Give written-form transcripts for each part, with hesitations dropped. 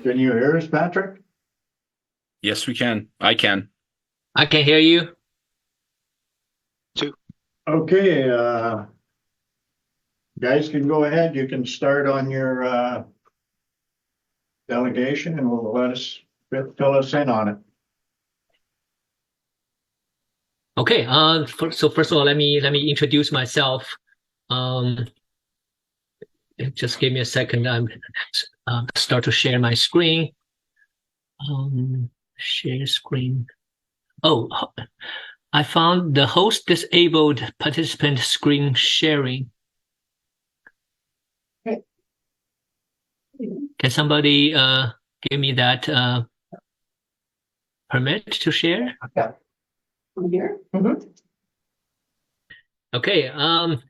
Can you hear us, Patrick? Yes, we can. I can. I can hear you. Okay, guys can go ahead. You can start on your delegation and we'll fill us in on it. Okay. So first of all, let me introduce myself. Just give me a second. I'm start to share my screen. Share screen. Oh, I found the host disabled participant screen sharing. Okay. Can somebody give me that permit to share? Okay. From here? Okay,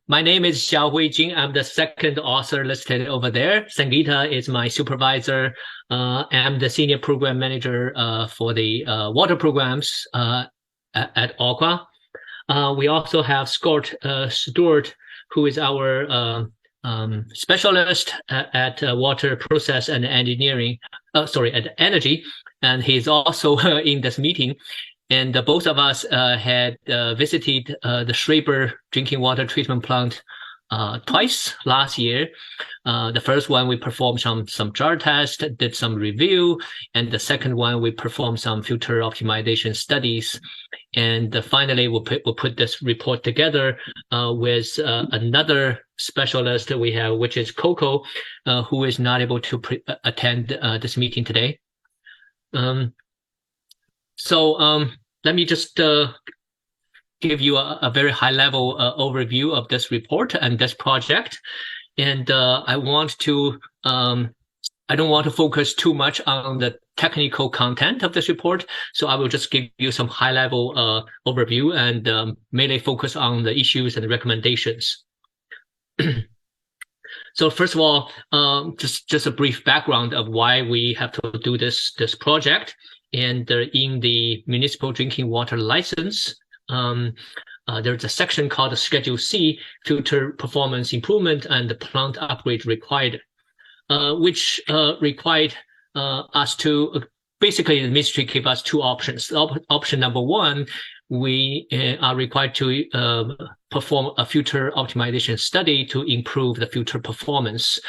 my name is Xiaohui Jing. I'm the second author listed over there. Sangeeta is my supervisor. I'm the senior program manager for the water programs at OCWA. We also have Scott Stewart, who is our specialist at water process and engineering, at energy, and he's also in this meeting. And both of us had visited the Schreiber drinking water treatment plant twice last year. The first one we performed some jar test, did some review, and the second one we performed some filter optimization studies. And finally, we'll put this report together with another specialist we have, which is Coco, who is not able to attend this meeting today. Let me just give you a very high-level overview of this report and this project. And I don't want to focus too much on the technical content of this report, so I will just give you some high-level overview and mainly focus on the issues and recommendations. So first of all, just a brief background of why we have to do this project. And in the municipal drinking water license, there's a section called Schedule C, Filter Performance Improvement and the Plant Upgrade Required, which required us to, basically the ministry gave us two options. Option number one, we are required to perform a filter optimization study to improve the filter performance.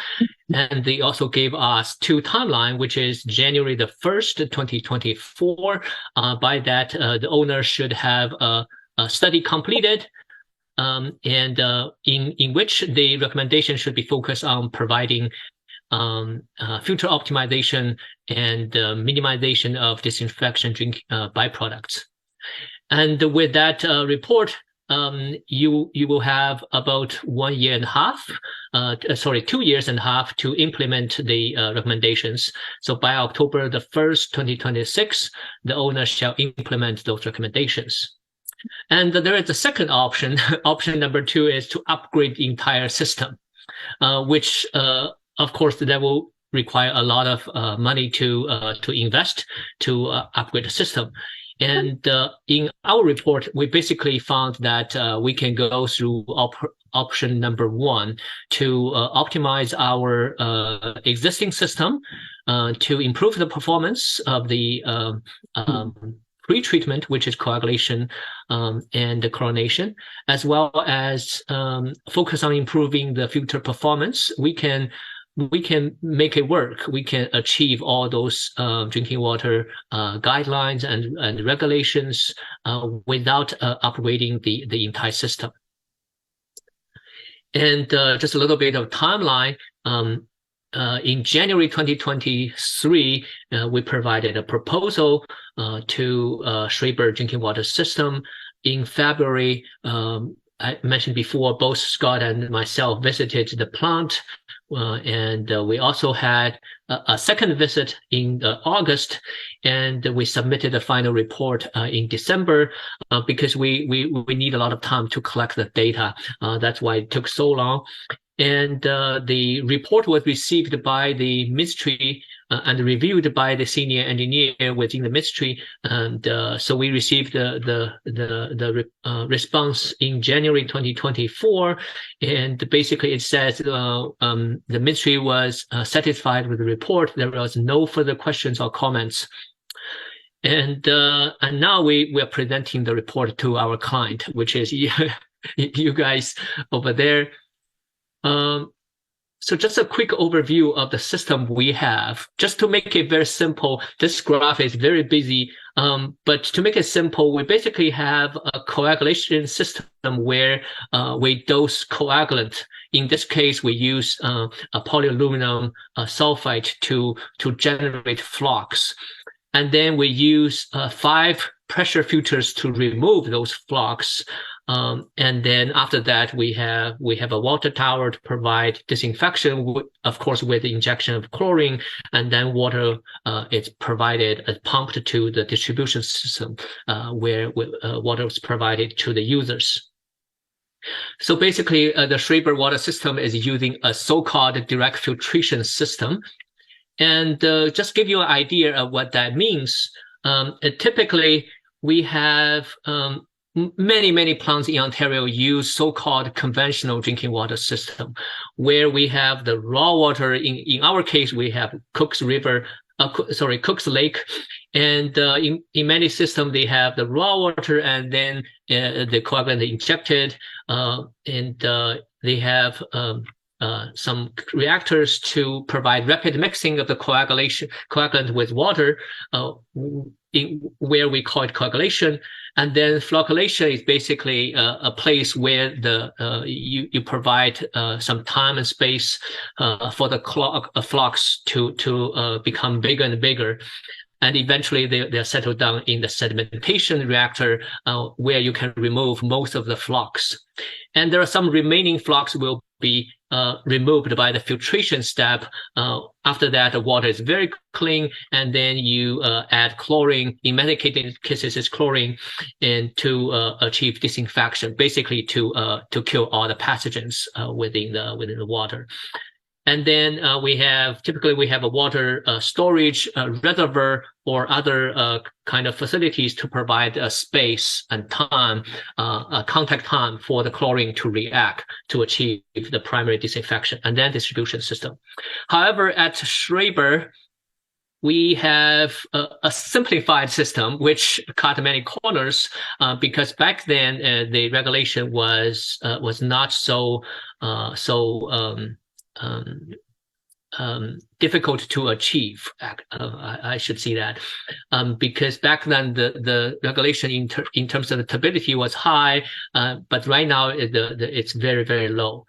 And they also gave us two timeline, which is January the 1st, 2024. By that, the owner should have a study completed, and in which the recommendation should be focused on providing filter optimization and minimization of disinfection drink byproducts. And with that report, you will have about 1 year and a half, 2 years and a half to implement the recommendations. So by October the 1st, 2026, the owner shall implement those recommendations. And there is a second option. Option number two is to upgrade the entire system, which of course that will require a lot of money to invest to upgrade the system. And in our report, we basically found that we can go through option number one to optimize our existing system to improve the performance of the pre-treatment, which is coagulation and chlorination, as well as focus on improving the filter performance, we can make it work. We can achieve all those drinking water guidelines and regulations without upgrading the entire system. And just a little bit of timeline. In January 2023, we provided a proposal to Schreiber drinking water system. In February, I mentioned before, both Scott and myself visited the plant, and we also had a second visit in August, and we submitted a final report in December because we need a lot of time to collect the data. That's why it took so long. And the report was received by the ministry and reviewed by the senior engineer within the ministry. And so we received the response in January 2024. And basically it says the ministry was satisfied with the report. There was no further questions or comments. And now we are presenting the report to our client, which is you guys over there. So just a quick overview of the system we have. Just to make it very simple, this graph is very busy, but to make it simple, we basically have a coagulation system where we dose coagulant. In this case, we use a polyaluminum sulfite to generate flux. And then we use 5 pressure filters to remove those flux. And then after that, we have a water tower to provide disinfection, of course, with the injection of chlorine, and then water is provided pumped to the distribution system where water is provided to the users. So basically, the Schreiber water system is using a so-called direct filtration system. And just give you an idea of what that means. Typically, we have many plants in Ontario use so-called conventional drinking water system, where we have the raw water. In our case, we have Cook's Lake, and in many systems they have the raw water and then the coagulant injected, and they have some reactors to provide rapid mixing of the coagulant with water, where we call it coagulation. And then flocculation is basically a place where you provide some time and space for the flux to become bigger and bigger. And eventually they're settled down in the sedimentation reactor where you can remove most of the flux. And there are some remaining flux will be removed by the filtration step. After that, the water is very clean, and then you add chlorine. In many cases, it's chlorine, and to achieve disinfection, basically to kill all the pathogens within the water. And then typically we have a water storage reservoir or other kind of facilities to provide space and time, contact time for the chlorine to react to achieve the primary disinfection, and then distribution system. However, at Schreiber, we have a simplified system which cut many corners because back then the regulation was not so difficult to achieve. I should say that because back then the regulation in terms of the turbidity was high, but right now it's very low.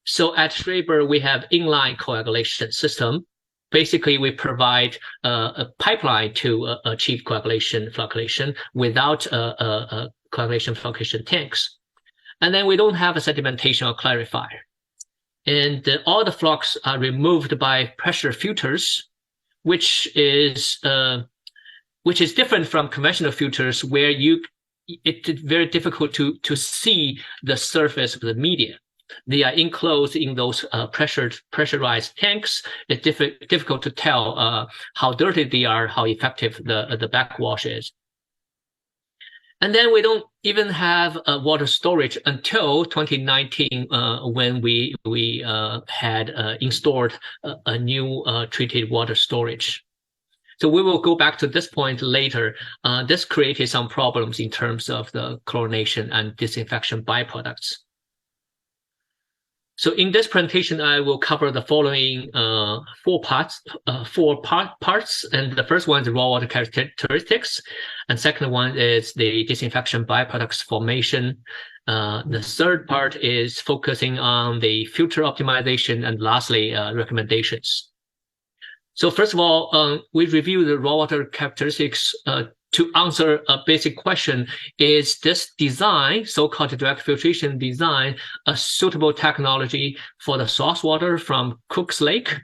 So at Schreiber we have inline coagulation system. Basically, we provide a pipeline to achieve coagulation flocculation without coagulation flocculation tanks, and then we don't have a sedimentation or clarifier. And all the flux are removed by pressure filters, which is different from conventional filters, where it's very difficult to see the surface of the media. They are enclosed in those pressurized tanks. It's difficult to tell how dirty they are, how effective the backwash is. And then we don't even have water storage until 2019 when we had installed a new treated water storage. So we will go back to this point later. This created some problems in terms of the chlorination and disinfection byproducts. So in this presentation, I will cover the following four parts. And the first one is raw water characteristics, and second one is the disinfection byproducts formation. The third part is focusing on the filter optimization, and lastly, recommendations. So first of all, we review the raw water characteristics to answer a basic question: is this design, so-called direct filtration design, a suitable technology for the source water from Cook's Lake?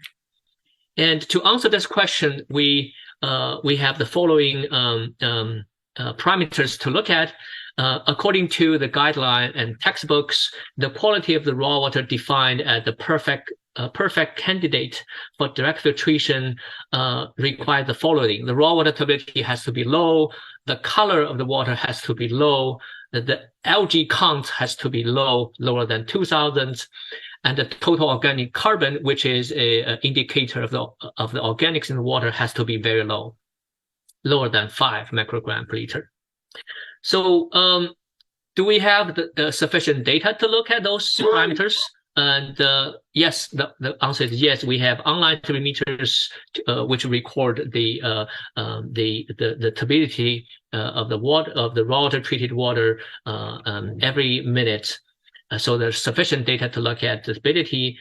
And to answer this question, we have the following parameters to look at. According to the guideline and textbooks, the quality of the raw water defined as the perfect candidate for direct filtration requires the following: the raw water turbidity has to be low, the color of the water has to be low, the algae count has to be low, lower than 2,000, and the total organic carbon, which is an indicator of the organics in the water, has to be very low, lower than 5 microgram per liter. So do we have the sufficient data to look at those parameters? And yes, the answer is yes. We have online turbidimeters which record the turbidity of the water, of the raw water treated water every minute. So there's sufficient data to look at the turbidity.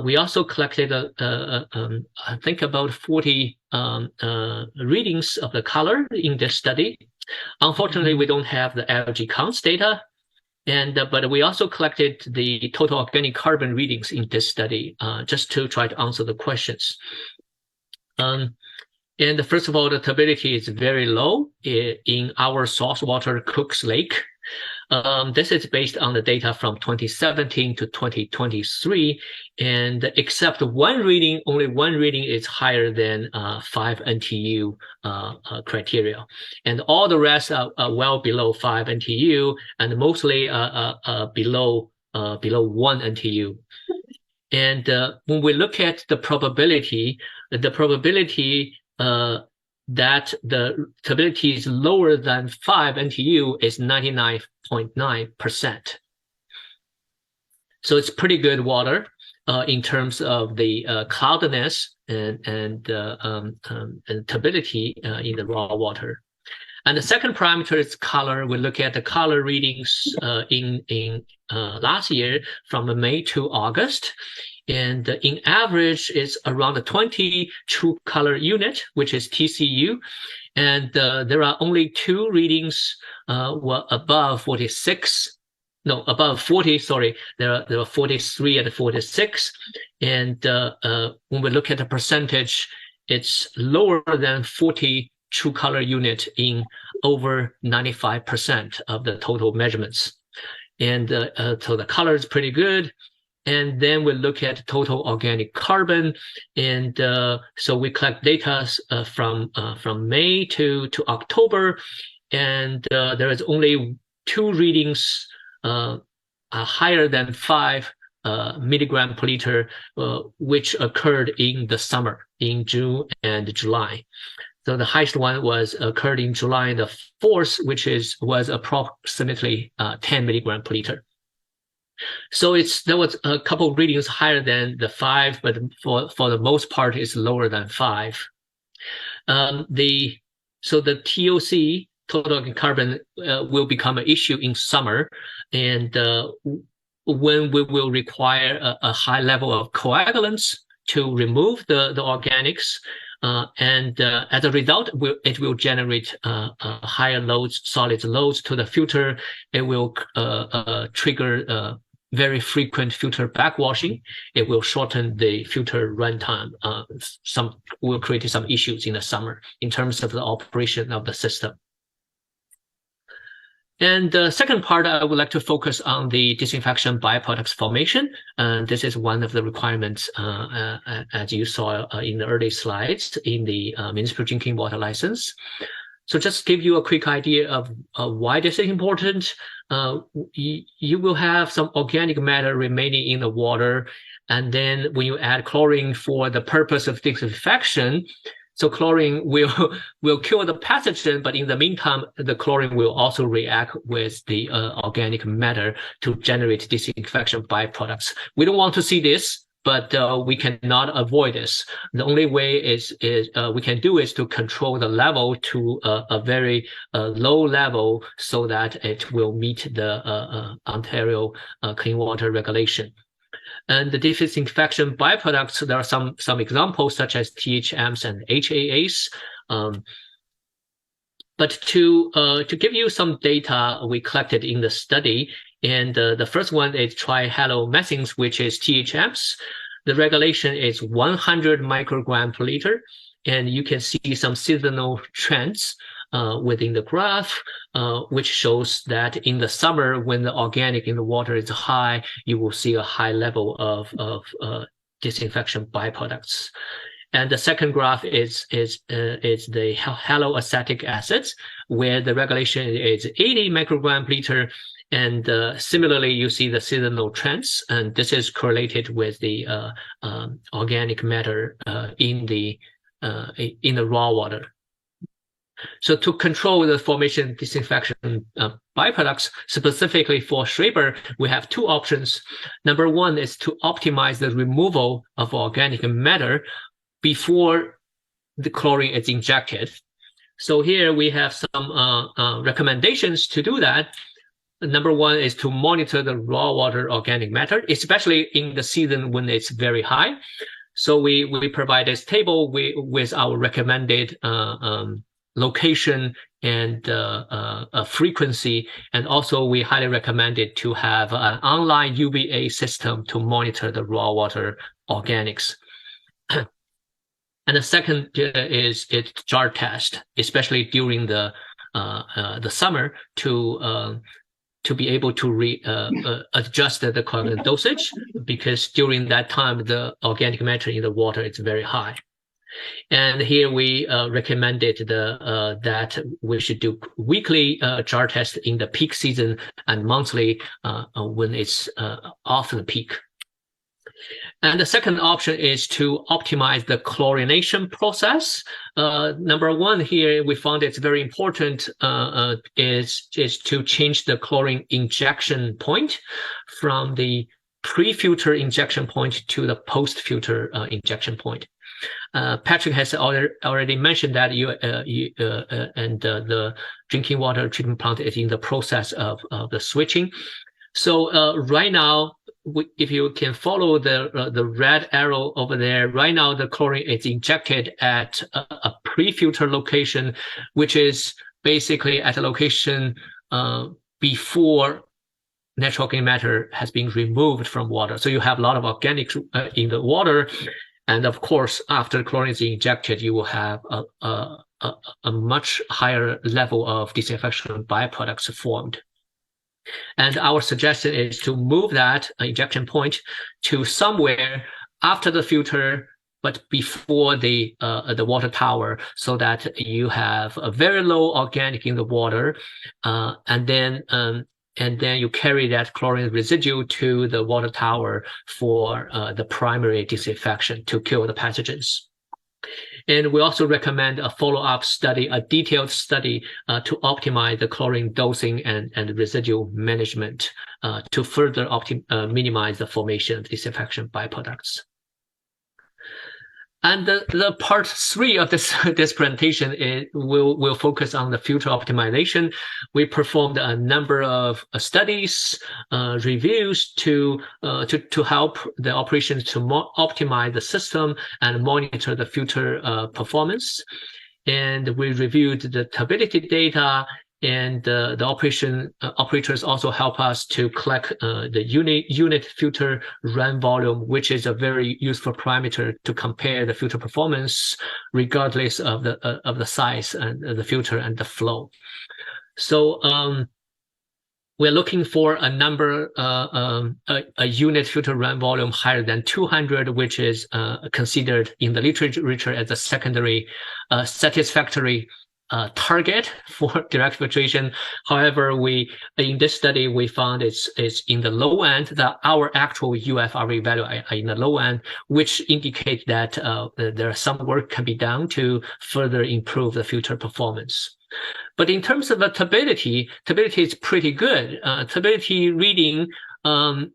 We also collected, I think, about 40 readings of the color in this study. Unfortunately, we don't have the algae counts data, but we also collected the total organic carbon readings in this study just to try to answer the questions. And first of all, the turbidity is very low in our source water Cook's Lake. This is based on the data from 2017 to 2023, and except one reading, only one reading is higher than 5 NTU criteria, and all the rest are well below 5 NTU, and mostly below 1 NTU. And when we look at the probability that the turbidity is lower than 5 NTU is 99.9%. So it's pretty good water in terms of the cloudiness and turbidity in the raw water. And the second parameter is color. We look at the color readings in last year from May to August. And in average, it's around 20 true color unit, which is TCU. And there are only 2 readings above 46. No, above 40, sorry. There are 43 and 46. And when we look at the percentage, it's lower than 40 true color unit in over 95% of the total measurements. And so the color is pretty good. And then we look at total organic carbon, and so we collect data from May to October, and there is only 2 readings higher than 5 milligram per liter, which occurred in the summer, in June and July. So the highest one was occurred in July the 4th, which was approximately 10 milligram per liter. So there was a couple of readings higher than the 5, but for the most part, it's lower than 5. So the TOC, total organic carbon, will become an issue in summer, and when we will require a high level of coagulants to remove the organics, and as a result, it will generate higher loads, solid loads to the filter. It will trigger very frequent filter backwashing. It will shorten the filter runtime. Will create some issues in the summer in terms of the operation of the system. And the second part, I would like to focus on the disinfection byproducts formation. This is one of the requirements, as you saw in the early slides in the municipal drinking water license. So just give you a quick idea of why this is important. You will have some organic matter remaining in the water, and then when you add chlorine for the purpose of disinfection, So chlorine will kill the pathogen, but in the meantime, the chlorine will also react with the organic matter to generate disinfection byproducts. We don't want to see this, but we cannot avoid this. The only way we can do is to control the level to a very low level so that it will meet the Ontario clean water regulation. And the disinfection byproducts, there are some examples such as THMs and HAAs. But to give you some data we collected in the study, and the first one is trihalomethanes, which is THMs. The regulation is 100 microgram per liter, and you can see some seasonal trends within the graph, which shows that in the summer, when the organic in the water is high, you will see a high level of disinfection byproducts. And the second graph is the haloacetic acids, where the regulation is 80 microgram per liter. And similarly, you see the seasonal trends, and this is correlated with the organic matter in the raw water. So to control the formation of disinfection byproducts, specifically for Schreiber, we have two options. Number one is to optimize the removal of organic matter before the chlorine is injected. So here we have some recommendations to do that. Number one is to monitor the raw water organic matter, especially in the season when it's very high. So we provide this table with our recommended location and frequency, and also we highly recommend it to have an online UVA system to monitor the raw water organics. And the second is jar test, especially during the summer to be able to adjust the chlorine dosage, because during that time the organic matter in the water is very high. And here we recommended that we should do weekly jar test in the peak season and monthly when it's off the peak. And the second option is to optimize the chlorination process. Number one here, we found it's very important is to change the chlorine injection point from the pre-filter injection point to the post-filter injection point. Patrick has already mentioned that the drinking water treatment plant is in the process of the switching. So right now, if you can follow the red arrow over there, right now the chlorine is injected at a pre-filter location, which is basically at a location before natural organic matter has been removed from water. So you have a lot of organics in the water. And of course, after chlorine is injected, you will have a much higher level of disinfection byproducts formed. And our suggestion is to move that injection point to somewhere after the filter, but before the water tower, so that you have a very low organic in the water, and then you carry that chlorine residue to the water tower for the primary disinfection to kill the pathogens. And we also recommend a follow-up study, a detailed study to optimize the chlorine dosing and residual management to further minimize the formation of disinfection byproducts. And the part 3 of this presentation will focus on the filter optimization. We performed a number of studies, reviews to help the operations to optimize the system and monitor the filter performance. And we reviewed the turbidity data, and the operators also help us to collect the unit filter run volume, which is a very useful parameter to compare the filter performance regardless of the size and the filter and the flow. So we're looking for a number, a unit filter run volume higher than 200, which is considered in the literature as a secondary satisfactory target for direct filtration. However, in this study we found it's in the low end, that our actual UFRV value are in the low end, which indicate that there are some work can be done to further improve the filter performance. But in terms of the turbidity is pretty good. Turbidity reading, our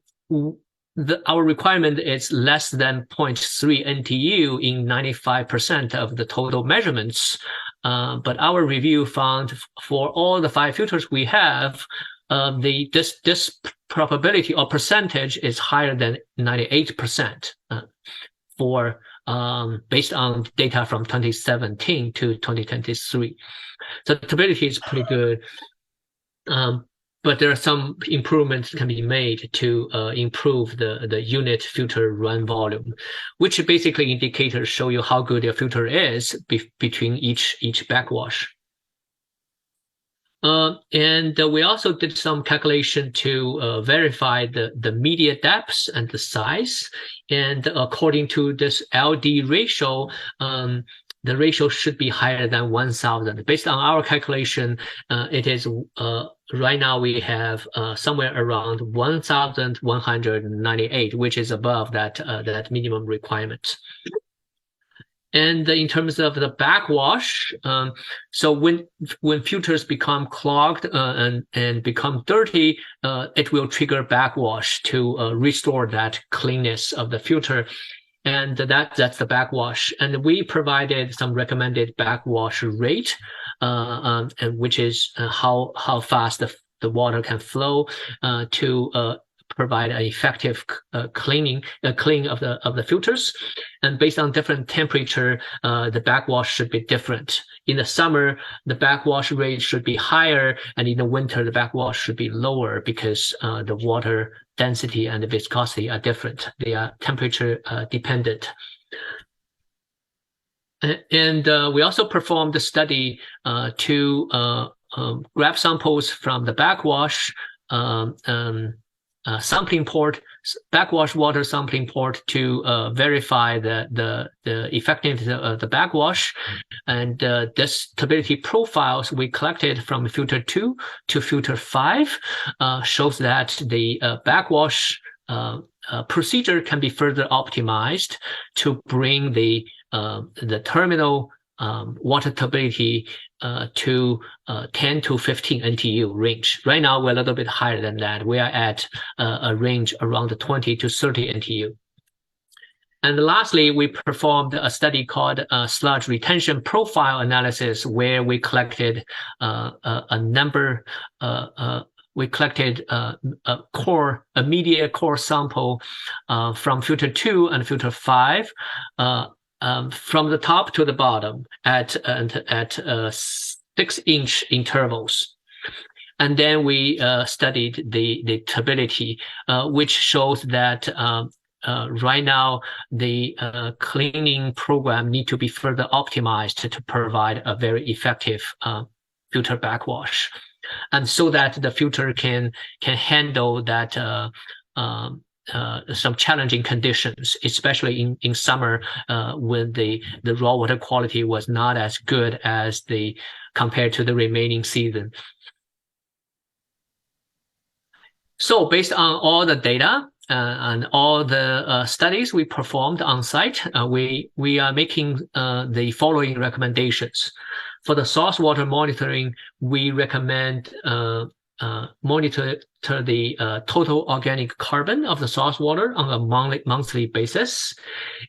requirement is less than 0.3 NTU in 95% of the total measurements. But our review found for all the 5 filters we have, this probability or percentage is higher than 98% for based on data from 2017 to 2023. So the turbidity is pretty good. But there are some improvements can be made to improve the unit filter run volume, which basically indicators show you how good your filter is between each backwash. And we also did some calculation to verify the media depths and the size. And according to this LD ratio, the ratio should be higher than 1,000. Based on our calculation, it is right now we have somewhere around 1,198, which is above that minimum requirement. And in terms of the backwash, so when filters become clogged and become dirty, it will trigger backwash to restore that cleanness of the filter. And that's the backwash. And we provided some recommended backwash rate, and which is how fast the water can flow to provide an effective cleaning of the filters. And based on different temperature, the backwash should be different. In the summer, the backwash rate should be higher, and in the winter, the backwash should be lower because the water density and the viscosity are different. They are temperature dependent. And we also performed a study to grab samples from the backwash sampling port, backwash water sampling port to verify the effectiveness of the backwash. And this turbidity profiles we collected from filter 2 to filter 5 shows that the backwash procedure can be further optimized to bring the terminal water turbidity to 10 to 15 NTU range. Right now, we're a little bit higher than that. We are at a range around 20 to 30 NTU. And lastly, we performed a study called sludge retention profile analysis, where we collected we collected a media core sample from filter 2 and filter 5. From the top to the bottom at 6-inch intervals. And then we studied the turbidity, which shows that right now the cleaning program need to be further optimized to provide a very effective filter backwash. And so that the filter can handle that some challenging conditions, especially in summer when the raw water quality was not as good as compared to the remaining season. So based on all the data and all the studies we performed on site, we are making the following recommendations. For the source water monitoring, we recommend monitor the total organic carbon of the source water on a monthly basis.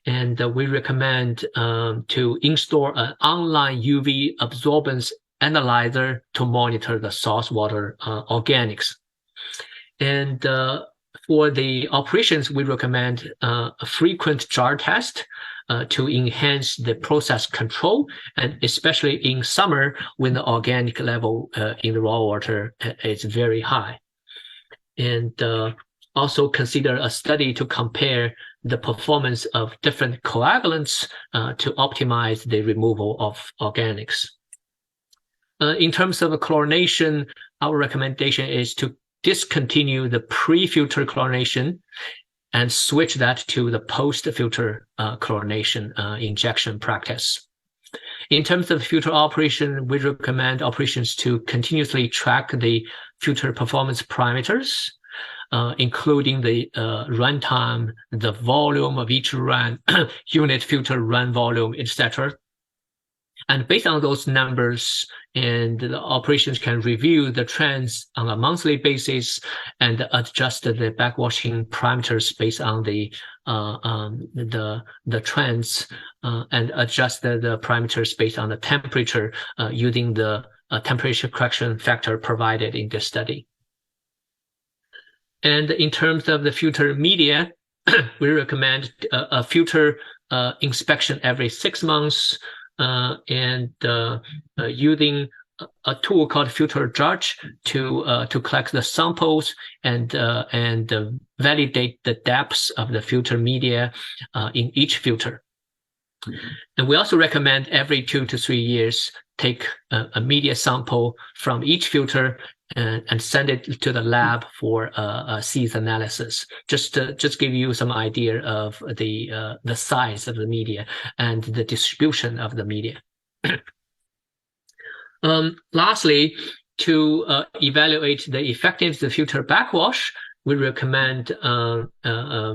And we recommend to install an online UV absorbance analyzer to monitor the source water organics. And for the operations, we recommend a frequent jar test to enhance the process control, and especially in summer when the organic level in the raw water is very high. And also consider a study to compare the performance of different coagulants to optimize the removal of organics. In terms of chlorination, our recommendation is to discontinue the pre-filter chlorination and switch that to the post-filter chlorination injection practice. In terms of filter operation, we recommend operations to continuously track the filter performance parameters, including the runtime, the volume of each run, unit filter run volume, etc. And based on those numbers, and the operations can review the trends on a monthly basis and adjust the backwashing parameters based on the trends, and adjust the parameters based on the temperature using the temperature correction factor provided in this study. And in terms of the filter media, we recommend a filter inspection every 6 months, and using a tool called Filter Judge to collect the samples and validate the depths of the filter media in each filter. And we also recommend every 2 to 3 years take a media sample from each filter and send it to the lab for a seeds analysis. Just give you some idea of the size of the media and the distribution of the media. Lastly, to evaluate the effectiveness of filter backwash, we recommend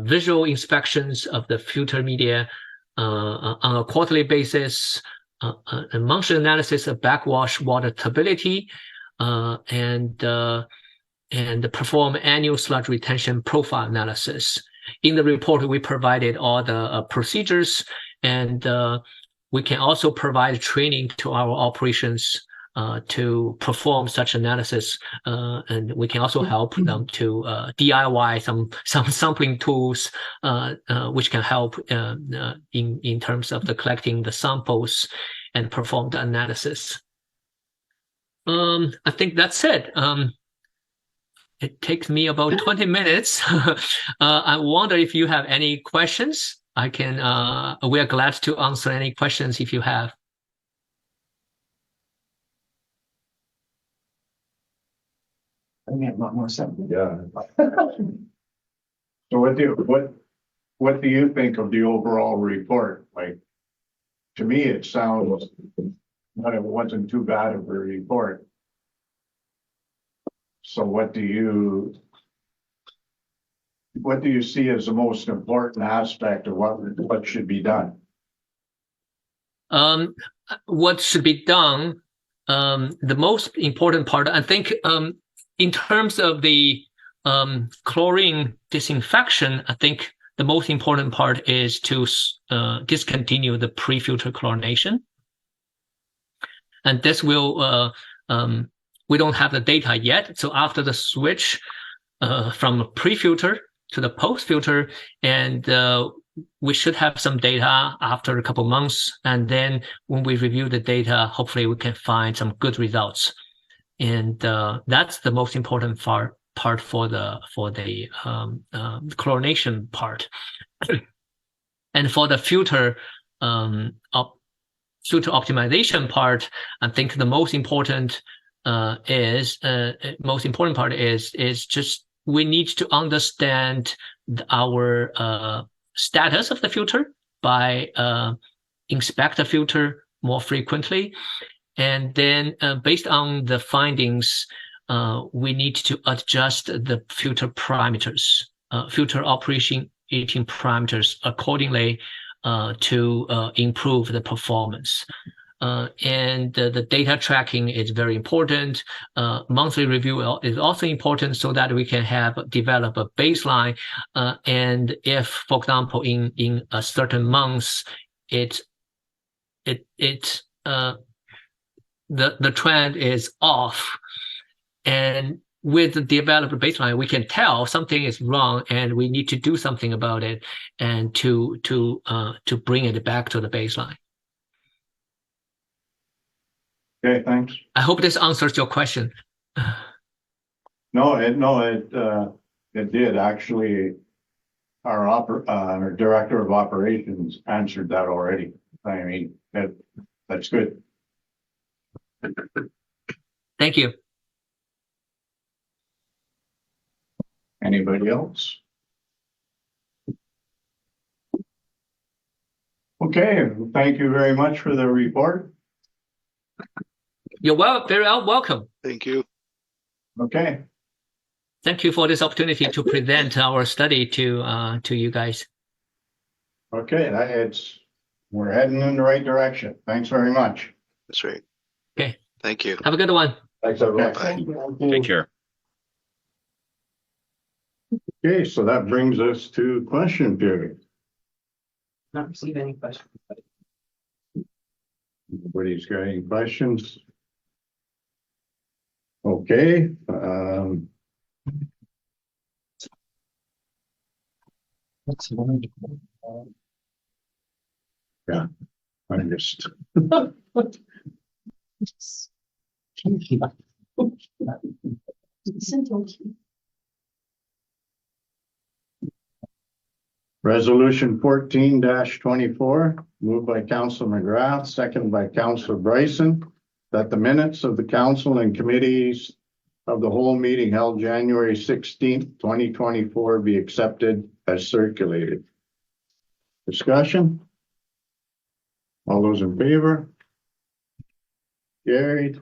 visual inspections of the filter media on a quarterly basis, a monthly analysis of backwash water turbidity, and perform annual sludge retention profile analysis. In the report, we provided all the procedures, and we can also provide training to our operations to perform such analysis, and we can also help them to DIY some sampling tools, which can help in terms of the collecting the samples and perform the analysis. I think that's it. It takes me about 20 minutes. I wonder if you have any questions. We are glad to answer any questions if you have. I mean, a lot more simple. Yeah. So what do you think of the overall report? Like, to me, it sounds that it wasn't too bad of a report. So what do you see as the most important aspect of what should be done? What should be done? The most important part, I think, in terms of the chlorine disinfection, I think the most important part is to discontinue the pre-filter chlorination. And this will, we don't have the data yet. So after the switch from pre-filter to the post-filter, and we should have some data after a couple months. And then when we review the data, hopefully we can find some good results. And that's the most important part for the chlorination part. And for the filter filter optimization part, I think the most important part is just we need to understand our status of the filter by inspect the filter more frequently. And then based on the findings, we need to adjust the filter parameters, filter operating parameters accordingly to improve the performance. And the data tracking is very important. Monthly review is also important so that we can develop a baseline. And if, for example, in a certain month, the trend is off, and with the developed baseline, we can tell something is wrong, and we need to do something about it, and to bring it back to the baseline. Okay, thanks. I hope this answers your question. No, it did actually. Our director of operations answered that already. I mean, that's good. Thank you. Anybody else? Okay. Okay, thank you very much for the report. You're very welcome. Thank you. Okay, Thank you for this opportunity to present our study to you guys. okay, we're heading in the right direction. Thanks very much. That's right. Okay. Thank you. Have a good one. Thanks, everyone. Bye. Take care. Okay, so that brings us to question period. Not receive any questions. Nobody's got any questions? Okay, yeah, I'm just, resolution 14-24, moved by Council McGrath, seconded by Councilor Bryson, that the minutes of the council and committees of the whole meeting held January 16th, 2024 be accepted as circulated. Discussion? All those in favor? Carried.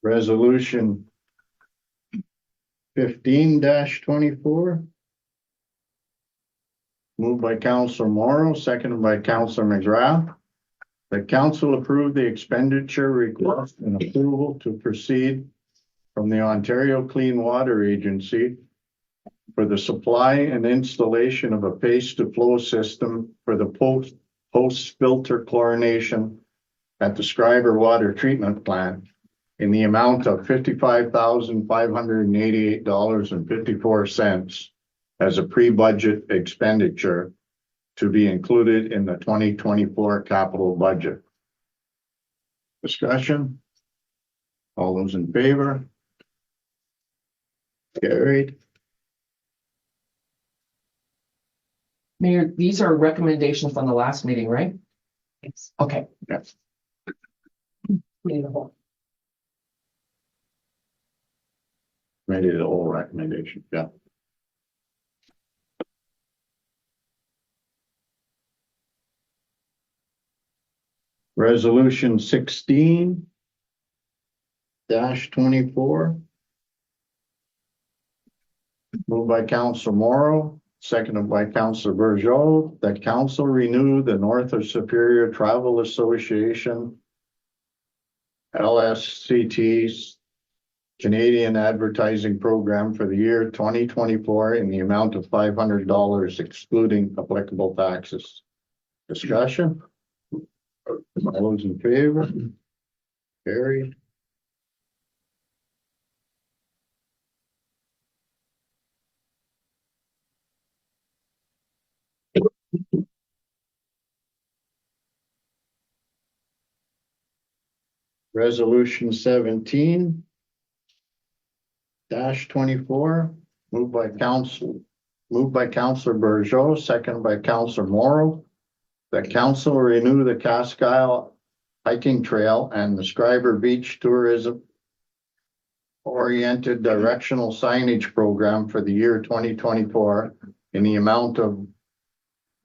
Resolution 15-24. Moved by Councilor Morrow, seconded by Councilor McGrath. The council approved the expenditure request and approval to proceed from the Ontario Clean Water Agency for the supply and installation of a paste-to-flow system for the post-filter chlorination at the Schreiber Water Treatment Plant in the amount of $55,588.54 as a pre-budget expenditure to be included in the 2024 capital budget. Discussion? All those in favor? Carried. Mayor, these are recommendations from the last meeting, right? Yes. Okay. Yes. Committee of the whole. Maybe the whole recommendation, yeah. Resolution 16-24. Moved by Councilor Morrow, seconded by Councilor Burgeau, that council renew the North of Superior Travel Association LSCT's Canadian advertising program for the year 2024 in the amount of $500 excluding applicable taxes. Discussion? All those in favor? Carried. Resolution 17-24, moved by Councilor Burgeau, seconded by Councilor Morrow. That council renew the Cask Isle hiking trail and the Schreiber Beach tourism oriented directional signage program for the year 2024 in the amount of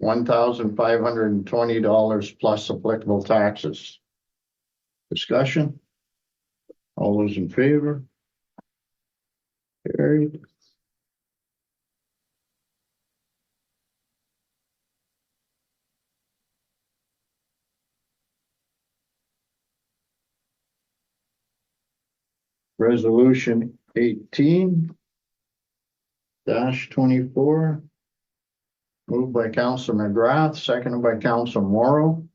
$1,520 plus applicable taxes. Discussion? All those in favor? Carried. Resolution 18-24. Moved by Councilor McGrath, seconded by Councilor Morrow.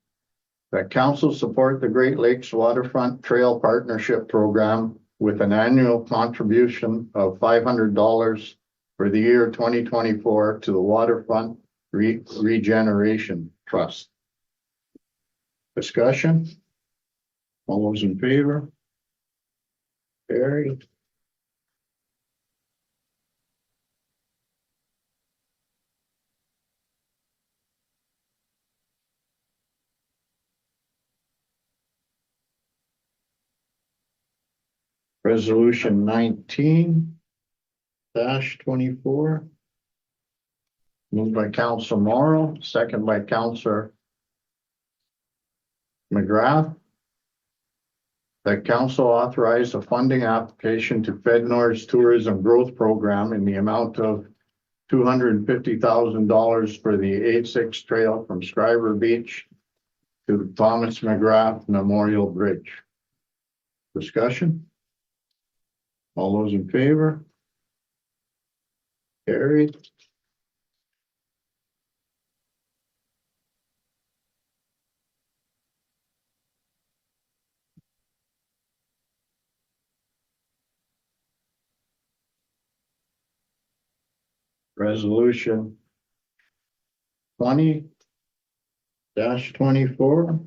That council support the Great Lakes Waterfront Trail Partnership Program with an annual contribution of $500 for the year 2024 to the Waterfront Regeneration Trust. Discussion? All those in favor? Carried. Resolution 19-24. Moved by Council Morrow, second by Councilor McGrath. That council authorize a funding application to FedNor's Tourism Growth Program in the amount of $250,000 for the 86 trail from Schreiber Beach to the Thomas McGrath Memorial Bridge. Discussion? All those in favor? Carried. Resolution 20-24.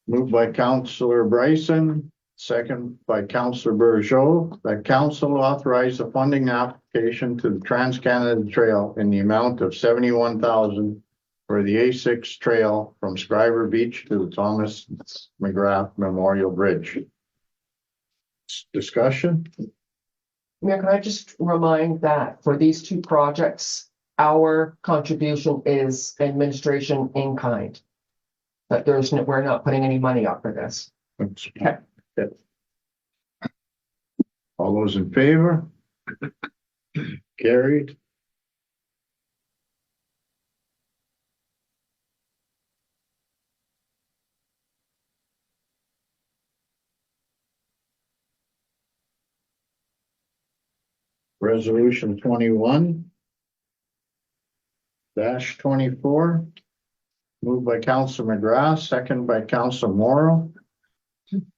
Moved by Councilor Bryson, second by Councilor Burgeot, that council authorize a funding application to the Trans-Canada Trail in the amount of $71,000 for the A6 trail from Schreiber Beach to the Thomas McGrath Memorial Bridge. Discussion? Mayor, can I just remind that for these two projects, our contribution is administration in kind. That we're not putting any money up for this. Okay. All those in favor? Carried. Resolution 21-24. Moved by Councilor McGrath, second by Councilor Morrow.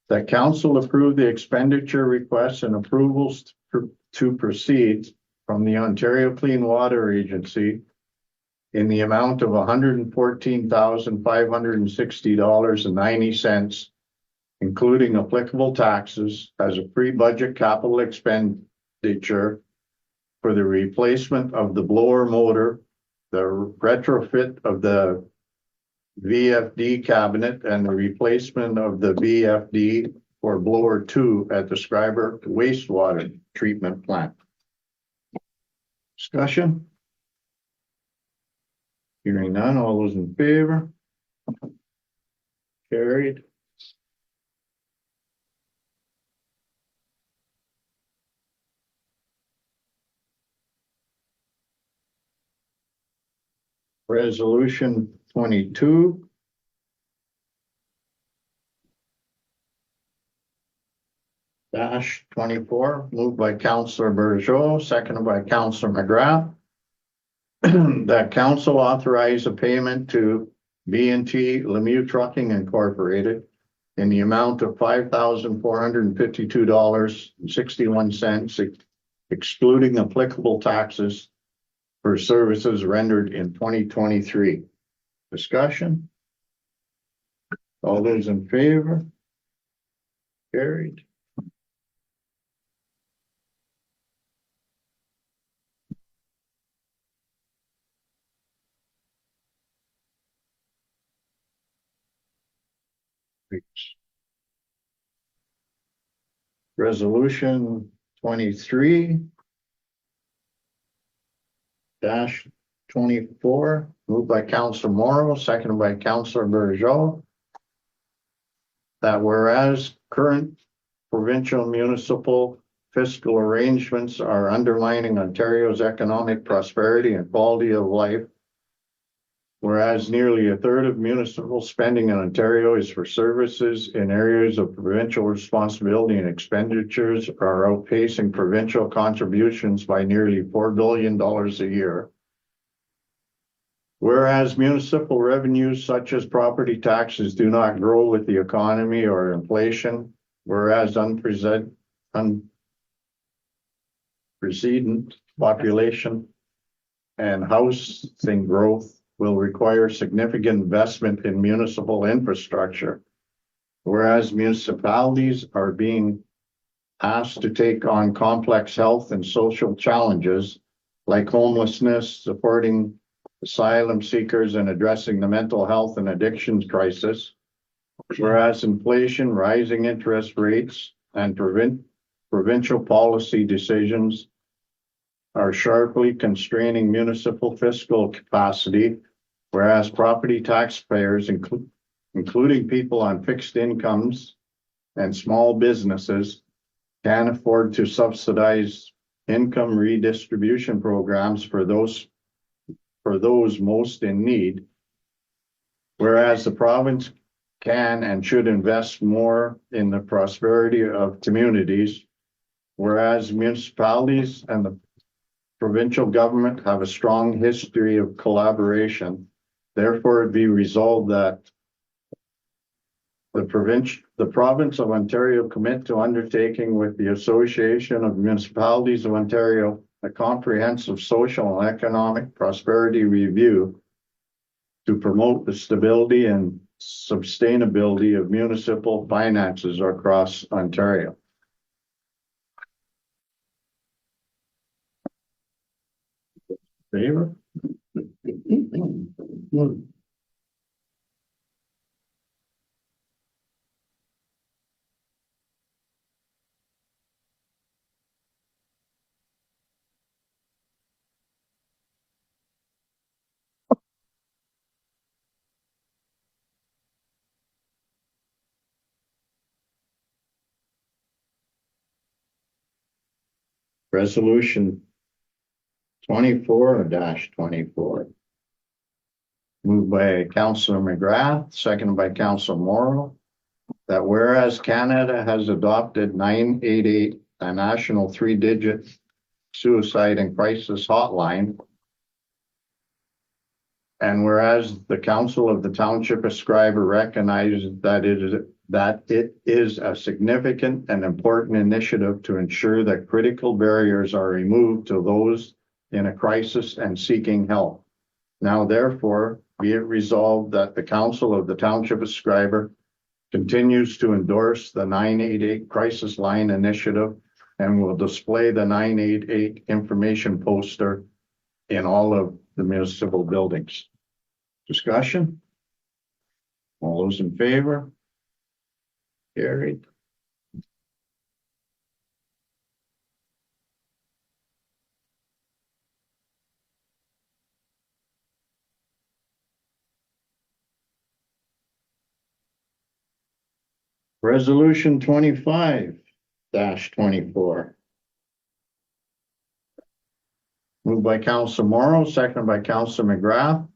That council approve the expenditure requests and approvals to proceed from the Ontario Clean Water Agency in the amount of $114,560.90, including applicable taxes, as a pre-budget capital expenditure for the replacement of the blower motor, the retrofit of the VFD cabinet, and the replacement of the VFD for blower 2 at the Schreiber wastewater treatment plant. Discussion? Hearing none, all those in favor? Carried. Resolution 22. Dash 24, moved by Councilor Burgeot, seconded by Councilor McGrath. That council authorize a payment to B&T Lemieux Trucking Incorporated in the amount of $5,452.61, excluding applicable taxes, for services rendered in 2023. Discussion? All those in favor? Carried. Resolution 23-24, moved by Councilor Morrow, seconded by Councilor Burgeot. That whereas current provincial municipal fiscal arrangements are undermining Ontario's economic prosperity and quality of life, whereas nearly a third of municipal spending in Ontario is for services in areas of provincial responsibility, and expenditures are outpacing provincial contributions by nearly $4 billion a year. Whereas municipal revenues such as property taxes do not grow with the economy or inflation, whereas unprecedented population and housing growth will require significant investment in municipal infrastructure, whereas municipalities are being asked to take on complex health and social challenges like homelessness, supporting asylum seekers, and addressing the mental health and addictions crisis, Whereas inflation, rising interest rates, and provincial policy decisions are sharply constraining municipal fiscal capacity, whereas property taxpayers, including people on fixed incomes and small businesses, can't afford to subsidize income redistribution programs for those most in need. Whereas the province can and should invest more in the prosperity of communities, whereas municipalities and the provincial government have a strong history of collaboration. Therefore, it be resolved that the province of Ontario commit to undertaking with the Association of Municipalities of Ontario a comprehensive social and economic prosperity review to promote the stability and sustainability of municipal finances across Ontario. Favor? Resolution 24-24. Moved by Councillor McGrath, seconded by Councillor Morrow, that whereas Canada has adopted 988, a national 3-digit suicide and crisis hotline, and whereas the Council of the Township of Schreiber recognizes that it is a significant and important initiative to ensure that critical barriers are removed to those in a crisis and seeking help. Now, therefore, be it resolved that the Council of the Township of Schreiber continues to endorse the 988 crisis line initiative and will display the 988 information poster in all of the municipal buildings. Discussion? All those in favor? Carried. Resolution 25-24. Moved by Councillor Morrow, seconded by Councillor McGrath.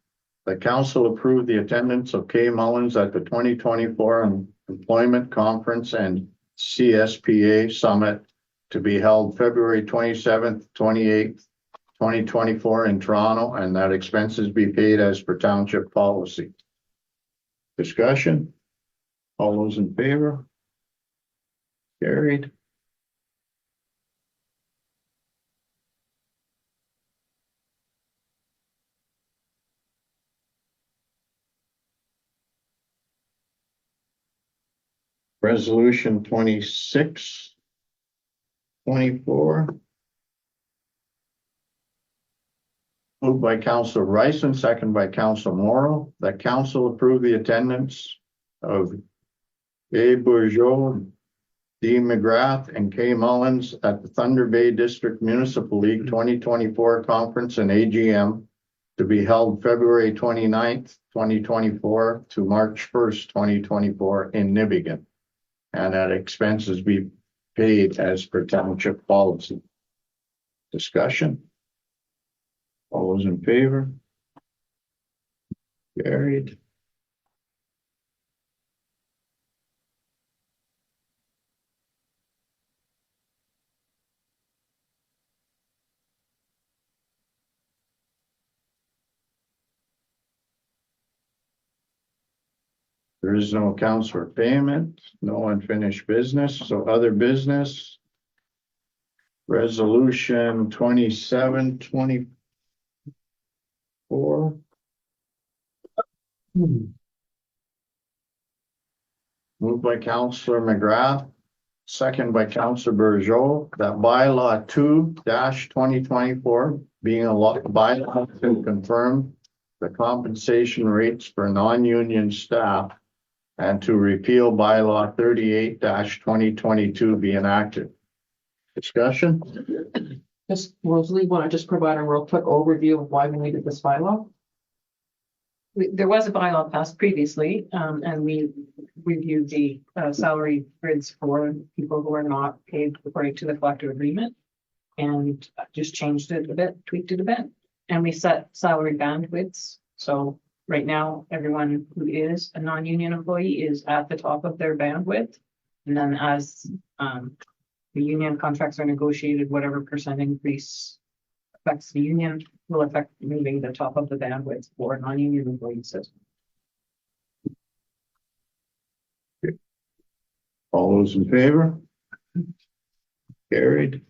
The council approved the attendance of Kay Mullins at the 2024 Employment Conference and CSPA Summit to be held February 27th, 28th, 2024 in Toronto, and that expenses be paid as per township policy. Discussion? All those in favor? Carried. Resolution 26-24. Moved by Councillor Ryson, second by Councillor Morrow, that council approve the attendance of A. Bourgeot, D. McGrath, and Kay Mullins at the Thunder Bay District Municipal League 2024 Conference and AGM to be held February 29th, 2024 to March 1st, 2024 in Nibbigan, and that expenses be paid as per township policy. Discussion? All those in favor? Carried. There is no accounts for payment, no unfinished business, so other business. Resolution 27-24. Moved by Councillor McGrath, second by Councillor Bourgeot, that bylaw 2-2024 being a bylaw to confirm the compensation rates for non-union staff and to repeal bylaw 38-2022 be enacted. Discussion? Just Rosalie, want to just provide a real quick overview of why we needed this bylaw? There was a bylaw passed previously, and we reviewed the salary grids for people who are not paid according to the collective agreement. And just changed it a bit, tweaked it a bit, and we set salary bandwidths. So right now, everyone who is a non-union employee is at the top of their bandwidth. And then as the union contracts are negotiated, whatever percent increase affects the union will affect moving the top of the bandwidth for non-union employees. All those in favor? Carried.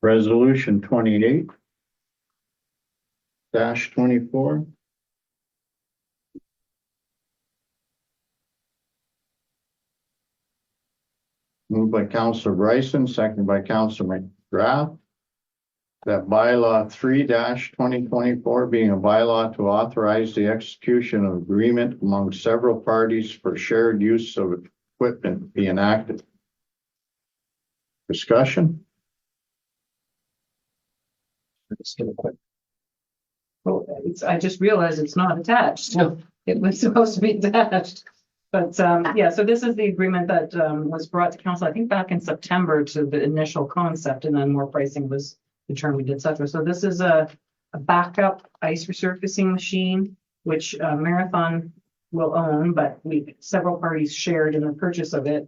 Resolution 28-24. Moved by Councillor Bryson, seconded by Councillor McGrath. That bylaw 3-2024 being a bylaw to authorize the execution of agreement among several parties for shared use of equipment be enacted. Discussion? Just give a quick. Oh, I just realized it's not attached. No. It was supposed to be attached. But yeah, so this is the agreement that was brought to council, I think back in September to the initial concept, and then more pricing was determined, et cetera. So this is a backup ice resurfacing machine, which Marathon will own, but several parties shared in the purchase of it.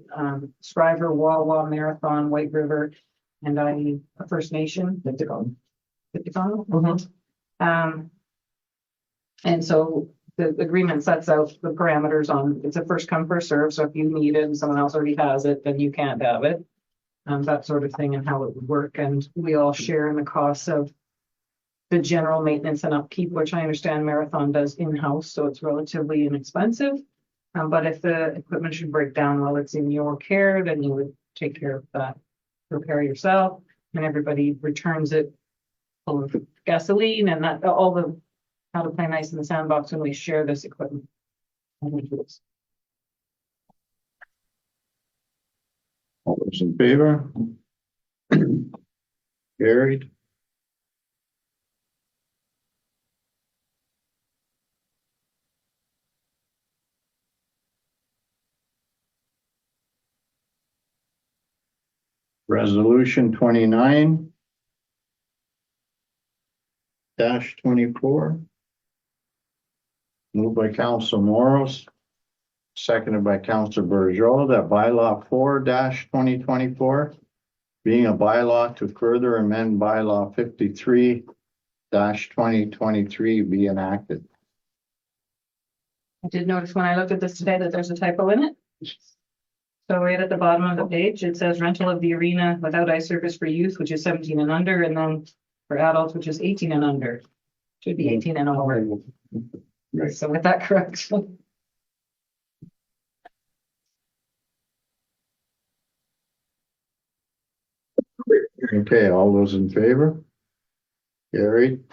Schreiber, OCWA, Marathon, White River, and a First Nation. Pentagon. And so the agreement sets out the parameters on, it's a first come, first serve. So if you need it and someone else already has it, then you can't have it. That sort of thing and how it would work. And we all share in the costs of the general maintenance and upkeep, which I understand Marathon does in-house. So it's relatively inexpensive. But if the equipment should break down while it's in your care, then you would take care of that repair yourself, and everybody returns it full of gasoline and that all the how to play nice in the sandbox when we share this equipment. All those in favor? Carried. Resolution 29-24. Moved by Council Morris, seconded by Council Burgeot, that bylaw 4-2024 being a bylaw to further amend bylaw 53-2023 be enacted. I did notice when I looked at this today that there's a typo in it. So right at the bottom of the page, it says rental of the arena without ice service for youth, which is 17 and under, and then for adults, which is 18 and under. Should be 18 and over. Right. So with that correction. Okay, all those in favor? Carried.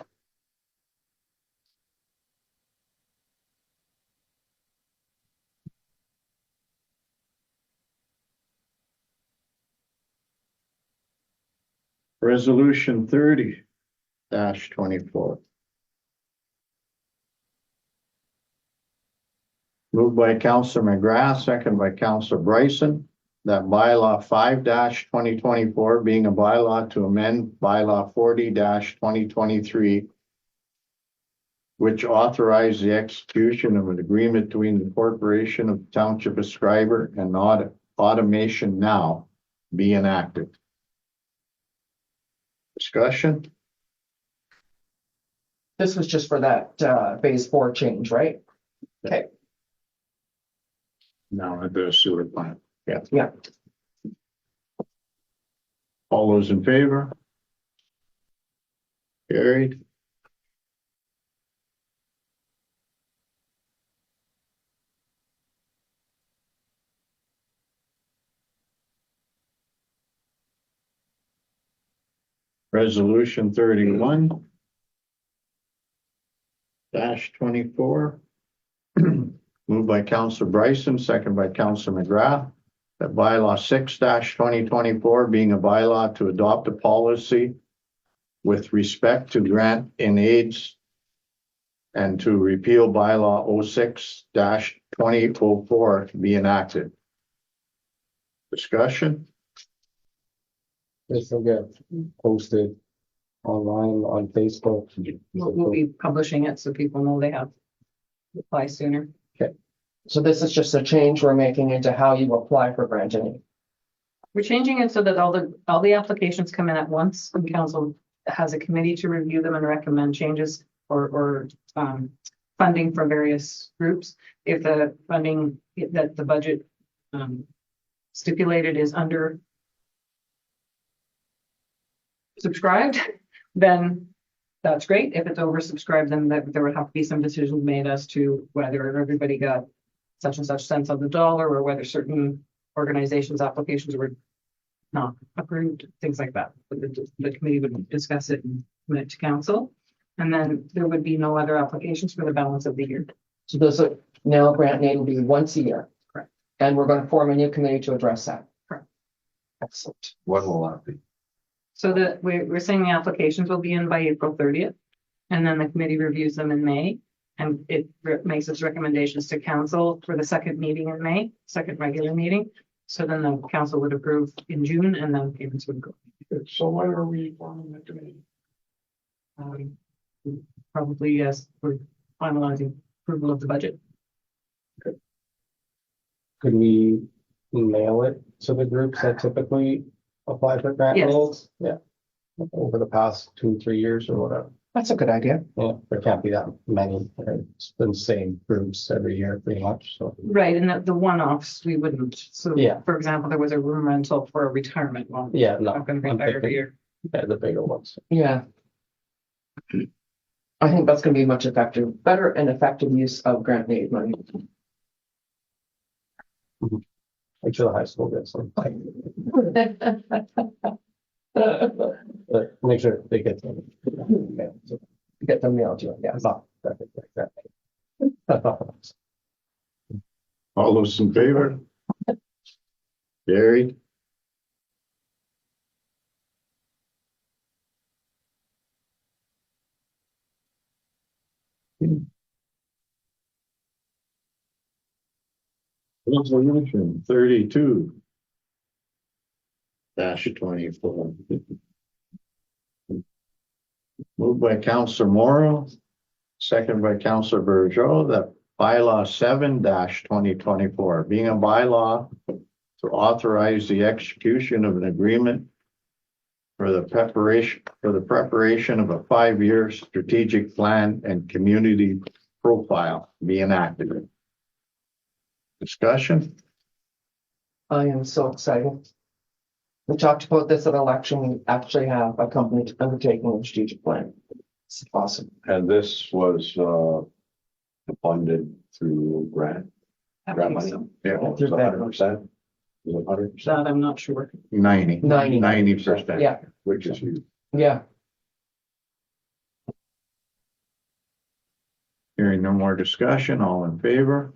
Resolution 30-24. Moved by Councillor McGrath, second by Councillor Bryson, that bylaw 5-2024 being a bylaw to amend bylaw 40-2023, which authorized the execution of an agreement between the Corporation of the Township of Schreiber and Automation Now be enacted. Discussion? This was just for that phase 4 change, right? Okay, Now at the sewer plant. yeah. All those in favor? Carried. Resolution 31 -24. Moved by Counselor Bryson, second by Counselor McGrath. That bylaw 6-2024 being a bylaw to adopt a policy with respect to grant in aids and to repeal bylaw 06-2004 be enacted. Discussion? This will get posted online on Facebook. We'll be publishing it so people know they have to apply sooner. So this is just a change we're making into how you apply for grant aid. We're changing it so that all the applications come in at once, and council has a committee to review them and recommend changes or funding for various groups. If the funding that the budget stipulated is under subscribed, then that's great. If it's oversubscribed, then there would have to be some decisions made as to whether everybody got such and such cents on the dollar, or whether certain organizations' applications were not approved, things like that. The committee would discuss it and commit it to council. And then there would be no other applications for the balance of the year. So those are now grant aid will be once a year. Correct. And we're going to form a new committee to address that. Correct. Excellent. When will that be? So that we're saying the applications will be in by April 30th. And then the committee reviews them in May. And it makes its recommendations to council for the second meeting in May, second regular meeting. So then the council would approve in June, and then payments would go. So when are we forming the committee? Probably, yes, we're finalizing approval of the budget. Could we mail it to the groups that typically apply for grant Yes. aid? Yeah. Over the past 2-3 years or whatever. That's a good idea. Yeah, there can't be that many. It's the same groups every year pretty much, so. Right, and the one-offs, we wouldn't. So, Yeah. for example, there was a room rental for a retirement one. Yeah, no, I'm gonna I'm retire every thinking- year. yeah, the bigger ones. Yeah. I think that's going to be much better and effective use of grant aid money. Make sure the high school gets them, but make sure they get them. Yeah, so Get them mailed to you, yes. not that big like that. All those in favor? Carried. Resolution 32 -24. Moved by Counselor Morrow, second by Counselor Burgeau, that bylaw 7-2024, being a bylaw to authorize the execution of an agreement for the preparation of a 5-year strategic plan and community profile be enacted. Discussion? I am so excited. We talked about this at election. We actually have a company undertaking a strategic plan. It's awesome. And this was funded through grant. I Grant think money? so. Yeah, It's 100%. Is it 100%? That I'm not sure. 90%. Yeah, Which is huge. yeah. Hearing no more discussion, all in favor?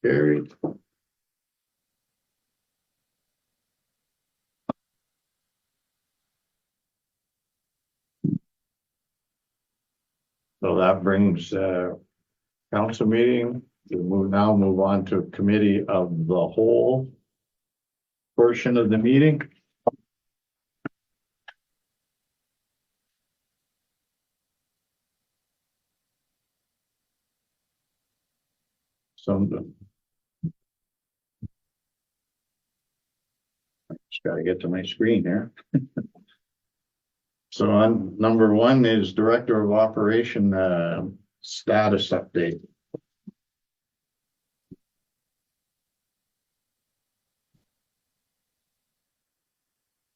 Carried. So that brings council meeting. We'll move on to committee of the whole portion of the meeting. Just gotta get to my screen here. So on number 1 is Director of Operation status update.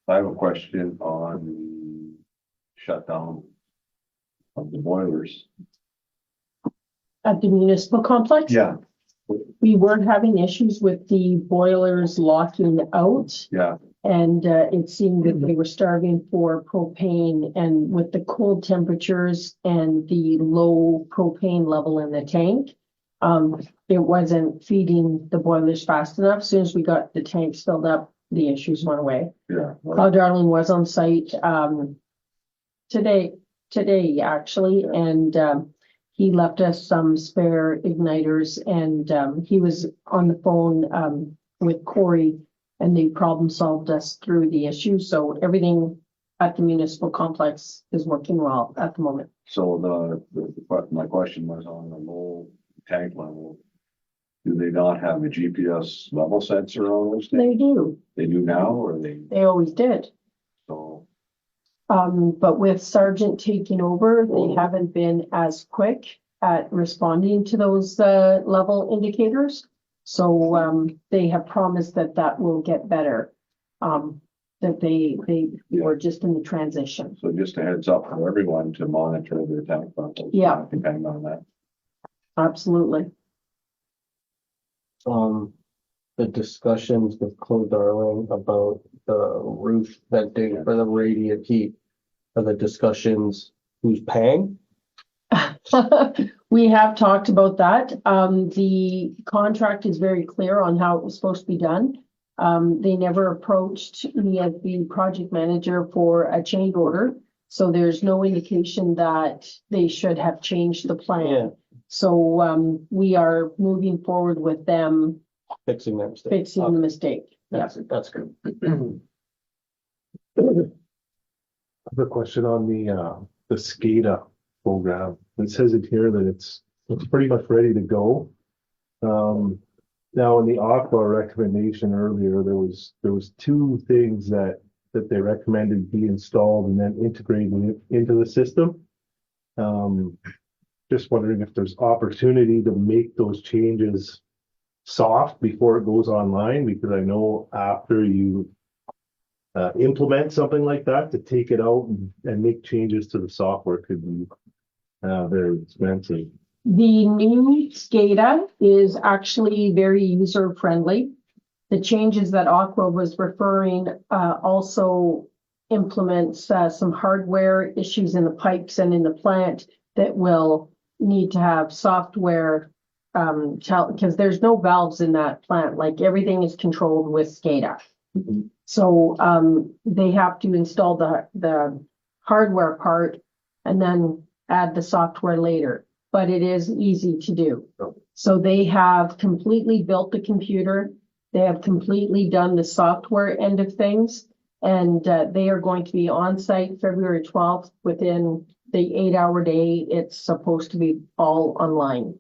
I have a question on shutdown of the boilers. At the municipal complex? Yeah, We were having issues with the boilers locking out, yeah, And it seemed that they were starving for propane, and with the cold temperatures and the low propane level in the tank, it wasn't feeding the boilers fast enough. As soon as we got the tanks filled up, the issues went away. Yeah. Cloud Darling was on site today actually, and he left us some spare igniters, and he was on the phone with Corey, and they problem solved us through the issue. So everything at the municipal complex is working well at the moment. So my question was on the low tank level. Do they not have a GPS level sensor on those They things? do. They do now, or They always did. so? But with Sergeant taking over, they haven't been as quick at responding to those level indicators. So they have promised that that will get better. That they were just in the transition. So just a heads up for everyone to monitor their tank levels. Yeah. Depending on that. Absolutely. The discussions with Cloud Darling about the roof venting for the radiant heat. Are the discussions who's paying? We have talked about that. The contract is very clear on how it was supposed to be done. They never approached me as the project manager for a change order. So there's no indication that they should have changed the plan. Yeah. So we are moving forward with them Fixing that mistake. fixing the mistake. Yeah. That's good. I have a question on the SCADA program. It says it here that it's pretty much ready to go. Now in the OCWA recommendation earlier, there was two things that they recommended be installed and then integrated into the system. Just wondering if there's opportunity to make those changes soft before it goes online, because I know after you implement something like that, to take it out and make changes to the software could be very expensive. The new SCADA is actually very user friendly. The changes that OCWA was referring also implements some hardware issues in the pipes and in the plant that will need to have software because there's no valves in that plant. Like everything is controlled with SCADA. Mm-hmm. So they have to install the hardware part and then add the software later. But it is easy to do. So they have completely built the computer. They have completely done the software end of things. And they are going to be on site February 12th. Within the 8-hour day, it's supposed to be all online.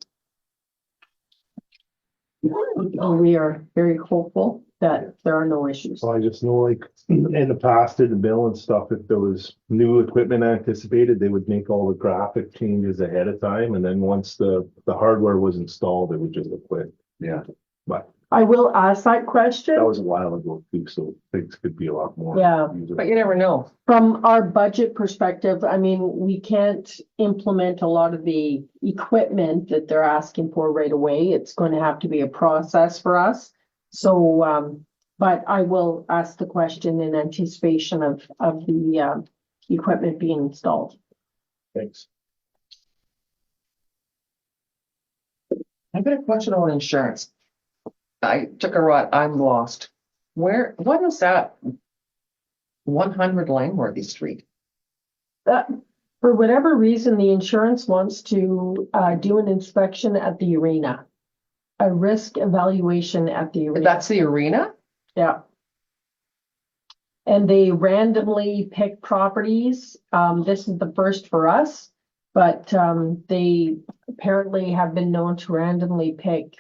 We are very hopeful that there are no issues. So I just know, like in the past in the bill and stuff, if there was new equipment anticipated, they would make all the graphic changes ahead of time, and then once the hardware was installed, it would just quit. Yeah. But I will ask that question. that was a while ago too, so things could be a lot more. Yeah. usable. But you never know. From our budget perspective, I mean, we can't implement a lot of the equipment that they're asking for right away. It's going to have to be a process for us. So, but I will ask the question in anticipation of the equipment being installed. Thanks. I've got a question on insurance. I took a ride, I'm lost. What is that? 100 Langworthy Street. For whatever reason, the insurance wants to do an inspection at the arena. A risk evaluation at the arena. That's the arena? Yeah. And they randomly pick properties. This is the first for us, but they apparently have been known to randomly pick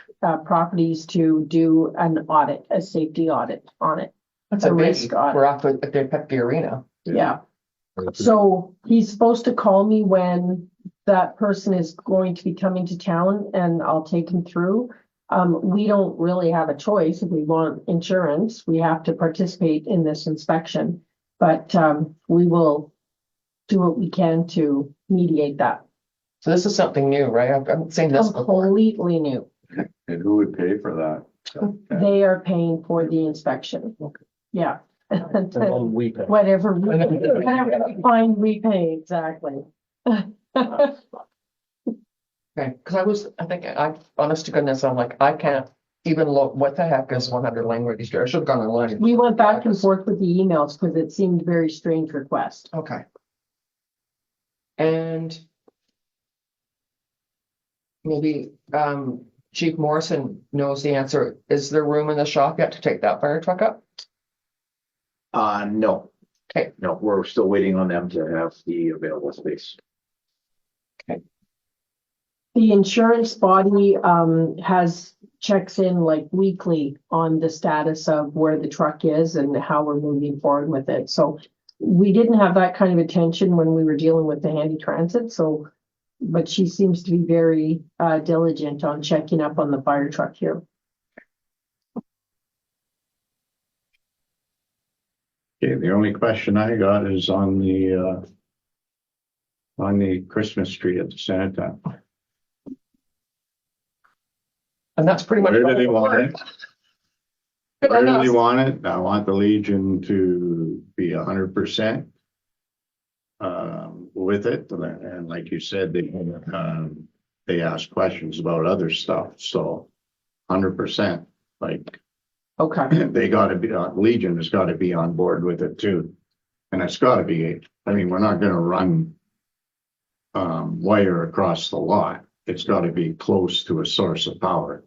properties to do an audit, a safety audit on it. That's A a risk risk. audit. We're off with if they pick the arena. Yeah. So he's supposed to call me when that person is going to be coming to town, and I'll take him through. We don't really have a choice. If we want insurance, we have to participate in this inspection, but we will do what we can to mediate that. So this is something new, right? I've seen this before. Completely new. And who would pay for that? They are paying for the inspection. Okay. Yeah, And then we pay. Whatever we find, we pay, exactly. Okay, because honest to goodness, I'm like, I can't even look, what the heck is 100 Lane Register? I should have gone online. We went back and forth with the emails because it seemed a very strange request. Okay. And maybe, Chief Morrison knows the answer. Is there room in the shop yet to take that fire truck up? No. Okay. No, we're still waiting on them to have the available space. The insurance body checks in like weekly on the status of where the truck is and how we're moving forward with it. So we didn't have that kind of attention when we were dealing with the handy transit, so but she seems to be very diligent on checking up on the fire truck here. Okay, the only question I got is on the Christmas tree at the Santa. And that's pretty much. Where do they want it? Good Where on do us. they want it? I want the Legion to be 100% with it, and like you said, they ask questions about other stuff, so 100%, like Okay. they got to be, Legion has got to be on board with it too, and it's got to be. I mean, we're not going to run wire across the lot. It's got to be close to a source of power.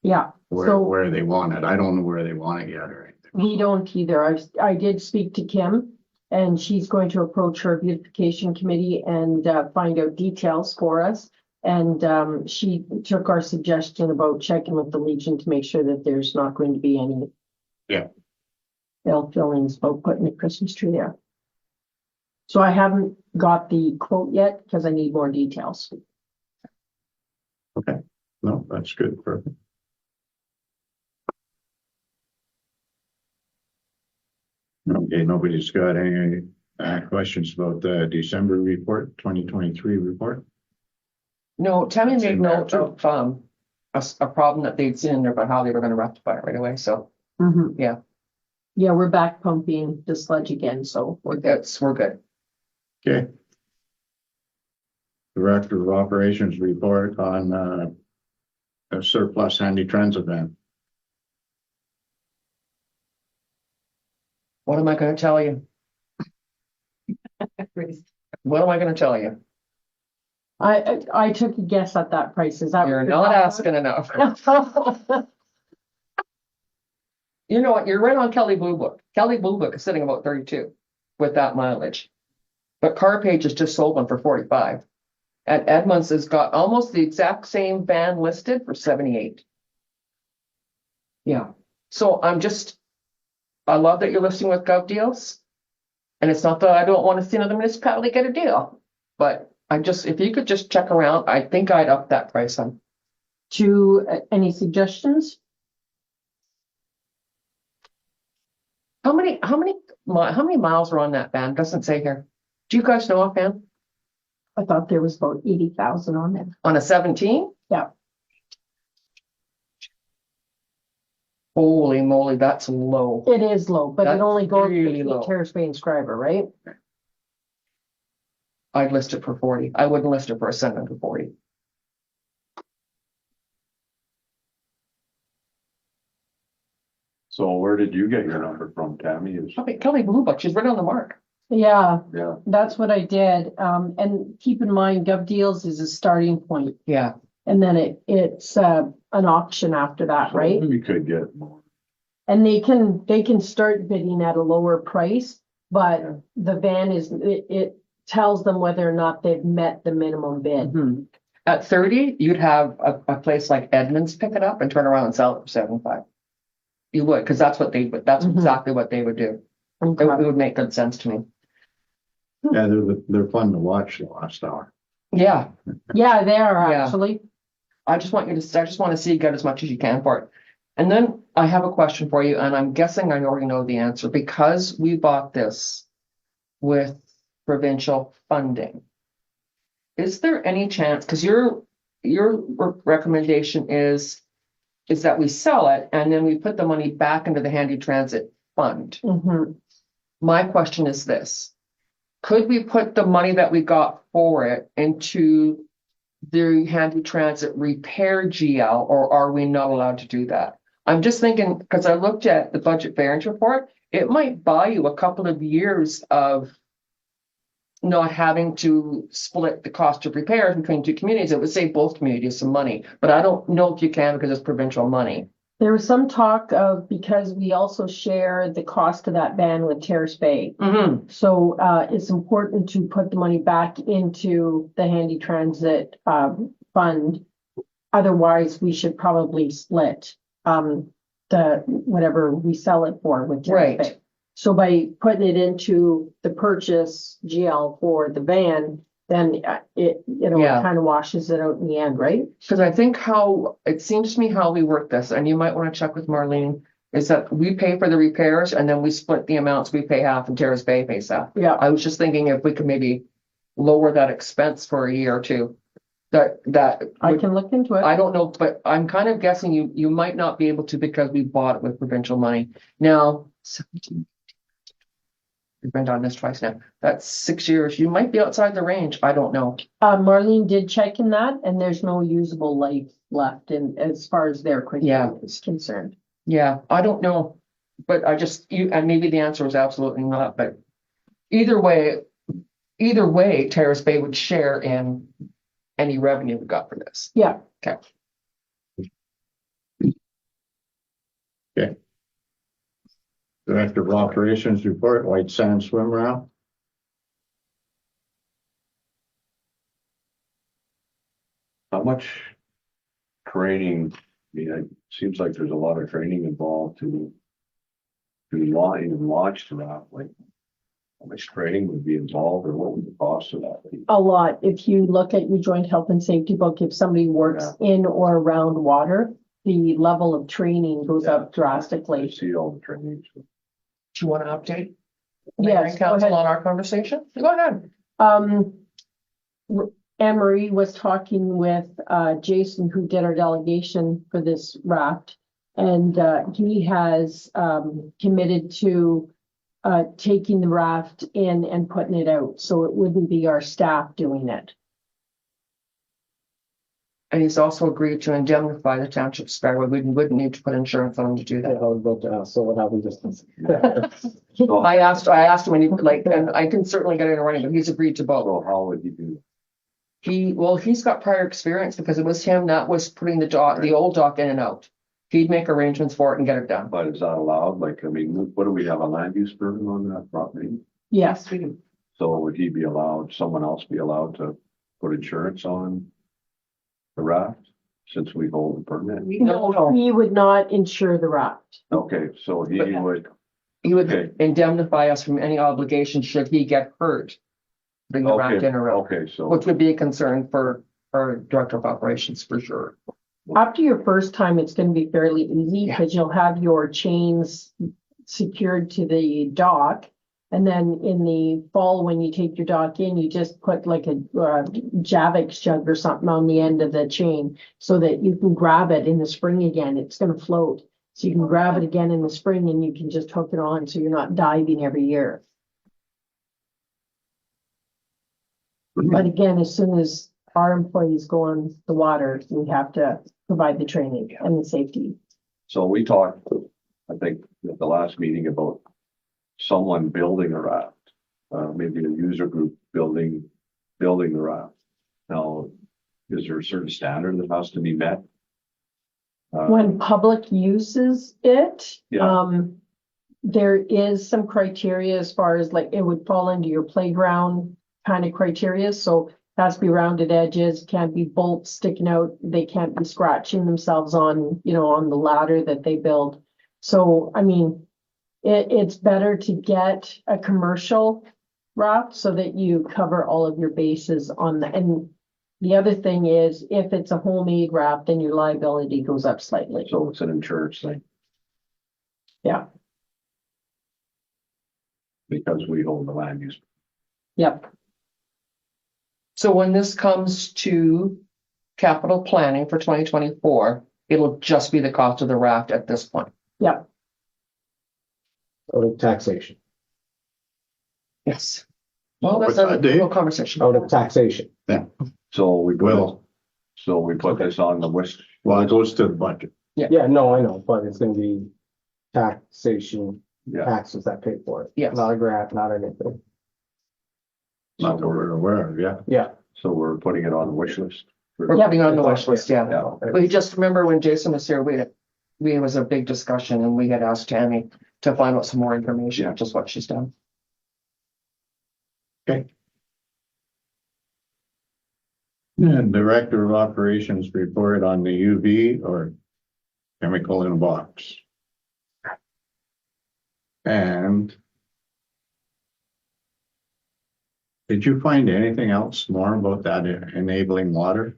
Yeah. Where they want it. I don't know where they want it yet or anything. We don't either. I did speak to Kim, and she's going to approach her beautification committee and find out details for us. And she took our suggestion about checking with the Legion to make sure that there's not going to be any ill feelings about putting a Christmas tree there. So I haven't got the quote yet because I need more details. Okay, no, that's good. Perfect. Okay, nobody's got any questions about the December report, 2023 report? No, Tammy That's made in there, note of, a problem that they'd seen in there, but how they were gonna rectify it right away, so Yeah. Yeah, we're back pumping the sludge again, so we're good. we're good. Okay. Director of Operations report on a surplus handy transit van. What am I gonna tell you? What am I gonna tell you? I took a guess at that price. Is that? You're not asking enough. You know what? You're right on Kelly Blue Book. Kelly Blue Book is sitting about 32 with that mileage. But CarPage has just sold one for 45. And Edmunds has got almost the exact same van listed for 78. Yeah. So I love that you're listing with Gov Deals. And it's not that I don't want to see another municipality get a deal. But if you could just check around, I think I'd up that price on. Any suggestions? How many miles are on that van? Doesn't say here. Do you guys know offhand? I thought there was about 80,000 on it. On a 17? Yeah. Holy moly, that's low. It is low, but That's it only goes really to low. Terrace Bay and Schreiber, right? I'd list it for 40. I wouldn't list it for a cent under 40. So where did you get your number from, Tammy? Kelly Blue Book, she's right on the mark. Yeah, Yeah, that's what I did. And keep in mind, Gov Deals is a starting point, Yeah. and then it's an auction after that, right? we could get more. And they can start bidding at a lower price, but the van it tells them whether or not they've met the minimum bid. Mhm. At 30, you'd have a place like Edmunds pick it up and turn around and sell it for 75. You would, because that's what they would, that's Mhm. exactly what they would do. Okay. It would make good sense to me. Yeah, they're fun to watch the last hour. Yeah. Yeah, they are Yeah. actually. I just want to see you get as much as you can for it. And then I have a question for you, and I'm guessing I already know the answer because we bought this with provincial funding. Is there any chance, because your recommendation is that we sell it and then we put the money back into the handy transit. fund. Mhm. My question is this. Could we put the money that we got for it into the handy transit repair GL, or are we not allowed to do that? I'm just thinking, because I looked at the budget variance report, it might buy you a couple of years of not having to split the cost of repairs between two communities. It would save both communities some money, but I don't know if you can because it's provincial money. There was some talk of, because we also share the cost of that ban with Terrace Bay. Mm-hmm. So it's important to put the money back into the handy transit fund. Otherwise, we should probably split the whatever we sell it for with Terrace Right. Bay. So by putting it into the purchase GL for the van, then it Yeah. kind of washes it out in the end, right? Because I think how, it seems to me how we work this, and you might want to check with Marlene, is that we pay for the repairs and then we split the amounts. We pay half and Terrace Bay pays half. Yeah. I was just thinking if we could maybe lower that expense for a year or two. That I would- can look into it. I don't know, but I'm kind of guessing you might not be able to because we bought it with provincial money. Now, 17. We've been on this twice now. That's 6 years. You might be outside the range. I don't know. Marlene did check in that, and there's no usable life left in as far as their criteria is concerned. Yeah, I don't know. But I just, and maybe the answer is absolutely not, but either way, Terrace Bay would share in any revenue we got for this. Yeah. Okay. Director of Operations report, White Sand Swim Route. How much training, I mean, it seems like there's a lot of training involved to launch the raft, like how much training would be involved or what would the cost of that be? A lot. If you look at your joint health and safety book, if somebody works in or around water, the level of training goes up I drastically. see all the training. Do you want to update? Yes, go Council ahead. on our conversation? Go ahead. Anne Marie was talking with Jason, who did our delegation for this raft. And he has committed to taking the raft in and putting it out. So it wouldn't be our staff doing it. And he's also agreed to indemnify the township spare. We wouldn't need to put insurance on him to do I that. was about to ask, so what happens if? I asked him when he, like, and I can certainly get it in writing, but he's agreed to both. So how would you do? He's got prior experience because it was him that was putting the old dock in and out. He'd make arrangements for it and get it done. But is that allowed? Like, I mean, what do we have, a land use permit on that property? Yes. We do. So would he be allowed, someone else be allowed to put insurance on the raft since we hold the permit? No. He would not insure the raft. Okay, so he But- would, He would Okay. indemnify us from any obligation should he get hurt. Bring the raft in or out, okay, so, which would be a concern for our director of operations for sure. After your first time, it's going to be fairly easy Yeah. because you'll have your chains secured to the dock. And then in the fall, when you take your dock in, you just put like a Javix jug or something on the end of the chain so that you can grab it in the spring again. It's going to float. So you can grab it again in the spring and you can just hook it on so you're not diving every year. But again, as soon as our employees go on the water, we have to provide the training and the safety. so we talked, I think, at the last meeting about someone building a raft. Maybe a user group building the raft. Now, is there a certain standard that has to be met? When public uses it, Yeah. there is some criteria as far as like it would fall into your playground kind of criteria. So it has to be rounded edges, can't be bolts sticking out. They can't be scratching themselves on, on the ladder that they build. So, I mean, it's better to get a commercial raft so that you cover all of your bases on the, and the other thing is if it's a homemade raft, then your liability goes up slightly. So it's an insurance thing. Yeah. Because we hold the land use. Yep. So when this comes to capital planning for 2024, it'll just be the cost of the raft at this point. Yep. Out of taxation, Yes. Well, that's What's that, a Dave? little conversation. out of taxation. So we put it, Will, so we put this on the wish. well, it goes to the budget. Yeah, no, I know, but it's gonna be taxation, Yeah, taxes that pay for it. Yes. Not a grant, not anything. Not that we're aware of, yeah. Yeah. so we're putting it on the wish list. We're putting on the wish list, yeah. Yeah. We just remember when Jason was here, we was a big discussion and we had asked Tammy to find out some more information, which is what she's done. And Director of Operations report on the UV or chemical in a box. And did you find anything else more about that enabling water?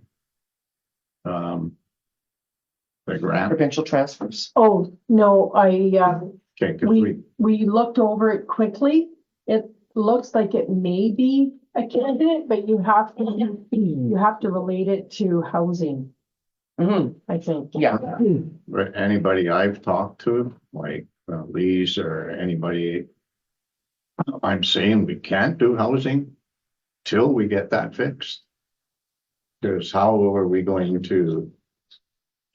The grant, Provincial transfers. Oh, no, okay, cause we looked over it quickly. It looks like it may be a candidate, but you have to relate it to housing, Mhm, I think. yeah. anybody I've talked to, like Lee's or anybody, I'm saying we can't do housing till we get that fixed. Because how are we going to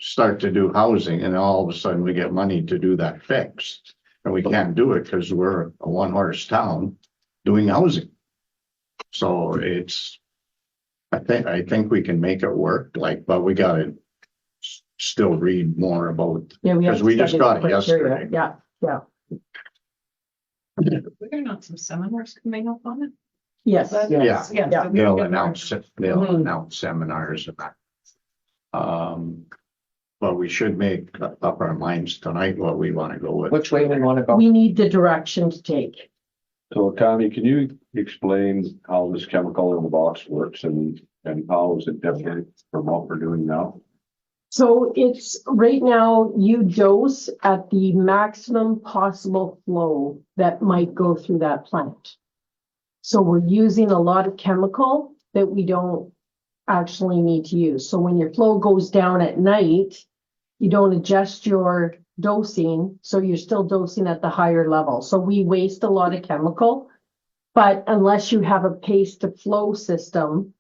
start to do housing and all of a sudden we get money to do that fixed? And we can't do it because we're a one-horse town doing housing. So it's, I think we can make it work, like, but we gotta still read more about, Yeah, we have. because we just to got it study the criteria. yesterday. Yeah, Were there not some seminars coming up on it? yes. Yeah. Yes, so we They'll can get announce it, they'll Mhm. announce seminars and that. But we should make up our minds tonight what we want to go with. Which way we want to go. We need the direction to take. so Tommy, can you explain how this chemical in the box works and how is it different from what we're doing now? So it's right now you dose at the maximum possible flow that might go through that plant. So we're using a lot of chemical that we don't actually need to use. So when your flow goes down at night, you don't adjust your dosing, so you're still dosing at the higher level. So we waste a lot of chemical, but unless you have a pace to flow system,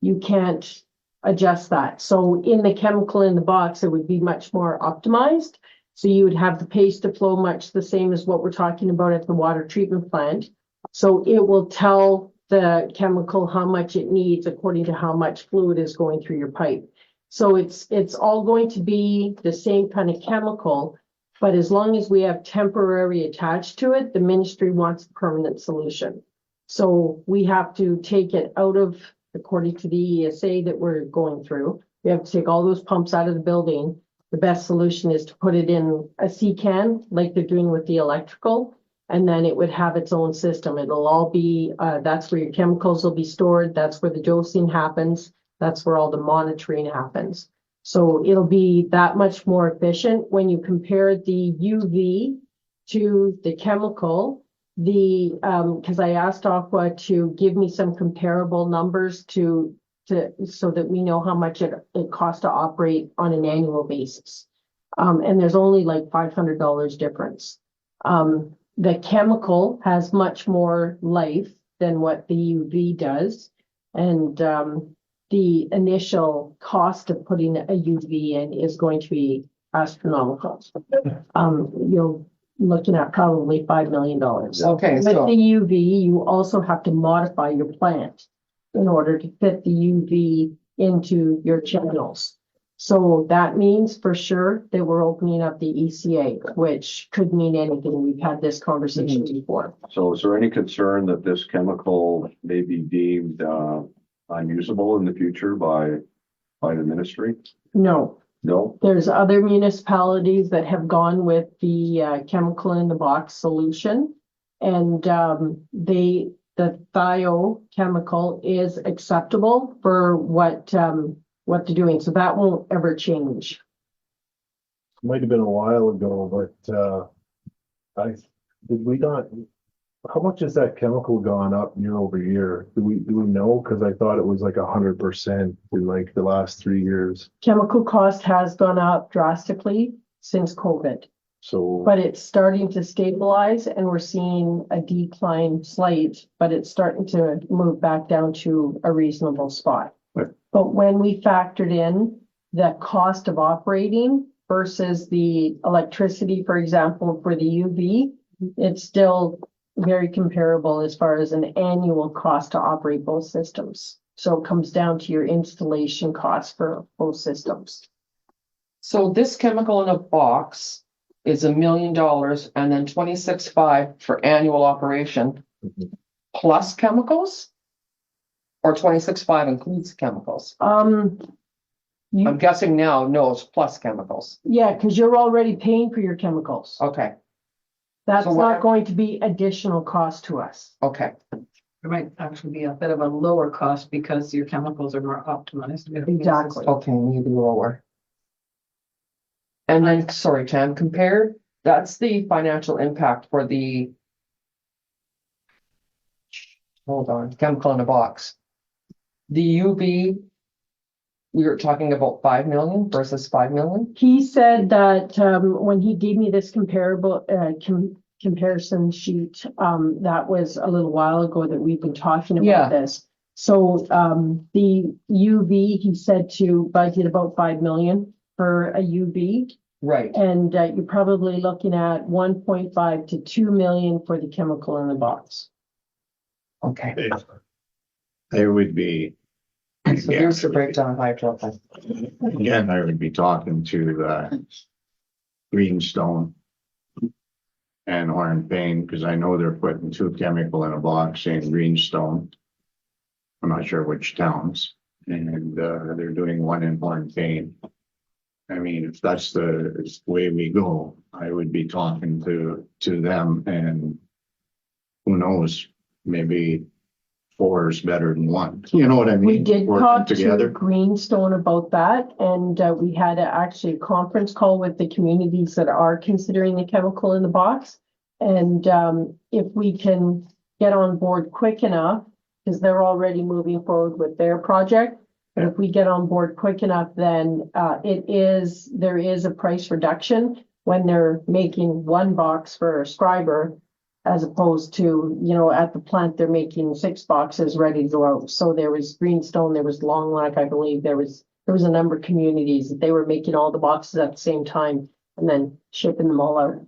you can't adjust that. So in the chemical in the box, it would be much more optimized. So you would have the pace to flow much the same as what we're talking about at the water treatment plant. So it will tell the chemical how much it needs according to how much fluid is going through your pipe. So it's all going to be the same kind of chemical, but as long as we have temporary attached to it, the ministry wants a permanent solution. So we have to take it out of, according to the ESA that we're going through, we have to take all those pumps out of the building. The best solution is to put it in a C can, like they're doing with the electrical, and then it would have its own system. It'll all be, that's where your chemicals will be stored. That's where the dosing happens. That's where all the monitoring happens. So it'll be that much more efficient when you compare the UV to the chemical. Because I asked OCWA to give me some comparable numbers so that we know how much it costs to operate on an annual basis. And there's only like $500 difference. The chemical has much more life than what the UV does. And the initial cost of putting a UV in is going to be astronomical. You're looking at probably $5 million. Okay, With so the UV, you also have to modify your plant in order to fit the UV into your channels. So that means for sure that we're opening up the ECA, which could mean anything. We've had this conversation before. So is there any concern that this chemical may be deemed unusable in the future by the ministry? No, No? there's other municipalities that have gone with the chemical in the box solution. And the thiochemical is acceptable for what they're doing. So that won't ever change. Might have been a while ago, but how much has that chemical gone up year over year? Do we know? Cause I thought it was like 100% in like the last 3 years. Chemical cost has gone up drastically since COVID. So, but it's starting to stabilize and we're seeing a decline slight, but it's starting to move back down to a reasonable spot. Right. But when we factored in the cost of operating versus the electricity, for example, for the UV, it's still very comparable as far as an annual cost to operate both systems. So it comes down to your installation cost for both systems. So this chemical in a box is $1 million and then 26.5 for annual operation plus chemicals? Or 26.5 includes chemicals? I'm guessing now, no, it's plus chemicals. Yeah, because you're already paying for your chemicals. Okay, That's so what- not going to be additional cost to us. okay. It might actually be a bit of a lower cost because your chemicals are more optimized. Exactly. Okay, maybe lower. And then, sorry, Tam, compared, that's the financial impact for the. Hold on, chemical in a box. The UV, we were talking about 5 million versus 5 million? He said that when he gave me this comparable comparison sheet, that was a little while ago that we've been talking Yeah. about this. So the UV, he said to budget about 5 million for a UV. Right, And you're probably looking at 1.5 to 2 million for the chemical in the box. okay. It would be, So here's the breakdown of hydro. again, I would be talking to Greenstone and Orange Pain, because I know they're putting 2 chemical in a box in Greenstone. I'm not sure which towns, and they're doing one in Orange Pain. I mean, if that's the way we go, I would be talking to them, and who knows, maybe 4 is better than 1. You know what I mean? We did Working talk together. to Greenstone about that, and we had actually a conference call with the communities that are considering the chemical in the box. And if we can get on board quick enough, because they're already moving forward with their project, but if we get on board quick enough, then there is a price reduction when they're making 1 box for a Schreiber, as opposed to, at the plant, they're making 6 boxes ready to go out. So there was Greenstone, there was Long Lake, I believe there was a number of communities that they were making all the boxes at the same time and then shipping them all out.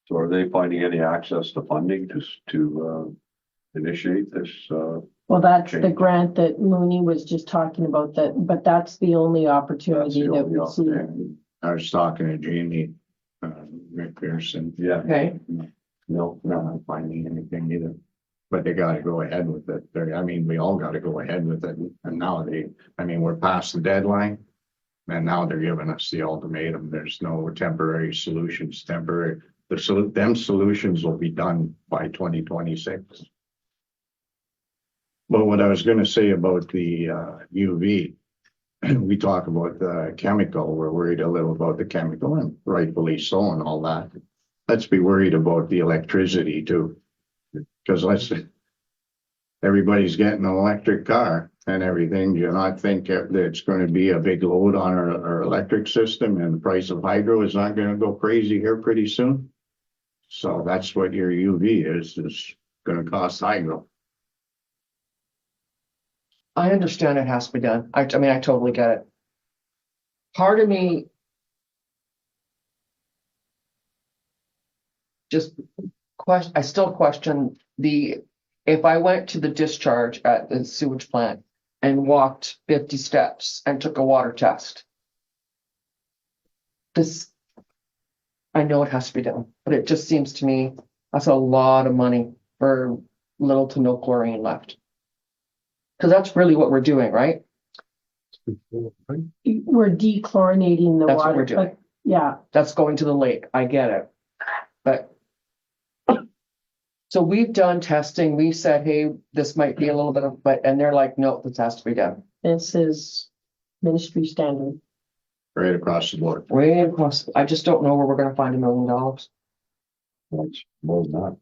So are they finding any access to funding to initiate this? Well, that's the Change. grant that Mooney was just talking about, but that's the only opportunity that we see. I was talking to Jamie McPherson. Yeah. Okay, No, not finding anything either. But they gotta go ahead with it. We all gotta go ahead with it. And now we're past the deadline. And now they're giving us the ultimatum. There's no temporary solutions, them solutions will be done by 2026. But what I was gonna say about the UV, we talk about the chemical, we're worried a little about the chemical, and rightfully so and all that. Let's be worried about the electricity too. Because everybody's getting an electric car and everything. Do you not think that it's going to be a big load on our electric system, and the price of hydro is not going to go crazy here pretty soon? So that's what your UV is going to cost hydro. I understand it has to be done. I mean, I totally get it. Part of me I still question if I went to the discharge at the sewage plant and walked 50 steps and took a water test. I know it has to be done, but it just seems to me that's a lot of money for little to no chlorine left. Because that's really what we're doing, right? We're dechlorinating the That's what water. we're doing. Yeah, That's going to the lake. I get it. But so we've done testing. We said, hey, this might be a little bit of, and they're like, no, this has to be done. this is ministry standard. Right across the board. Way across. I just don't know where we're gonna find $1 million. That's more than that.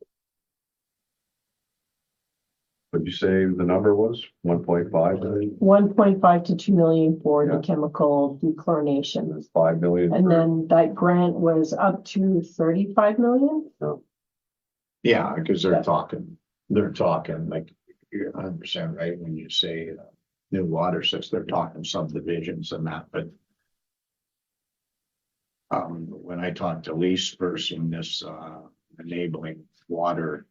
What'd you say the number was? 1.5 million? 1.5 to 2 million for the Yeah. chemical dechlorination. That's 5 million. And for- then that grant was up to 35 million. Yeah, because they're talking like, you're 100% right when you say new water systems, they're talking subdivisions and that, but when I talked to Lise first when this enabling water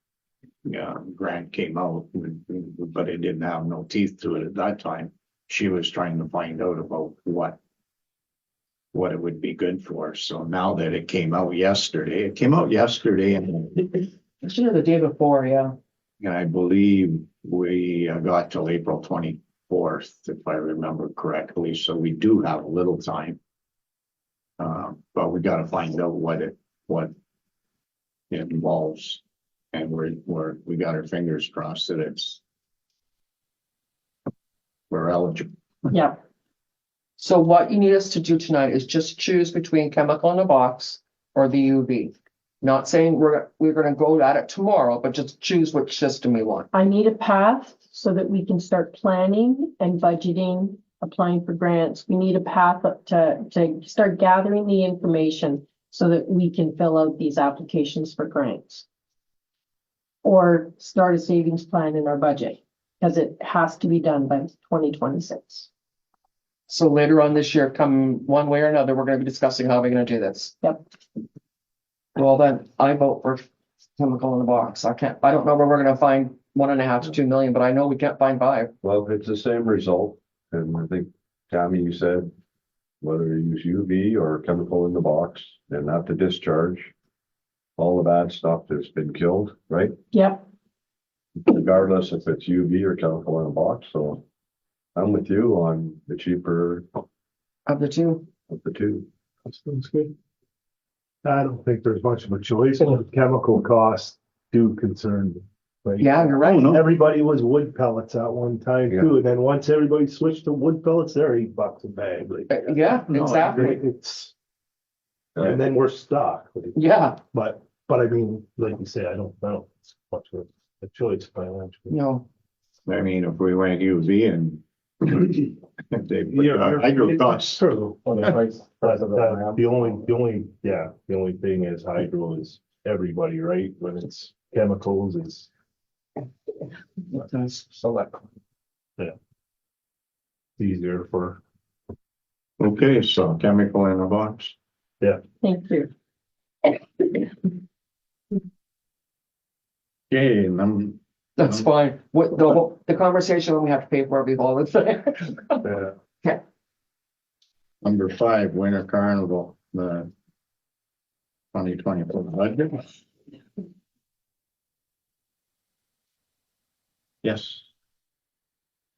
grant came out, but it didn't have no teeth to it at that time. She was trying to find out about what it would be good for. So now that it came out yesterday, and Actually, the day before, yeah. I believe we got till April 24th, if I remember correctly, so we do have a little time. But we gotta find out what it involves. And we got our fingers crossed that we're eligible. Yeah, So what you need us to do tonight is just choose between chemical in a box or the UV. Not saying we're gonna go at it tomorrow, but just choose which system we want. I need a path so that we can start planning and budgeting, applying for grants. We need a path to start gathering the information so that we can fill out these applications for grants. Or start a savings plan in our budget, because it has to be done by 2026. So later on this year, come one way or another, we're gonna be discussing how we're gonna do this. Yep. Well, then I vote for chemical in the box. I don't know where we're gonna find 1.5 to 2 million, but I know we can't find 5. Well, it's the same result, and I think, Tammy, you said whether you use UV or chemical in the box and not to discharge, all the bad stuff that's been killed, right? Yep, Regardless if it's UV or chemical in a box, so I'm with you on the cheaper Of the two. of the two. That sounds good. I don't think there's much of a choice, and the chemical costs do concern me. Like, Yeah, you're right. everybody was wood pellets at one time Yeah. too, and then once everybody switched to wood pellets, they're $8 a bag, like. Yeah, exactly. It's, and then we're stuck, like, Yeah, but I mean, like you say, I don't know, it's much of a choice financially. no. I mean, if we went UV and they put Yeah, hydro costs. True. The only thing is hydro is everybody, right? When it's chemicals is. Select. Easier for, Okay, so chemical in a box. thank you. Okay, That's fine. What the conversation when we have to pay for it before it's there. number 5, Winter Carnival, the 2024 budget. Yes.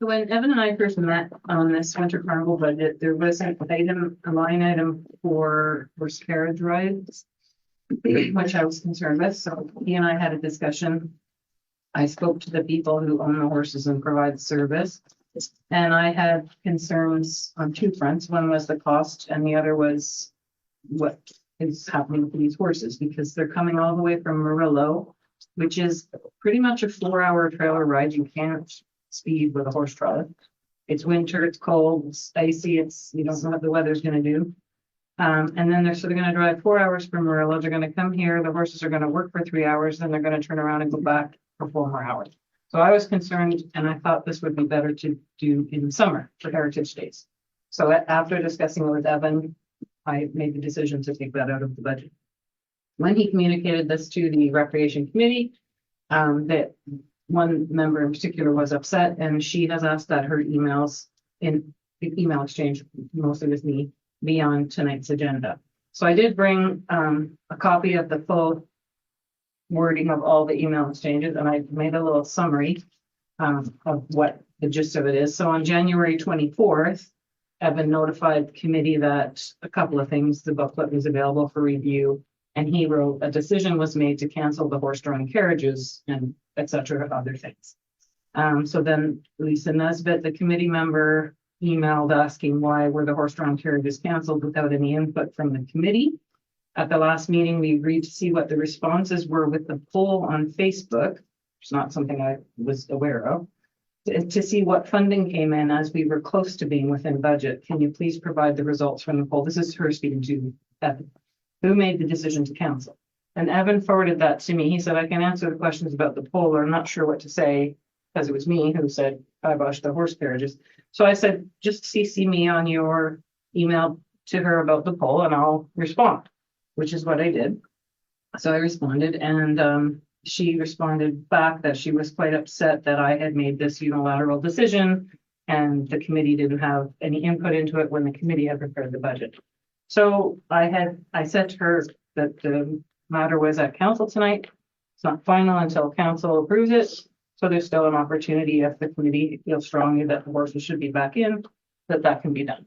So when Evan and I first met on this winter carnival budget, there was a line item for horse carriage rides, which I was concerned with. So he and I had a discussion. I spoke to the people who own the horses and provide the service. And I had concerns on 2 fronts. One was the cost and the other was what is happening to these horses, because they're coming all the way from Murillo, which is pretty much a 4-hour trailer ride. You can't speed with a horse trailer. It's winter, it's cold, it's icy, you don't know what the weather's gonna do. And then they're gonna drive 4 hours from Murillo. They're gonna come here, the horses are gonna work for 3 hours, then they're gonna turn around and go back for 4 more hours. So I was concerned, and I thought this would be better to do in the summer for Heritage Days. So after discussing it with Evan, I made the decision to take that out of the budget. When he communicated this to the Recreation Committee, that one member in particular was upset, and she has asked that her emails in the email exchange, mostly with me, be on tonight's agenda. So I did bring a copy of the full wording of all the email exchanges, and I made a little summary of what the gist of it is. So on January 24th, Evan notified the committee that a couple of things, the booklet was available for review, and he wrote a decision was made to cancel the horse-drawn carriages and et cetera, other things. So then Lisa Nesbitt, the committee member, emailed asking why were the horse-drawn carriages canceled without any input from the committee. At the last meeting, we agreed to see what the responses were with the poll on Facebook. It's not something I was aware of. To see what funding came in as we were close to being within budget. Can you please provide the results from the poll? This is her speaking to Evan. Who made the decision to cancel? And Evan forwarded that to me. He said, I can answer the questions about the poll, or I'm not sure what to say, because it was me who said, kibosh the horse carriages. So I said, just CC me on your email to her about the poll and I'll respond, which is what I did. So I responded, and she responded back that she was quite upset that I had made this unilateral decision and the committee didn't have any input into it when the committee had prepared the budget. So I said to her that the matter was at council tonight. It's not final until council approves it. So there's still an opportunity if the committee feels strongly that the horses should be back in, that can be done.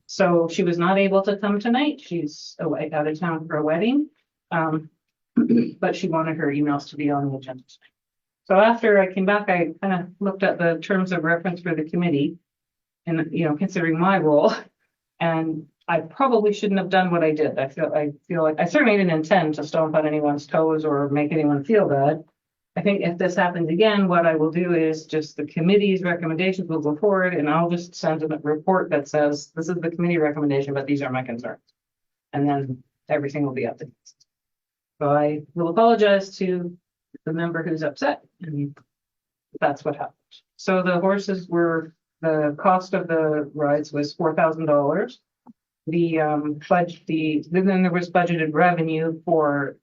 So she was not able to come tonight. She's away out of town for a wedding. But she wanted her emails to be on the agenda tonight. So after I came back, I kind of looked at the terms of reference for the committee and, considering my role, and I probably shouldn't have done what I did. I feel like I certainly didn't intend to stomp on anyone's toes or make anyone feel bad. I think if this happens again, what I will do is just the committee's recommendations will go forward and I'll just send a report that says, this is the committee recommendation, but these are my concerns. And then everything will be up to you. So I will apologize to the member who's upset, and that's what happened. So the horses the cost of the rides was $4,000. Then there was budgeted revenue they were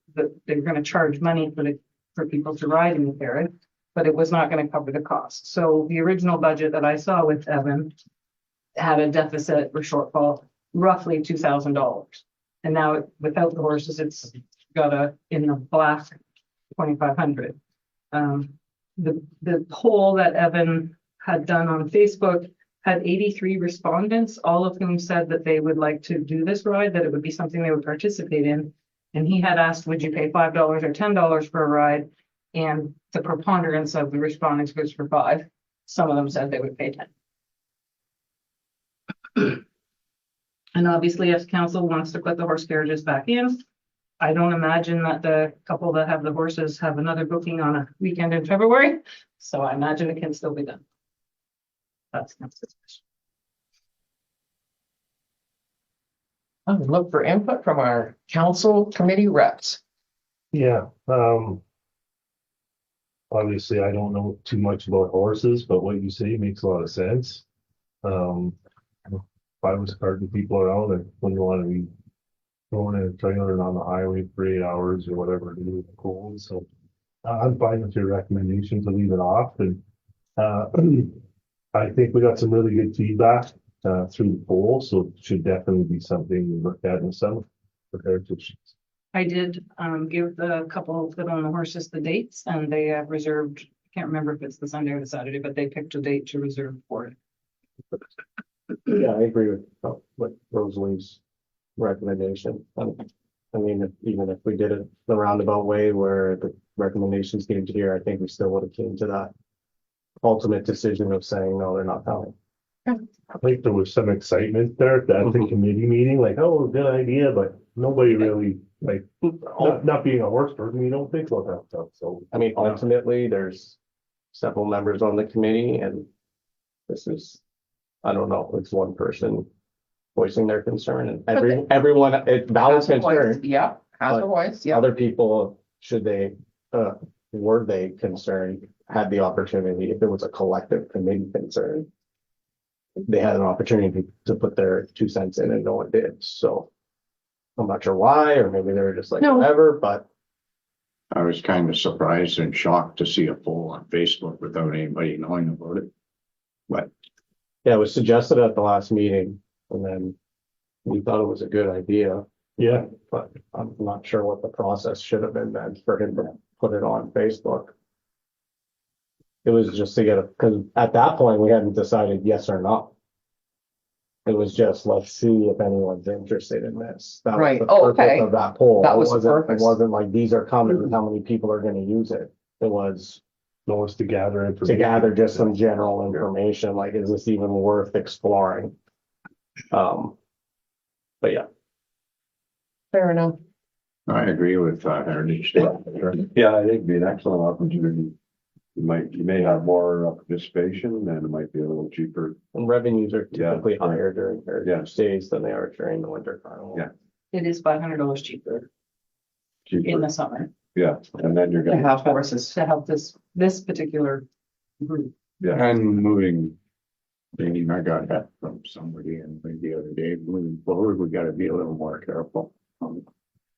going to charge money for people to ride in the carriage, but it was not going to cover the cost. So the original budget that I saw with Evan had a deficit or shortfall roughly $2,000, and now without the horses, it's got in the black 2,500. The poll that Evan had done on Facebook had 83 respondents, all of whom said that they would like to do this ride, that it would be something they would participate in. And he had asked, would you pay $5 or $10 for a ride? And the preponderance of the respondents was for $5. Some of them said they would pay $10. And obviously, if council wants to put the horse carriages back in, I don't imagine that the couple that have the horses have another booking on a weekend in February. So I imagine it can still be done. That's suspicious. I would look for input from our council committee reps. Yeah, obviously I don't know too much about horses, but what you say makes a lot of sense. If I was carting people around, I wouldn't want to be going in a trailer on the highway for 8 hours or whatever to do with the cold. So I'm fine with your recommendation to leave it off. And I think we got some really good feedback through the poll, so it should definitely be something we look at in some prepared to. I did give the couple that own the horses the dates, and they have reserved. I can't remember if it's the Sunday or the Saturday, but they picked a date to reserve for it. Yeah, I agree with Rosalie's recommendation. I mean, even if we did it the roundabout way where the recommendations came to here, I think we still would have came to that ultimate decision of saying, no, they're not coming. I think there was some excitement there at the committee meeting, like, oh, good idea, but nobody really, like, not being a horse person, you don't think about that stuff, so. I mean, ultimately, there's several members on the committee, and this is, I don't know, it's one person voicing their concern, and everyone, it's valid concern. Yeah, has a voice, yeah. Other people, were they concerned, had the opportunity, if it was a collective committee concern, they had an opportunity to put their 2 cents in and no one did. So I'm not sure why, or maybe they were just like, No. whatever, but I was kind of surprised and shocked to see a poll on Facebook without anybody knowing about it. But yeah, it was suggested at the last meeting, and then we thought it was a good idea. Yeah, But I'm not sure what the process should have been then for him to put it on Facebook. It was just to get because at that point we hadn't decided yes or no. It was just, let's see if anyone's interested in this. That Right. was the Oh, purpose okay. of that poll. That was the It purpose. wasn't like these are coming, how many people are gonna use it? It was no, it's to gather information. to gather just some general information, like, is this even worth exploring? But yeah. Fair enough. I agree with Heritage. Yeah, I think it'd be an excellent opportunity you may have more participation and it might be a little cheaper. And revenues are Yeah. typically higher during Yeah. heritage days than they are during the winter carnival. Yeah. It is $500 cheaper in Cheaper, the summer yeah, and then you're To gonna, have horses. to help this particular group. And moving, I got that from somebody and the other day, moving forward, we gotta be a little more careful.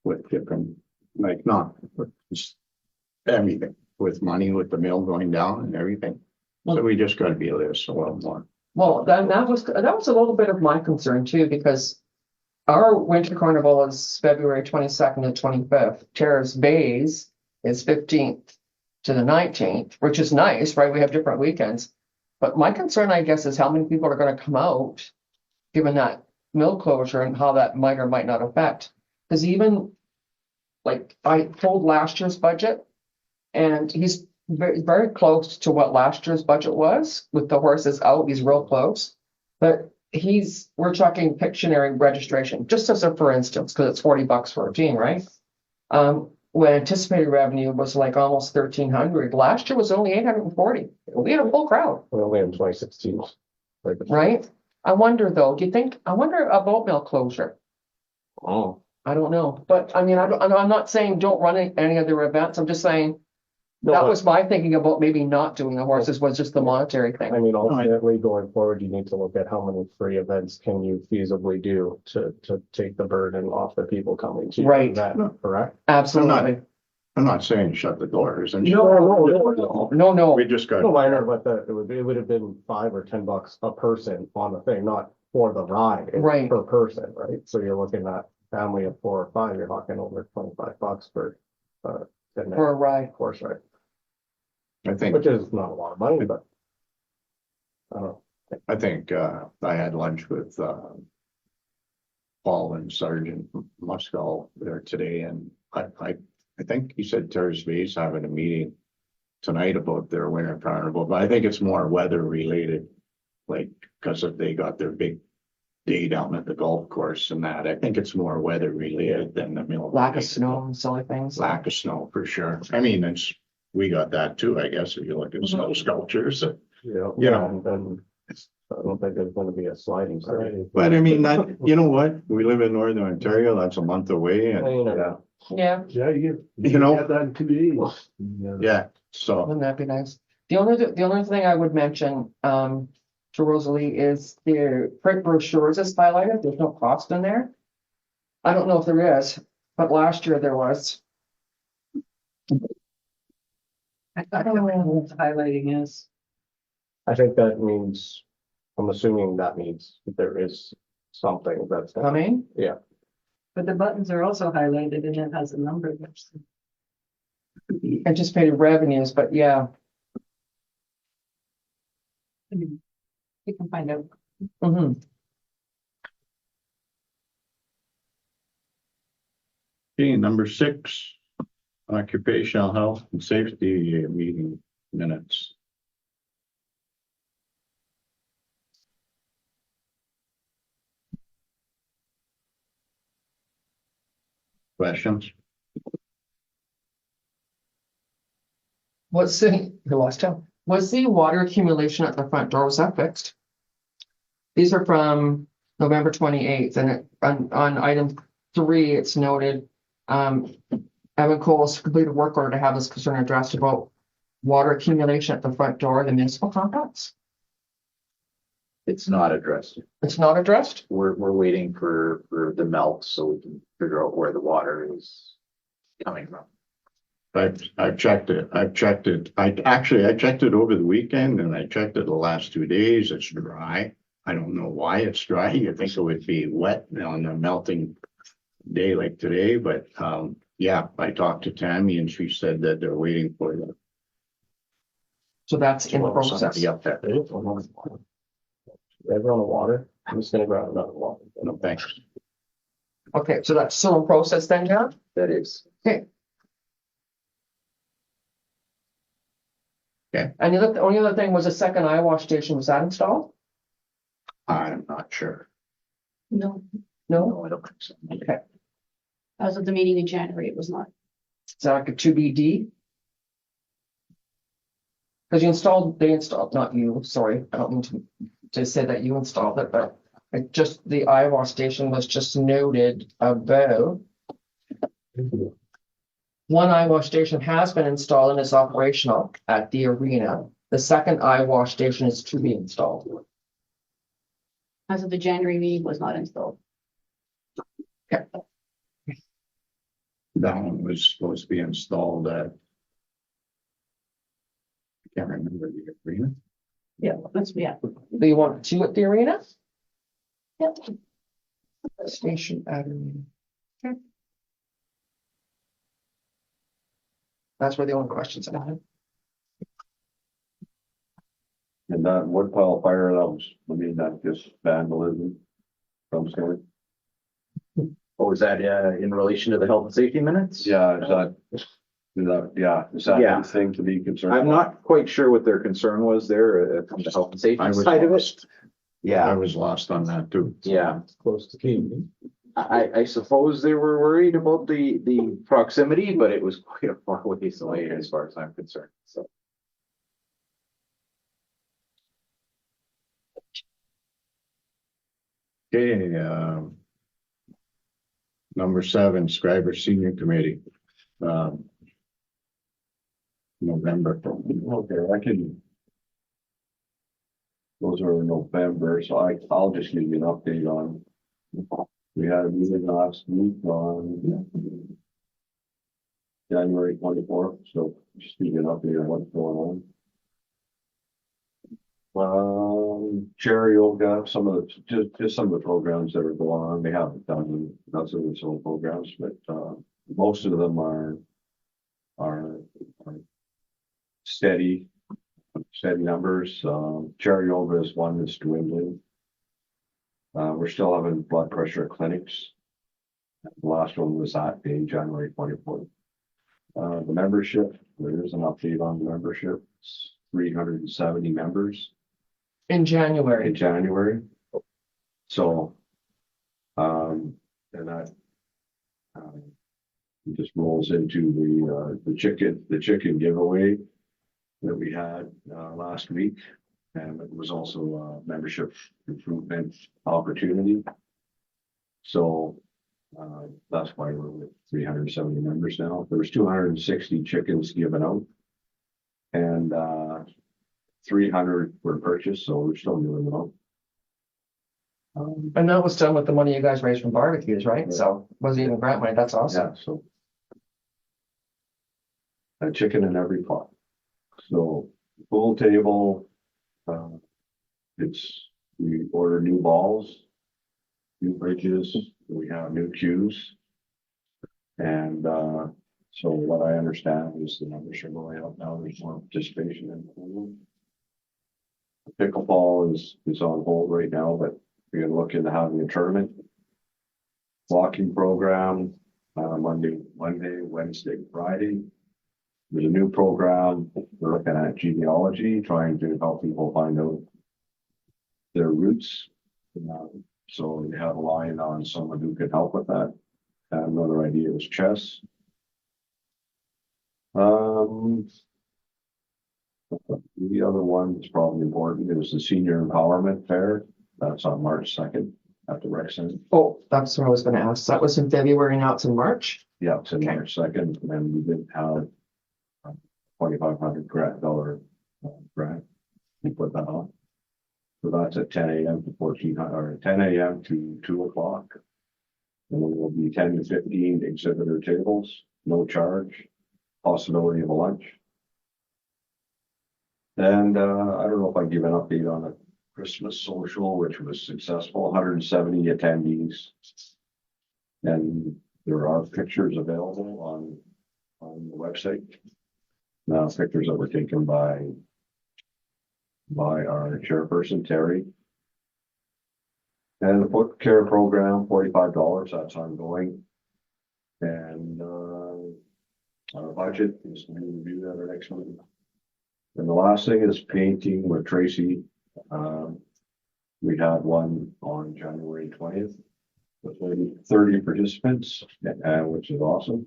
With different, like not, with just everything, with money, with the mill going down and everything. So we just gotta be a little more. Well, then that was a little bit of my concern too, because our winter carnival is February 22nd to 25th. Terrace Bays is 15th to the 19th, which is nice, right? We have different weekends. But my concern, I guess, is how many people are gonna come out, given that mill closure and how that might or might not affect. Because even, like, I pulled last year's budget, and he's very, very close to what last year's budget was with the horses out. He's real close. But we're talking Pictionary registration, just as a for instance, because it's $40 for a team, right? When anticipated revenue was like almost 1,300. Last year was only 840. We had a full crowd, We only in 2016. right? I wonder though, I wonder about mill closure. Oh, I don't know, but I mean, I'm not saying don't run any other events. I'm just saying that was my thinking about maybe not doing the horses was just the monetary I thing. mean, ultimately going forward, you need to look at how many free events can you feasibly do to take the burden off the people coming to your Right. event, correct? Absolutely. I'm not saying shut the doors and. No. We just got. No, minor, but it would have been $5 or $10 a person on the thing, not for the ride. It's Right. per person, right? So you're looking at family of 4 or 5, you're talking over $25 for For a ride. horse ride, I think, which is not a lot of money, but. I don't know. I think, I had lunch with, Paul and Sergeant Muskell there today, and I think he said Thursday's having a meeting tonight about their winter carnival, but I think it's more weather related. Like, because if they got their big day down at the golf course and that, I think it's more weather related than the mill. Lack of snow and silly things. Lack of snow for sure. I mean, we got that too, I guess, if you look at snow sculptures. Yeah, Yeah. and then I don't think there's gonna be a sliding. But I mean, that, you know what? We live in Northern Ontario, that's a month away and, Yeah, Yeah, you know- get that in 2 days. yeah, so. wouldn't that be nice? The only thing I would mention, to Rosalie is the print brochures is highlighted. There's no cost in there. I don't know if there is, but last year there was. I don't know what highlighting is. I think that means, I'm assuming that means that there is something that's. Coming. But the buttons are also highlighted and it has a number there. So Anticipated revenues, but yeah. I mean, you can find out. Mhm. Okay, number 6, occupational health and safety meeting minutes. Questions? Was the water accumulation at the front door, was that fixed? These are from November 28th, and on item 3, it's noted, Evan Cole's completed work order to have this concern addressed about water accumulation at the front door of the municipal complex. It's not addressed. It's not addressed? We're waiting for the melt so we can figure out where the water is coming from. I've checked it. I checked it over the weekend and I checked it the last 2 days. It's dry. I don't know why it's dry. You think it would be wet on a melting day like today, but yeah, I talked to Tammy and she said that they're waiting for the. So that's in the process. Somebody up there. Ever on the water, I'm just gonna grab another water. No, thanks. Okay, so that's still in process then, John? That is. Okay. Okay. And the only other thing was a second eye wash station, was that installed? I'm not sure. No, No? No, I don't think so. Okay, as of the meeting in January, it was not. is that like a 2BD? Because they installed, not you, sorry, I don't mean to say that you installed it, but the Iowa station was just noted about. One eyewash station has been installed and is operational at the arena. The second eyewash station is to be installed. As of the January meeting was not installed. That one was supposed to be installed at. I can't remember the agreement. Yeah, yeah. Do you want two at the arena? Yep. Station at arena. Okay. That's where the only questions I have. And that woodpile fire, that was, I mean, that just vandalism. Some sort. Oh, is that in relation to the health and safety minutes? Yeah, is that Yeah. anything to be concerned? I'm about? not quite sure what their concern was there from the health and I safety was side of it. lost. I Yeah, was lost on that too. yeah. Close to community. I suppose they were worried about the proximity, but it was quite a far ways away as far as I'm concerned, so. Okay, number 7, Schreiber Senior Committee. November. Okay, I can. Those are November, so I'll just give you an update on. We had a meeting last week on. January 24th, so just give you an update on what's going on. Cherry Oka, some of the, just some of the programs that are going on, they haven't done, not some of the solo programs, but, most of them are steady numbers. Cherry Oka is one that's dwindling. We're still having blood pressure clinics. The last one was that day, January 24th. The membership, there is an update on the membership. It's 370 members In January. in January. So, and that just rolls into the chicken giveaway that we had last week, and it was also a membership improvement opportunity. So. That's why we're with 370 members now. There was 260 chickens given out. And 300 were purchased, so we're still doing them out. And that was done with the money you guys raised from barbecues, right? So wasn't even grant money. That's awesome. Yeah, so. A chicken in every pot. So pool table, we order new balls, new bridges, we have new cues. And so what I understand is the numbers are going up now, there's more participation in the pool. Pickleball is on hold right now, but we're gonna look into having a tournament. Walking program, Monday, Wednesday, Friday. There's a new program, we're looking at genealogy, trying to help people find out their roots. So we have a line on someone who could help with that. Another idea is chess. The other one that's probably important is the Senior Empowerment Fair. That's on March 2nd at the rec center. Oh, that's what I was gonna ask. That was in February, now it's in March. Yeah, it's in March 2nd, and we did have $2,500 grant. We put that on. So that's at 10 a.m. to 1400, or 10 a.m. to 2 o'clock. And then will be 10 to 15 exhibitor tables, no charge, possibility of a lunch. And I don't know if I give an update on a Christmas social, which was successful, 170 attendees. And there are pictures available on the website. Now, pictures that were taken by our chairperson, Terry. And the foot care program, $45, that's ongoing. And our budget is to be reviewed at our next meeting. And the last thing is painting with Tracy. We had one on January 20th with 30 participants, which is awesome.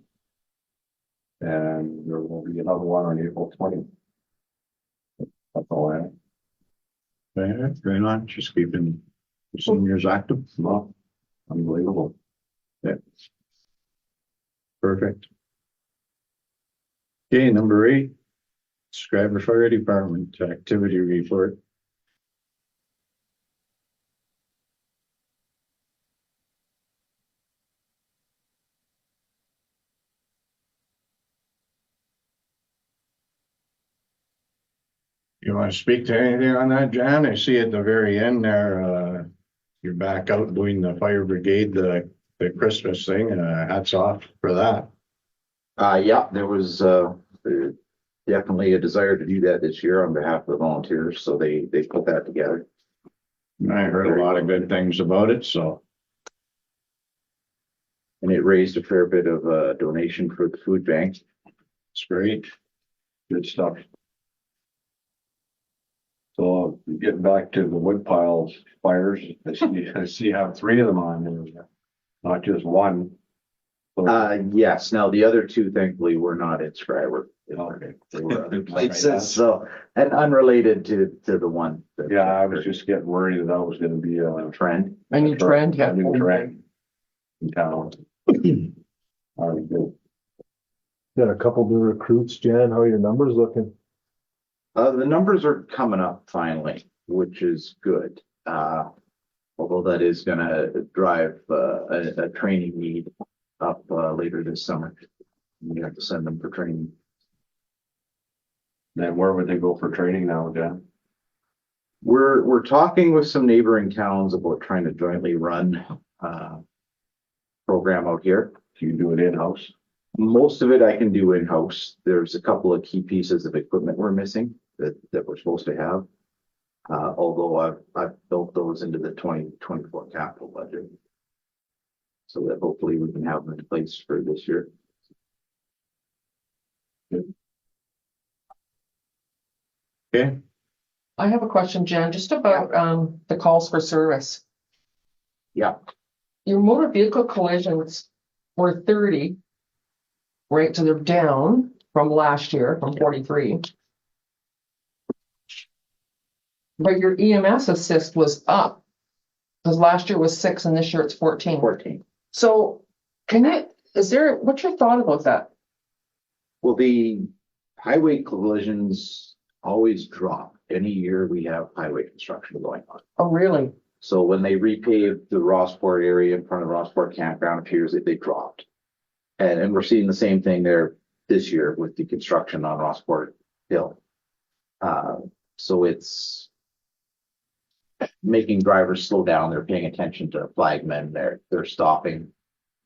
And there will be another one on April 20th. all I have. Right on, just keeping the seniors active. Well, unbelievable. Perfect. Okay, number 8, Schreiber Fire Department activity report. You want to speak to anything on that, Jan? I see at the very end there, you're back out doing the fire brigade, the Christmas thing, hats off for that. Yeah, there was, definitely a desire to do that this year on behalf of the volunteers, so they put that together. I heard a lot of good things about it, so. And it raised a fair bit of, donation for the food bank. It's great. Good stuff. So getting back to the wood piles fires, I see you have 3 of them on there, not just one. So, Yes, now the other 2 thankfully were not in Schreiber. okay. They were other places, so, and unrelated to the one. Yeah, I was just getting worried that was gonna be a Trend. A new trend, yeah. A new trend in town. All right, good. Got a couple new recruits, Jan. How are your numbers looking? The numbers are coming up finally, which is good. Although that is gonna drive, a training need up, later this summer. We have to send them for training. Then where would they go for training now, Jan? We're talking with some neighboring towns about trying to jointly run, program out here. Do you do it in-house? Most of it I can do in-house. There's a couple of key pieces of equipment we're missing that we're supposed to have. Although I've built those into the 2024 capital budget. So that hopefully we can have them in place for this year. Okay, I have a question, Jen, just about the calls for service. Yeah. Your motor vehicle collisions were 30. Right, so they're down from last year, from 43. But your EMS assist was up. Because last year was 6 and this year it's 14. 14. So what's your thought about that? Well, the highway collisions always drop. Any year we have highway construction going on. Oh, really? So when they repaved the Rossport area in front of Rossport Campground, it appears that they dropped. And we're seeing the same thing there this year with the construction on Rossport Hill. So it's making drivers slow down. They're paying attention to flagmen. They're stopping.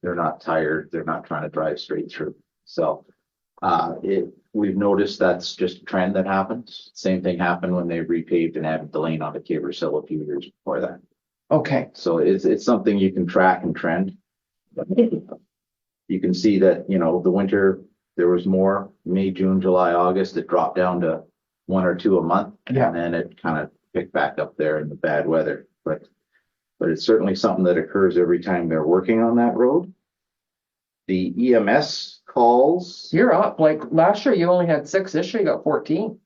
They're not tired. They're not trying to drive straight through. So we've noticed that's just a trend that happens. Same thing happened when they repaved and added the lane onto Caversill a few years before that. Okay. So it's something you can track and trend. You can see that, the winter, there was more May, June, July, August. It dropped down to 1 or 2 a month. Yeah. And then it kind of picked back up there in the bad weather. But it's certainly something that occurs every time they're working on that road. The EMS calls. You're up. Like last year you only had 6, this year you got 14.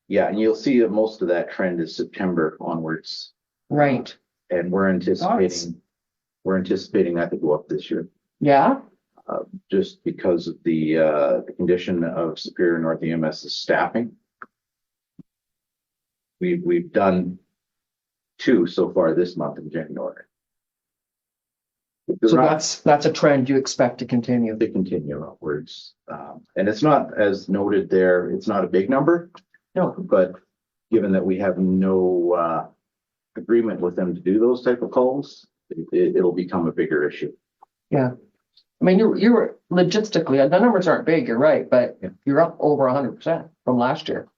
Yeah, and you'll see that most of that trend is September onwards. Right. And we're anticipating that to go up this year. Yeah. Just because of the condition of Superior North EMS's staffing. We've done 2 so far this month in January. So that's a trend you expect to continue. To continue upwards. And it's not, as noted there, it's not a big number. No. But given that we have no agreement with them to do those type of calls, it'll become a bigger issue. Yeah. I mean, you were logistically, the numbers aren't big, you're right, but Yeah. you're up over 100% from last year.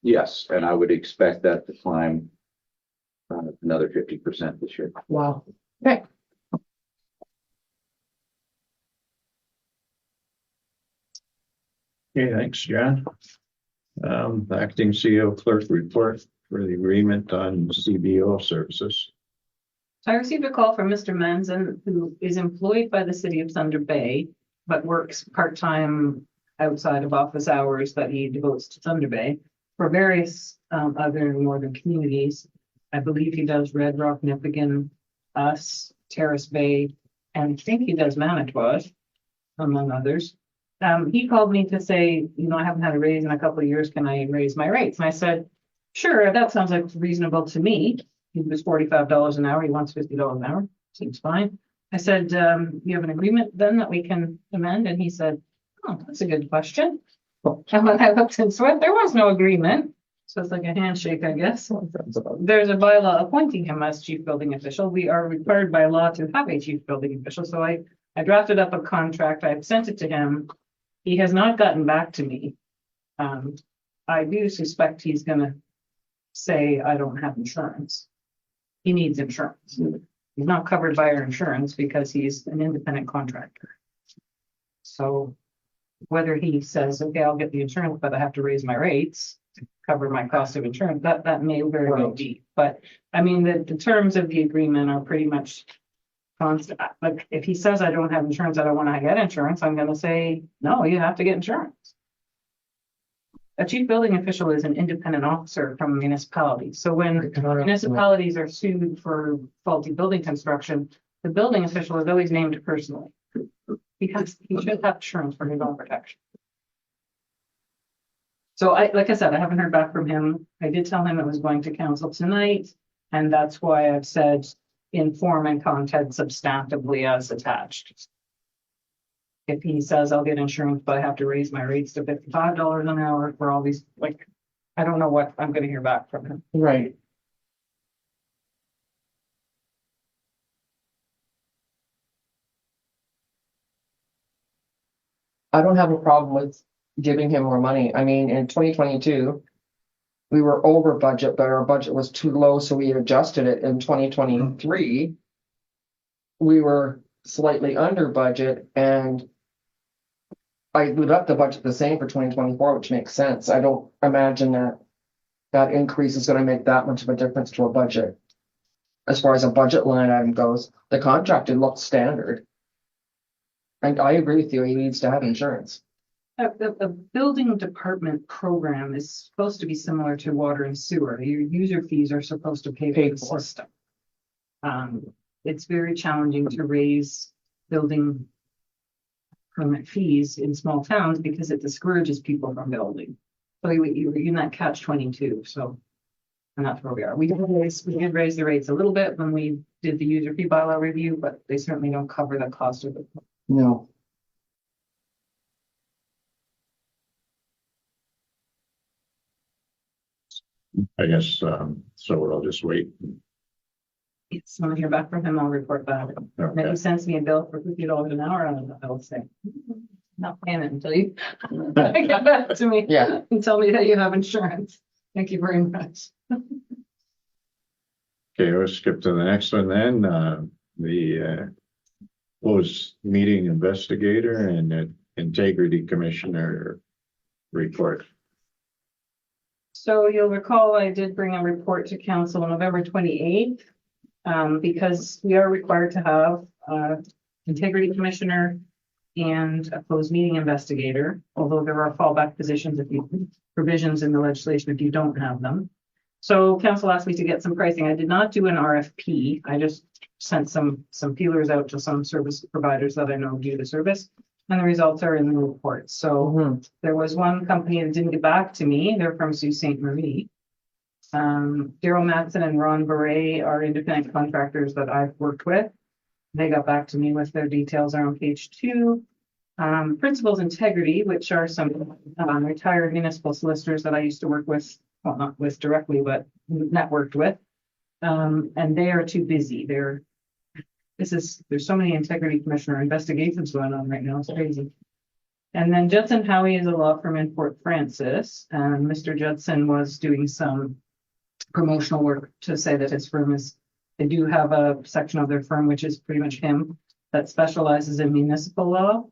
Yes, and I would expect that to climb another 50% this year. Wow. Okay. okay, thanks, Jan. Acting CEO clerk report for the agreement on CBO services. I received a call from Mr. Manzin, who is employed by the city of Thunder Bay, but works part-time outside of office hours that he devotes to Thunder Bay. for various other northern communities. I believe he does Red Rock, Nipigon, us, Terrace Bay, and I think he does Manitowoc, among others. He called me to say, I haven't had a raise in a couple of years. Can I raise my rates? And I said, sure, that sounds like reasonable to me. He was $45 an hour. He wants $50 an hour. Seems fine. I said, you have an agreement then that we can amend? And he said, oh, that's a good question. And when I looked into it, there was no agreement. So it's like a handshake, I guess. There's a bylaw appointing him as chief building official. We are required by law to have a chief building official. So I drafted up a contract. I've sent it to him. He has not gotten back to me. I do suspect he's gonna say, I don't have insurance. He needs insurance. He's not covered by our insurance because he's an independent contractor. So whether he says, okay, I'll get the insurance, but I have to raise my rates to cover my cost of insurance, that may very well be. But I mean, the terms of the agreement are pretty much constant. Like if he says I don't have insurance, I don't want to get insurance, I'm going to say, no, you have to get insurance. A chief building official is an independent officer from a municipality. So when municipalities are sued for faulty building construction, the building official is always named personally. Because he should have insurance for his own protection. So like I said, I haven't heard back from him. I did tell him it was going to council tonight. And that's why I've said in form and content substantively as attached. If he says I'll get insurance, but I have to raise my rates to $55 an hour for all these, like, I don't know what I'm gonna hear back from him. Right. I don't have a problem with giving him more money. I mean, in 2022, we were over budget, but our budget was too low, so we adjusted it. In 2023, we were slightly under budget, and I left the budget the same for 2024, which makes sense. I don't imagine that increase is going to make that much of a difference to a budget. As far as a budget line item goes, the contract, it looks standard. And I agree with you, he needs to have insurance. A building department program is supposed to be similar to water and sewer. Your user fees are supposed to pay for the system. It's very challenging to raise building permit fees in small towns because it discourages people from building. So you're in that catch-22. So, and that's where we are. We did raise the rates a little bit when we did the user fee bylaw review, but they certainly don't cover the cost of it. No. I guess, so we'll just wait. Yes, when I hear back from him, I'll report back. And if he sends me a bill for $50 an hour, I'll say, not paying it until you get back to me. Yeah. And tell me that you have insurance. Thank you very much. Okay, let's skip to the next one then. The closed meeting investigator and the integrity commissioner report. So you'll recall I did bring a report to council on November 28th. Because we are required to have integrity commissioner and a closed meeting investigator, although there are fallback positions provisions in the legislation if you don't have them. So council asked me to get some pricing. I did not do an RFP. I just sent some feelers out to some service providers that I know do the service, and the results are in the report. So there was one company that didn't get back to me. They're from Sault Ste. Marie. Daryl Matson and Ron Beret are independent contractors that I've worked with. They got back to me with their details are on page 2. Principals Integrity, which are some retired municipal solicitors that I used to work with, well, not with directly, but networked with. And they are too busy. There's so many integrity commissioner investigations going on right now. It's crazy. And then Judson Howie is a law firm in Fort Francis. And Mr. Judson was doing some promotional work to say that his firm they do have a section of their firm, which is pretty much him, that specializes in municipal law.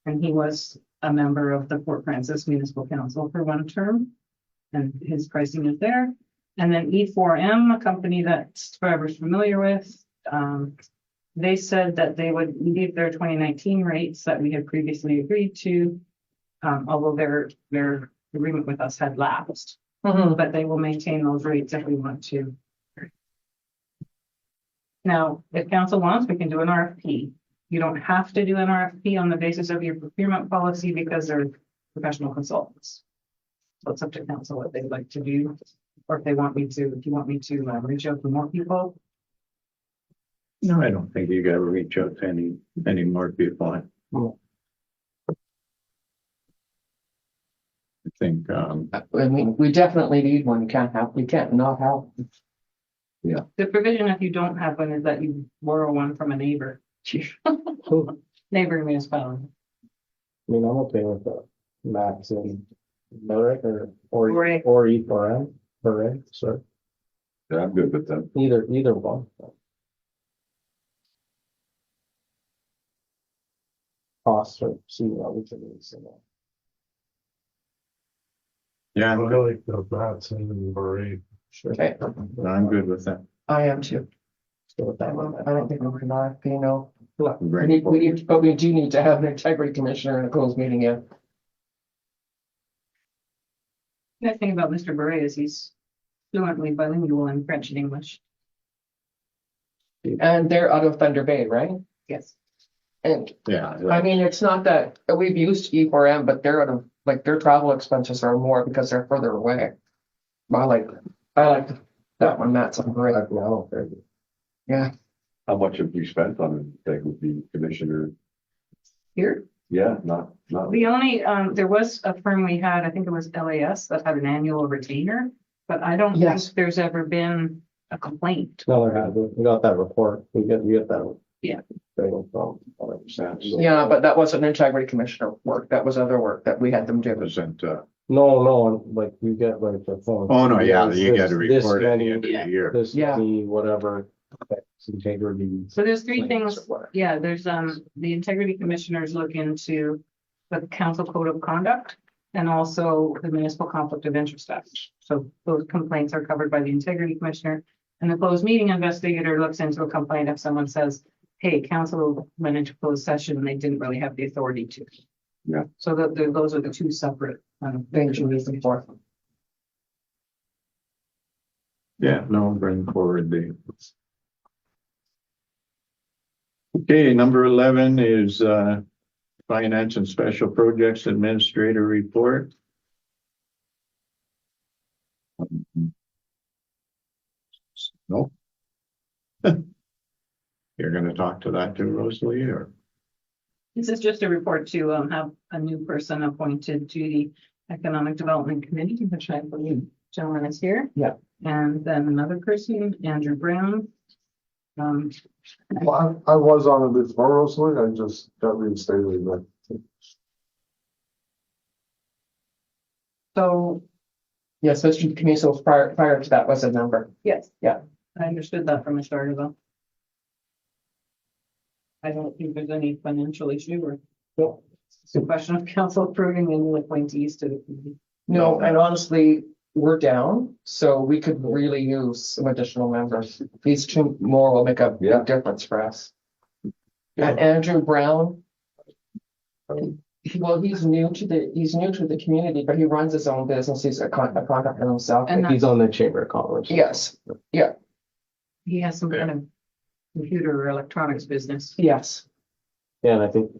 And he was a member of the Fort Francis Municipal Council for one term. And his pricing is there. And then E4M, a company that Schreiber's familiar with, they said that they would leave their 2019 rates that we had previously agreed to, although their agreement with us had lapsed. but they will maintain those rates if we want to. Now, if council wants, we can do an RFP. You don't have to do an RFP on the basis of your procurement policy because they're professional consultants. So it's up to council what they'd like to do, or if you want me to reach out to more people. No, I don't think you gotta reach out to any more people. I think, I mean, we definitely need one. We can't not have. The provision, if you don't have one, is that you borrow one from a neighbor. Neighboring municipality. I mean, I'm okay with the max in Merrick or Or- E4M, Merrick, sorry, Yeah, I'm good with that. either one. Costs or see what we can use in that. yeah, I I'm good. like the bats and beret. Okay, I'm good with that. I am too. So with I that one, don't think we're gonna, no. We Bring need, forward. but we do need to have an integrity commissioner in a closed meeting, yeah. The thing about Mr. Beret is he's fluently bilingual in French and English. And they're out of Thunder Bay, right? Yes. And Yeah. I mean, it's not that we've used E4M, but they're out of, like, their travel expenses are more because they're further away. I like that one, that's a great, no, yeah. How much have we spent on it? That would be commissioner. Here, Yeah, not. the only, there was a firm we had, I think it was LAS, that had an annual retainer, but I don't think Yes. there's ever been a complaint. no, we got that report, we get that. Yeah. Thing from 100%. Yeah, but that wasn't integrity commissioner work, that was other work that we had them do. Wasn't, No, like you get like the phone. oh, no, yeah, you This- gotta this report at the many- end of the year. This Yeah. many, whatever, integrity. So there's three claims things, or whatever. yeah, there's, the integrity commissioners look into the council code of conduct and also the municipal conflict of interest act. So those complaints are covered by the integrity commissioner. And the closed meeting investigator looks into a complaint if someone says, hey, council went into closed session and they didn't really have the authority to. Yeah. So those are the two separate Things you need them for. Yeah, no, bring forward the. Okay, number 11 is, Finance and Special Projects Administrator Report. No. You're gonna talk to that too, Rosalie, or? This is just a report to have a new person appointed to the Economic Development Committee, which I believe gentleman is here. Yeah. And then another person, Andrew Brown. Well, I was on it before, Rosalie, I just got reinstated, but So, Yes, Mr. Camisos prior to that was a number. yes. Yeah. I understood that from the start though. I don't think there's any financial issue or it's a question of council approving the new appointees to the committee. No, and honestly, we're down, so we could really use some additional members. These two more will make a Yeah. big difference for us. And Andrew Brown. Well, he's new to the community, but he runs his own business. He's a contractor himself. And He's on the Chamber of Commerce. Yes, He has some kind of computer or electronics business. yes. Yeah, and I think,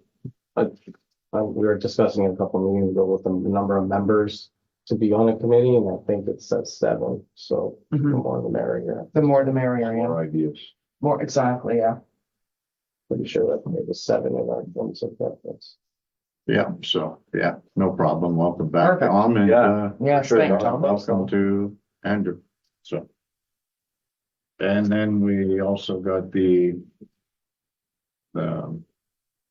we were discussing a couple of meetings ago with the number of members to be on a committee, and I think it says 7, so the more the merrier. The more the merrier, yeah. More ideas. More exactly, yeah. Pretty sure that it was 7 in our terms of preference. Yeah, so, yeah, no problem. Welcome back, Perfect. Tom, and, Yeah. Yes, sure, thank Tom. welcome to Andrew, so. And then we also got the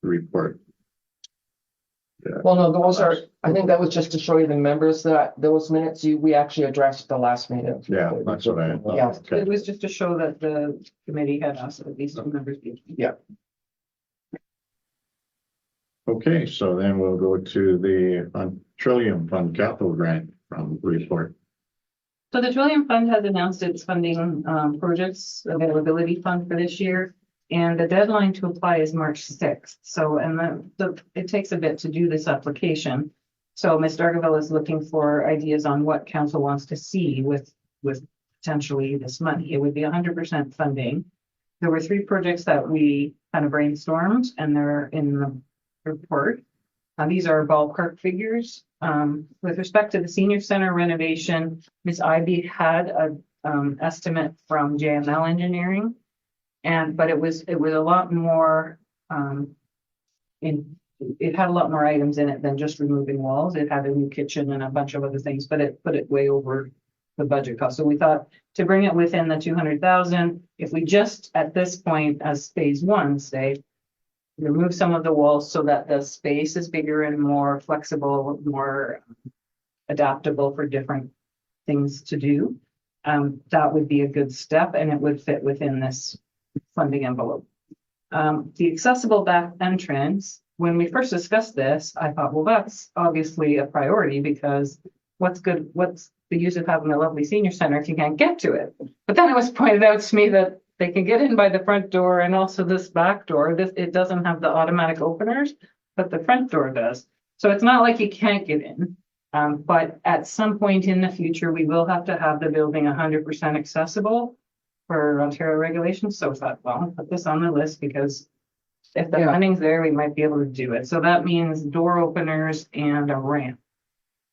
report. Well, no, those are, I think that was just to show you the members that those minutes we actually addressed at the last meeting. Yeah, that's what I thought. Yeah. Okay. It was just to show that the committee had asked that these two members be. Okay, so then we'll go to the Trillium Fund Capital Grant from report. So the Trillium Fund has announced its funding projects availability fund for this year. And the deadline to apply is March 6th. So, and it takes a bit to do this application. So Ms. Dargaville is looking for ideas on what council wants to see with potentially this money. It would be 100% funding. There were 3 projects that we kind of brainstormed, and they're in the report. These are ballpark figures. With respect to the senior center renovation, Ms. Ivy had a estimate from JML Engineering, but it was a lot more it had a lot more items in it than just removing walls. It had a new kitchen and a bunch of other things, but it put it way over the budget cost. So we thought to bring it within the 200,000, if we just at this point as phase 1 say, remove some of the walls so that the space is bigger and more flexible, more adaptable for different things to do. That would be a good step, and it would fit within this funding envelope. The accessible back entrance, when we first discussed this, I thought, well, that's obviously a priority because what's the use of having a lovely senior center if you can't get to it? But then it was pointed out to me that they can get in by the front door and also this back door. It doesn't have the automatic openers, but the front door does. So it's not like you can't get in. But at some point in the future, we will have to have the building 100% accessible for Ontario regulations. So I thought, well, put this on the list because if the funding's there, we might be able to do it. So that means door openers and a ramp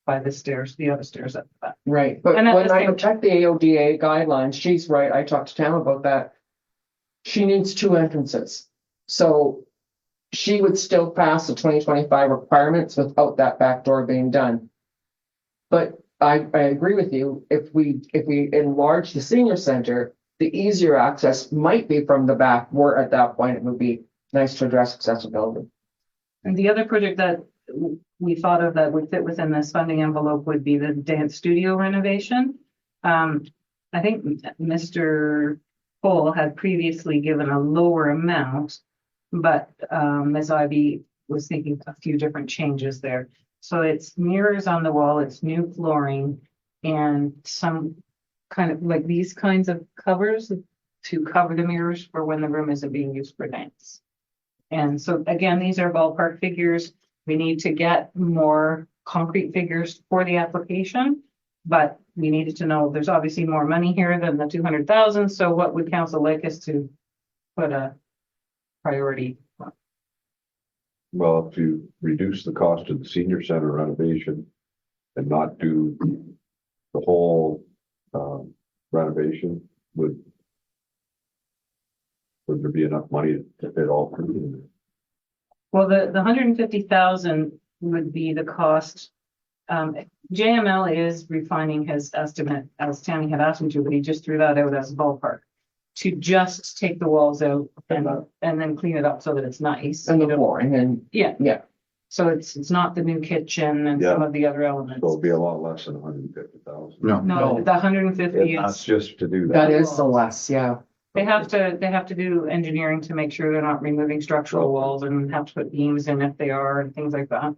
by the stairs, the other stairs at the back. Right, but And at when the I same checked the AODA guidelines, she's right, I talked to Tam about that. She needs 2 entrances, so she would still pass the 2025 requirements without that back door being done. But I agree with you, if we enlarge the senior center, the easier access might be from the back, where at that point it would be nice to address accessibility. And the other project that we thought of that would fit within this funding envelope would be the dance studio renovation. I think Mr. Cole had previously given a lower amount, but Ms. Ivy was thinking a few different changes there. So it's mirrors on the wall, it's new flooring, and some kind of like these kinds of covers to cover the mirrors for when the room isn't being used for dance. And so again, these are ballpark figures. We need to get more concrete figures for the application, but we needed to know there's obviously more money here than the 200,000. So what would council like us to put a priority on? Well, to reduce the cost of the senior center renovation and not do the whole renovation, would there be enough money to fit all 3 in there? Well, the 150,000 would be the cost. JML is refining his estimate as Tammy had asked him to, but he just threw that out as a ballpark to just take the walls out and then clean it up so that it's nice. And the flooring and. Yeah. So it's not the new kitchen and some of the other elements. So it'll be a lot less than 150,000. No. No, the 150 That's is, just to do that. That is the less, yeah. they have to do engineering to make sure they're not removing structural walls and have to put beams in if they are and things like that.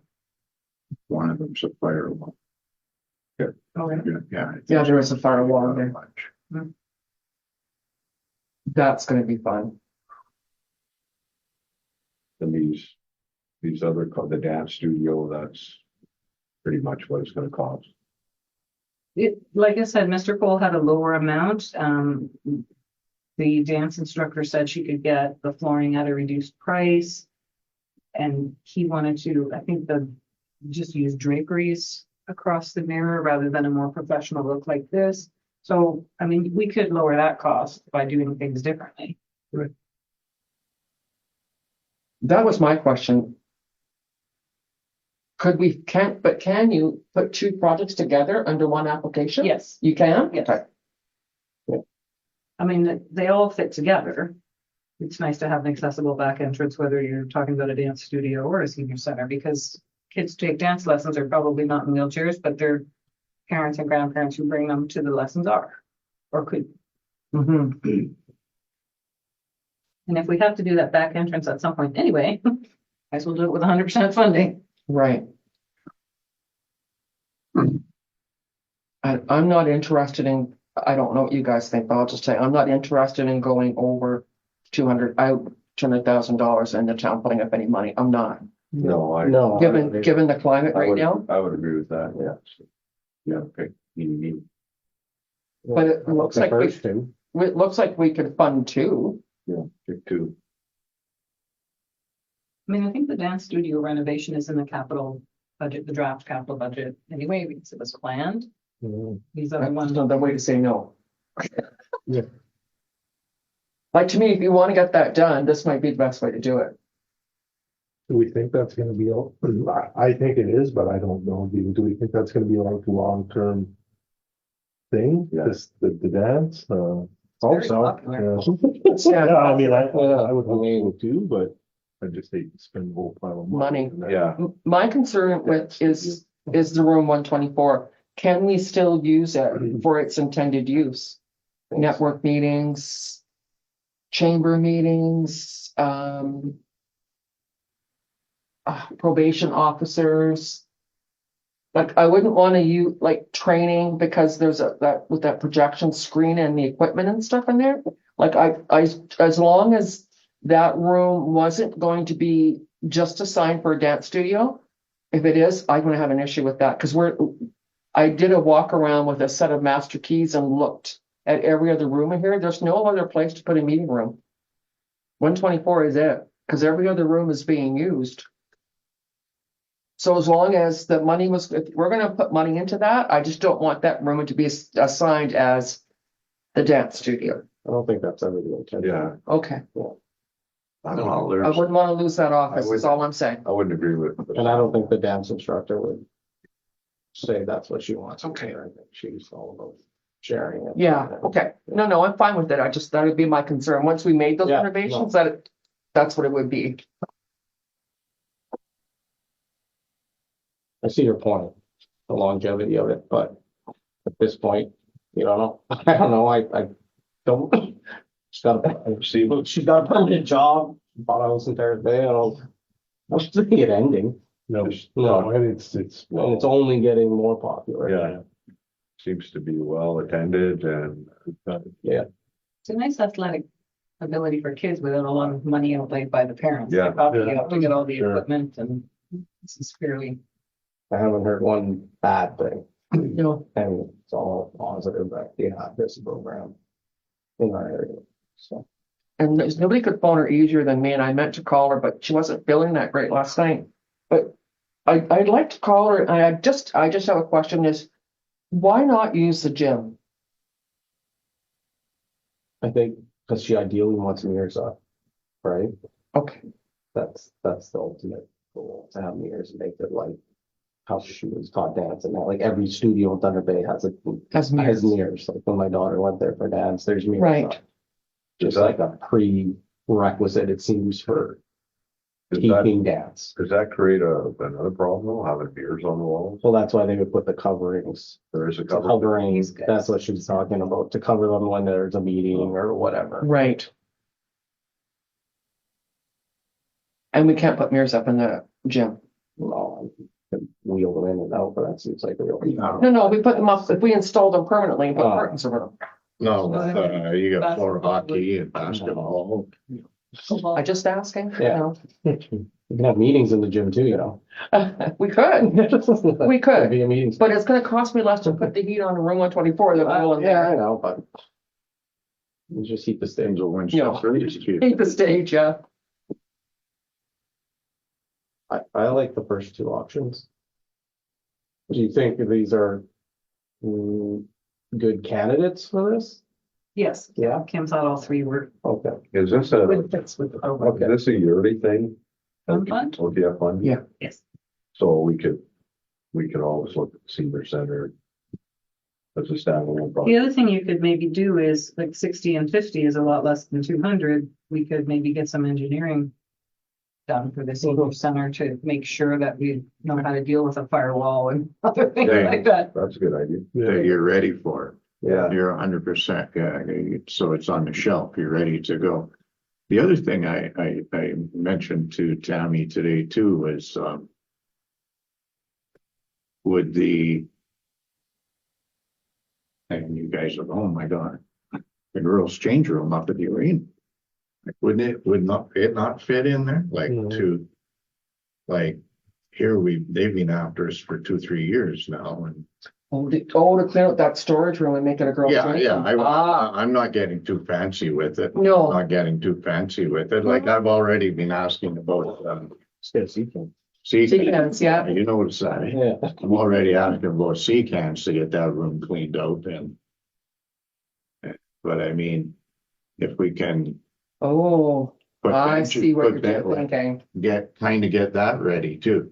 One of them's a firewall. Okay. Yeah. Yeah, there is a firewall there. Hmm. That's gonna be fun. And these other, the dance studio, that's pretty much what it's gonna cost. Like I said, Mr. Cole had a lower amount. The dance instructor said she could get the flooring at a reduced price. And he wanted to, I think, just use draperies across the mirror rather than a more professional look like this. So, I mean, we could lower that cost by doing things differently. That was my question. Can you put 2 projects together under one application? Yes. You can? Yes. Okay. I mean, they all fit together. It's nice to have an accessible back entrance, whether you're talking about a dance studio or a senior center, because kids take dance lessons are probably not in wheelchairs, but their parents and grandparents who bring them to the lessons are, or could. Mm-hmm. And if we have to do that back entrance at some point anyway, might as well do it with 100% funding. Right. I'm not interested in, I don't know what you guys think, but I'll just say, I'm not interested in going over $200,000 and the town putting up any money. I'm not. No, No. given the climate right now? I would agree with that, yeah. Yeah, okay. You But it looks like it looks like we could fund two. yeah, pick two. I mean, I think the dance studio renovation is in the capital budget, the draft capital budget anyway, because it was planned. These other That's ones, another way to say no. Yeah. Like, to me, if you want to get that done, this might be the best way to do it. Do we think that's gonna be, I think it is, but I don't know. Do we think that's gonna be like a long-term thing? Yeah. This, the dance, Hope very so. popular. Yeah, I mean, I would hope so too, but I just hate to spend a whole pile of money. Money. on that. Yeah, My concern with is the room 124. Can we still use it for its intended use? Network meetings, chamber meetings, probation officers. Like, I wouldn't want to use like training because there's with that projection screen and the equipment and stuff in there. Like, I as long as that room wasn't going to be just assigned for a dance studio, if it is, I'm gonna have an issue with that, because I did a walk around with a set of master keys and looked at every other room in here. There's no other place to put a meeting room. 124 is it, because every other room is being used. So as long as the money if we're gonna put money into that, I just don't want that room to be assigned as the dance studio. I don't think that's ever the intention. yeah. Okay, I don't know, I there's, wouldn't want to lose that office, is all I'm saying. I wouldn't agree with. And I don't think the dance instructor would say that's what she wants. Okay. I think she's all about sharing it. Yeah, okay. No, I'm fine with it. I just, that would be my concern. Once we made those Yeah, renovations, that's what it would be. I see your point, the longevity of it, but at this point, you don't know. I don't know. I don't. She's got a permanent job, bought a house in Terrace Bay. I don't see it ending. No, No. and it's, And it's only getting more popular. Yeah. Seems to be well attended and. it's a nice athletic ability for kids without a lot of money outlaid by the parents. Yeah. Like, obviously, you have to get all the Sure. equipment, and this is fairly. I haven't heard one bad thing. No, And it's all positive that you have this program in our area. So and nobody could phone her easier than me, and I meant to call her, but she wasn't feeling that great last night. But I'd like to call her, and I just have a question is, why not use the gym? I think because she ideally wants mirrors up, right? Okay, That's the ultimate goal, to have mirrors and make it like how she was taught dance, and that like every studio in Thunder Bay has has mirrors. mirrors. Like when my daughter went there for dance, there's mirrors. Right. up. Just like a prerequisite, it seems, for Does that, teaching dance. does that create another problem though, having beers on the walls? Well, that's why they would put the coverings. There is a cover. Covering, These guys. that's what she was talking about, to cover them when there's a meeting or whatever. Right. And we can't put mirrors up in the gym. Well, I could wheel them in and out, but that seems like a real. No, we put them up, if we install them permanently and put Oh. curtains over them. No, you got floor hockey and basketball. I just asking, you Yeah. know. You can have meetings in the gym too, you know. We could, we Could could, be a meeting. but it's gonna cost me less to put the heat on in room 124 than all in Yeah, I there. know, but you just heat the stage. Things will Winchester Institute. Keep the stage, yeah. I like the first two options. Do you think these are good candidates for this? Yes. Yeah. Kim thought all three were Okay. Is this a, good fits with the program. is this a yearly thing? Fund? OTF fund? Yeah. Yes. So we could always look at the senior center as a standalone The project. other thing you could maybe do is like 60 and 50 is a lot less than 200. We could maybe get some engineering done for the senior center to make sure that we know how to deal with a firewall and other things Yeah. like that. That's a good idea. That you're ready for. Yeah. You're 100%, yeah, so it's on the shelf, you're ready to go. The other thing I mentioned to Tammy today too was, would and you guys are, oh my God, the girls' change room up at the arena. Would it not fit in there, like Mhm. to, like, they've been after us for 2-3 years now, and To clear out that storage room and make it a girls' yeah, change room. I'm not getting too fancy with it. No, Not getting too fancy with it, like I've already been asking about, sea Sea-cans, yeah. You know what it's saying? Yeah. I'm already asking about sea cans to get that room cleaned out and. But I mean, if we can. Oh, put I benches- see what put you're ben- thinking. Get that ready too.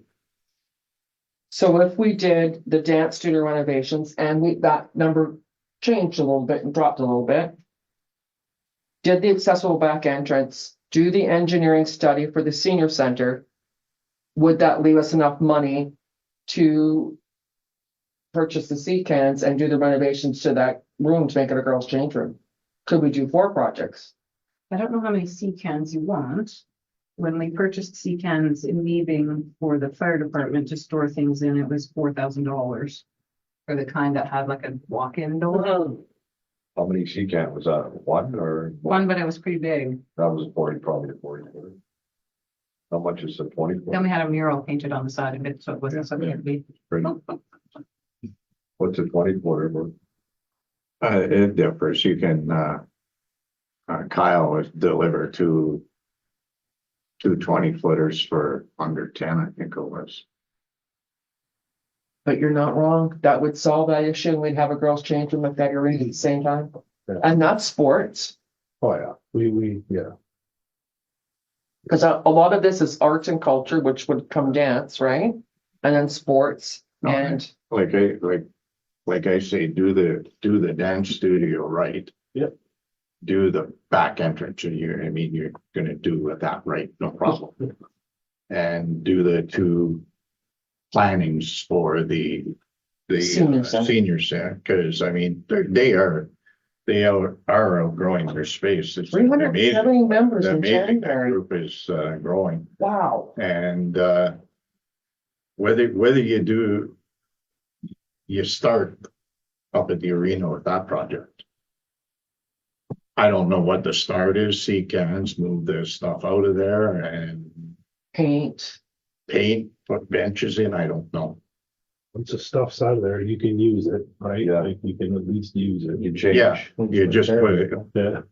So if we did the dance studio renovations and that number changed a little bit and dropped a little bit. Did the accessible back entrance, do the engineering study for the senior center. Would that leave us enough money to purchase the sea cans and do the renovations to that room to make it a girls' change room? Could we do 4 projects? I don't know how many sea cans you want. When we purchased sea cans in leaving for the fire department to store things in, it was $4,000. For the kind that had like a walk-in door. How many sea can was that? One or? One, but it was pretty big. That was 40, probably 40. How much is the 20? Then we had a mural painted on the side of it, so it wasn't something to be. What's a 20-footer? It differs, you can, Kyle was deliver two 20-footers for under 10, I think it was. But you're not wrong. That would solve that issue. We'd have a girls' change room at that arena at the same time. Yeah. And not sports, Oh, yeah, yeah. because a lot of this is arts and culture, which would come dance, right? And then sports No, and Like I say, do the dance studio right. Yep. Do the back entrance, and you're gonna do that right, no problem. And do the 2 plannings for the Senior center. senior center, because I mean, they are outgrowing their space. It's amazing. 370 members The in amazing that January. group is growing, Wow. and whether you start up at the arena with that project. I don't know what the start is. Sea cans, move the stuff out of there and Paint. put benches in. I don't know. Once the stuff's out of there, you can use it, right? Yeah. Like you can at least use it. You change. Yeah, you just put it, Yeah.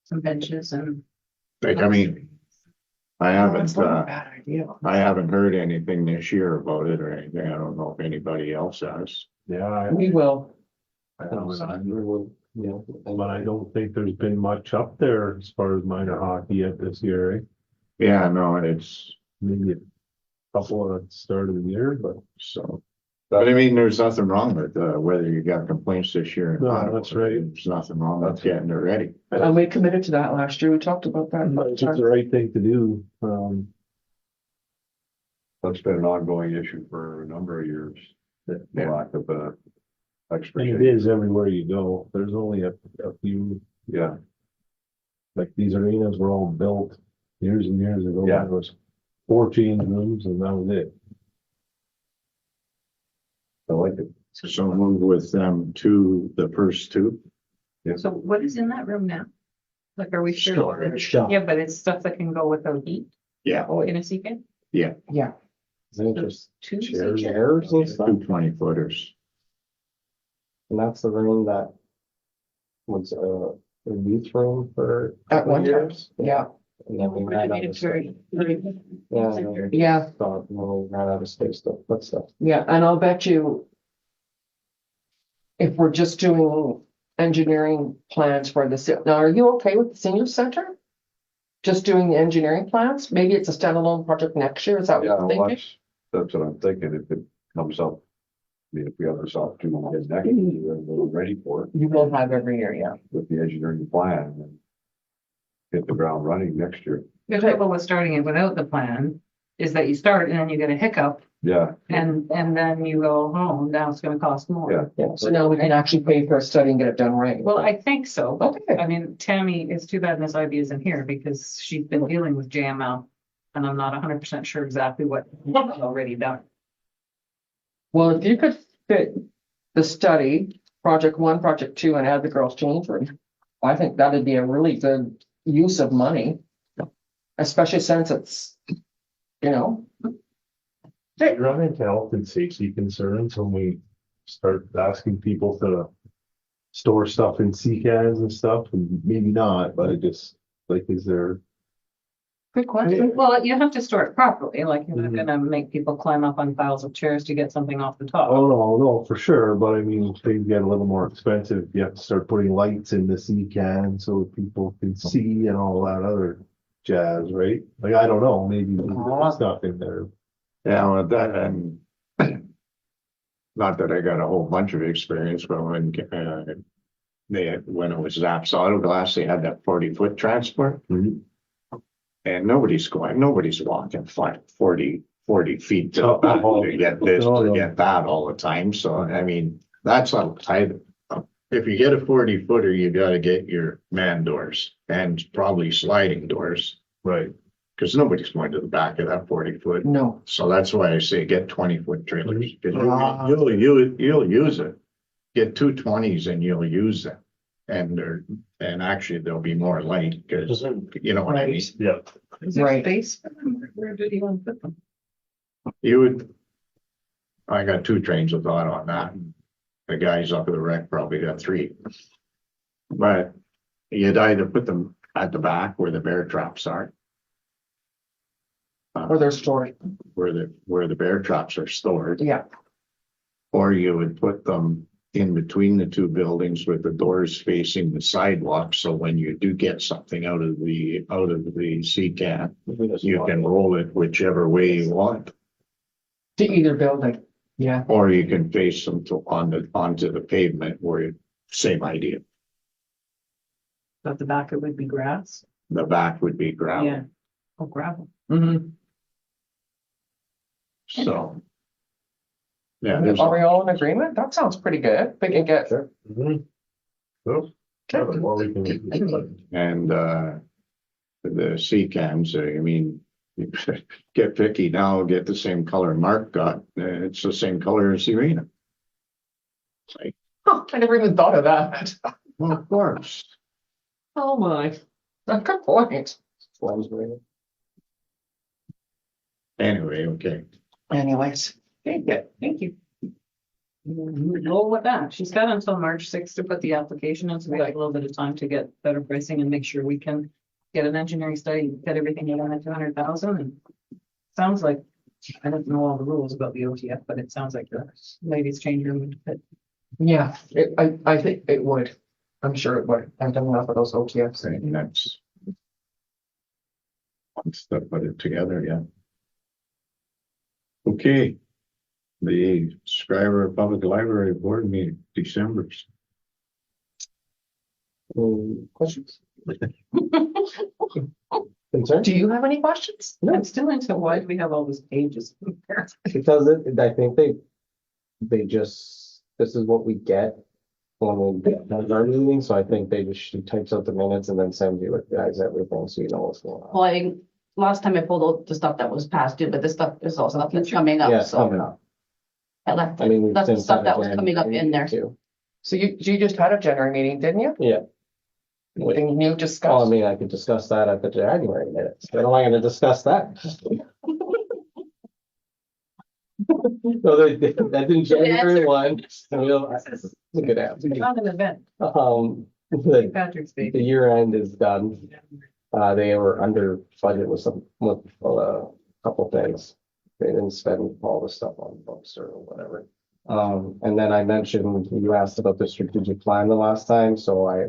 Some benches and. like, I mean, I That's haven't, not a bad idea. I haven't heard anything this year about it or anything. I don't know if anybody else has. Yeah. We will. Yeah, but I don't think there's been much up there as far as minor hockey yet this year, eh? Yeah, no, it's Maybe a couple at the start of the year, but. so. But I mean, there's nothing wrong with whether you got complaints this year. or No, not. that's right. There's nothing wrong with getting it ready. And we committed to that last year. We talked about that. It's the right thing to do. That's been an ongoing issue for a number of years. The Yeah. lack of And it expertise. is everywhere you go. There's only a few, Yeah, like these arenas were all built years and years ago. Yeah. There was 14 rooms and that was it. I like it. So move with them to the first 2. So what is in that room now? Like, are we sure? Storage. Yeah, but it's stuff that can go without heat Yeah, in a sea can? Yeah. So two sea Chairs, cans? chairs and stuff, 2 20-footers. and that's the room that was a youth room for. At one time. years. Yeah. And then we ran out of space. Yeah. Yeah. Thought, well, we ran out of space to put stuff. Yeah. And I'll bet you. If we're just doing engineering plans for the, now, are you okay with the senior center? Just doing the engineering plans? Maybe it's a standalone project next year. Is that what Yeah, you're well, thinking? that's what I'm thinking. If it comes up. I mean, if we have this opportunity next year, we're ready for it You will have every year, yeah. with the engineering plan and. Hit the ground running next year. The trouble with starting it without the plan is that you start and then you get a hiccup Yeah, and then you go, oh, now it's gonna cost more. Yeah. Yeah. So now we can actually pay for a study and get it done right. Well, I think so, but Okay. I mean, Tammy, it's too bad Miss Ivy isn't here because she's been dealing with JML. And I'm not 100% sure exactly what he's already done. Well, if you could fit the study, project 1, project 2, and add the girls' change room, I think that'd be a really good use of money. Especially since it's you know? Do you run into health and safety concerns when we start asking people to store stuff in sea cans and stuff? And maybe not, but it just, like, is there? Good question. Well, you have to store it properly, like you're not Mhm. gonna make people climb up on piles of chairs to get something off the top. Oh, no, for sure, but I mean, things get a little more expensive. You have to start putting lights in the sea can so people can see and all that other jazz, right? Like, I don't know, maybe there's stuff in there. Yeah, well, that, and not that I got a whole bunch of experience, but when, when it was Zapp's Auto Glass, they had that 40-foot transport. Mhm. And nobody's walking 40 feet to Oh, to get this, no, to no. get that all the time. So, I mean, that's if you get a 40-footer, you gotta get your man doors and probably sliding doors. Right. Cause nobody's going to the back of that 40-foot. No. So that's why I say get 20-foot trailers. 'Cause Ah. you'll use it. Get 220s and you'll use them. And actually they'll be more light, cause you know what I mean? Yeah. Is there Right. space for them? Where did he want to put them? I got 2 trains of thought on that. The guys up at the wreck probably got 3. But you'd either put them at the back where the bear traps are. Or their story. Where the bear traps are stored, Yeah. or you would put them in between the 2 buildings with the doors facing the sidewalk. So when you do get something out of the sea can, you can roll it whichever way you want. To either building. Yeah. Or you can face them onto the pavement where same idea. At the back, it would be grass. The back would be Yeah. gravel. Oh, gravel. Mm-hmm. So. Yeah, there's, Are we all in agreement? That sounds pretty good. We can get. Sure. Mhm. Well, well, we can- and, the sea cans, I mean, you get picky now, get the same color Mark got, it's the same color as Serena. Huh, I never even thought of that. Well, of course. Oh my. Good point. Anyway, okay. Anyways. Thank you. Roll with that. She's got until March 6th to put the application in, so we got a little bit of time to get better pricing and make sure we can get an engineering study, get everything in at 200,000. And sounds like, I don't know all the rules about the OTF, but it sounds like the ladies' change room would fit. Yeah, I think it would. I'm sure it would. I've done enough of those OTFs. And that's. Once they put it together, yeah. Okay. The Schreiber Public Library Board meeting, December. Questions? Concern? Do you have any questions? I'm still into why do we have all these pages? Because I think they just, this is what we get when we get done our meeting, so I think she types out the minutes and then sends you guys everything, so you know what's going on. Well, last time I pulled out the stuff that was past due, but this stuff is all stuff that's coming Yeah, up, it's coming so. up. I left, I mean, we've that's the since stuff had that a was coming up in there. too. So you just had a January meeting, didn't you? Yeah. Anything new Oh, I discussed? mean, I could discuss that at the January minutes, but am I gonna discuss that? No, that's in January answer. 1, so we'll, This is look at that. not an event. The, St. Patrick's Day. the year end is done. They were under budget with a couple things. They didn't spend all the stuff on books or whatever. And then I mentioned, you asked about the strategic plan the last time, so I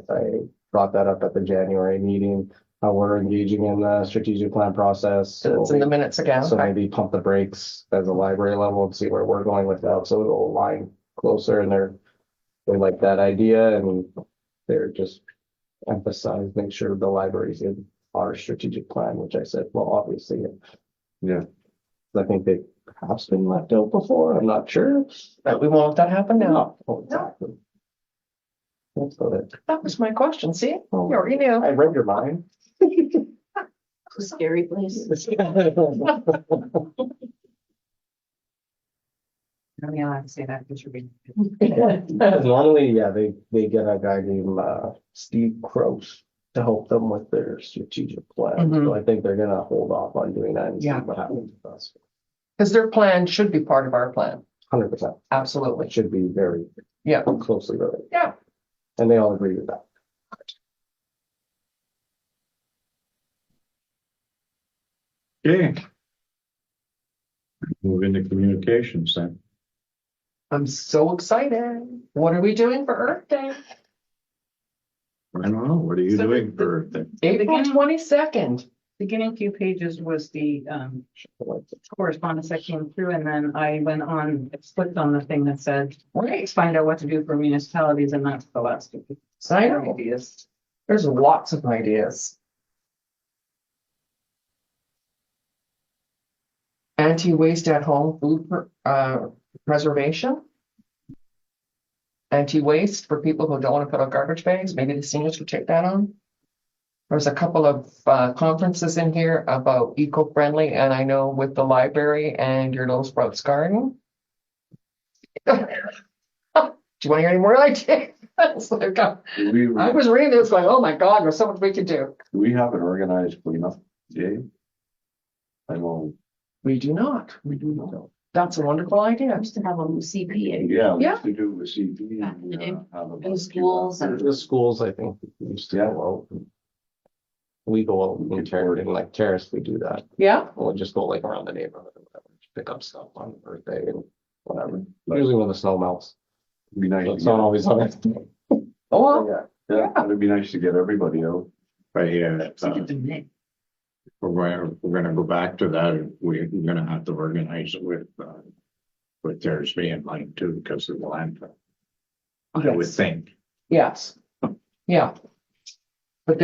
brought that up at the January meeting. How we're engaging in the strategic plan process. So It's in the minutes again. so Okay. maybe pump the brakes as a library level and see where we're going with that, so it'll align closer, and they like that idea, and they're just emphasize, make sure the library's in our strategic plan, which I said, well, obviously. Yeah. I think they have been left out before, I'm not sure. But we won't let that happen now. Oh, exactly. That's about it. That was my question. See, you Oh, already knew. I read your mind. Scary place. I'm gonna have to say that because you're being. Normally, yeah, they get a guy named Steve Cross to help them with their strategic plan. So I think they're gonna hold off on doing that and see Yeah. what happens with us. Because their plan should be part of our plan. 100%. Absolutely. It should be very Yeah. closely related. Yeah. And they all agree with that. Okay. Move into communications then. I'm so excited. What are we doing for Earth Day? I don't know, what are you So doing for the? April 22nd. Beginning few pages was the correspondence that came through, and then I went on, clicked on the thing that said, Right. find out what to do for municipalities, and that's the last of it. I know. Ideas. There's lots of ideas. Anti-waste at home food preservation. Anti-waste for people who don't want to put out garbage bags. Maybe the seniors could take that on. There's a couple of conferences in here about eco-friendly, and I know with the library and your Little Sprouts garden. Do you want to hear any more ideas? It's like, Do we, I was reading this going, oh my God, there's so much we could do. do we have an organized cleanup day? I know, We do not. we do not. That's a wonderful idea. I used to have a CP Yeah, we Yeah. used to do with CP. Back in the day, have a in the bunch schools of- and- The schools, I think, used to go out. We go out and terrace, and like terrace, we do that. Yeah, We'll just go like around the neighborhood and whatever, pick up stuff on birthday and whatever. Usually when the snow melts. It'd be nice So to it's not get, always on it. oh, well, yeah, it'd be nice to get everybody out. Right here, It's like it's a mix. we're gonna go back to that, we're gonna have to organize it with theirs being line too, because of the landfill. I would Yes. think. yes. Yeah. But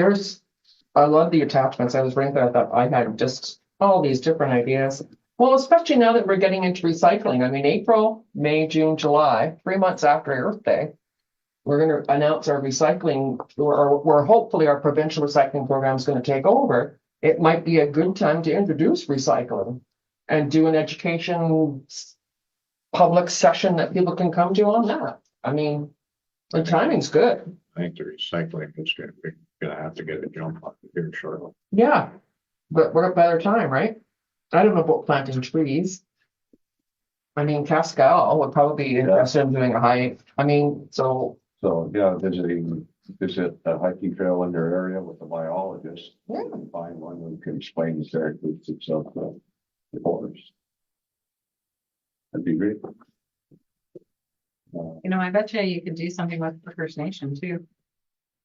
I love the attachments. I was reading that, I thought I had just all these different ideas. Well, especially now that we're getting into recycling. I mean, April, May, June, July, 3 months after Earth Day. We're gonna announce our recycling, or hopefully our provincial recycling program is gonna take over. It might be a good time to introduce recycling and do an education public session that people can come to on that. I mean, the timing's good. I think the recycling is gonna have to get a jump on it here shortly. Yeah, but what a better time, right? I don't know about planting trees. I mean, Cascal would probably be interested in doing a hike. I mean, so, So, yeah, visit a hiking trail in their area with a biologist. Yeah. And find one who can explain the characteristics of the forest. That'd be great. You know, I bet you could do something with the First Nation too.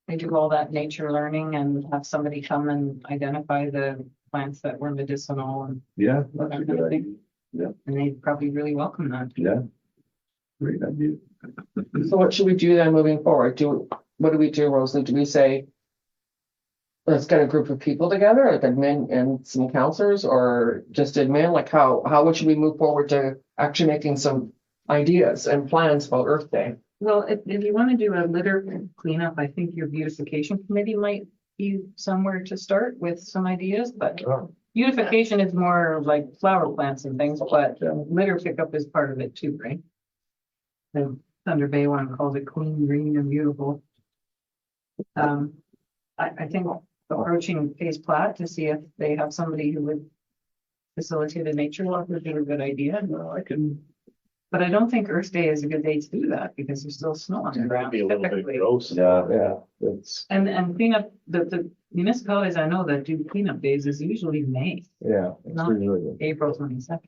They do all that nature learning and have somebody come and identify the plants that were medicinal, and Yeah, that's a good idea. they'd probably really welcome that. Yeah. Great idea. so what should we do then moving forward? What do we do, Rosalie? Do we say, let's get a group of people together, like admin and some counselors, or just admin? Like how should we move forward to actually making some ideas and plans about Earth Day? Well, if you want to do a litter cleanup, I think your beautification committee might be somewhere to start with some ideas, but beautification is more like flower plants and things, but litter pickup is part of it too, right? The Thunder Bay one calls it clean, green, and beautiful. I think approaching Pace Plat to see if they have somebody who would facilitate a nature walk would be a good idea. No, I can, But I don't think Earth Day is a good day to do that because there's still snow on the ground. Be a little bit typically. gross. Yeah, it's, And cleanup, the municipalities I know that do cleanup days is usually May, yeah, it's Not- really good. April 22nd.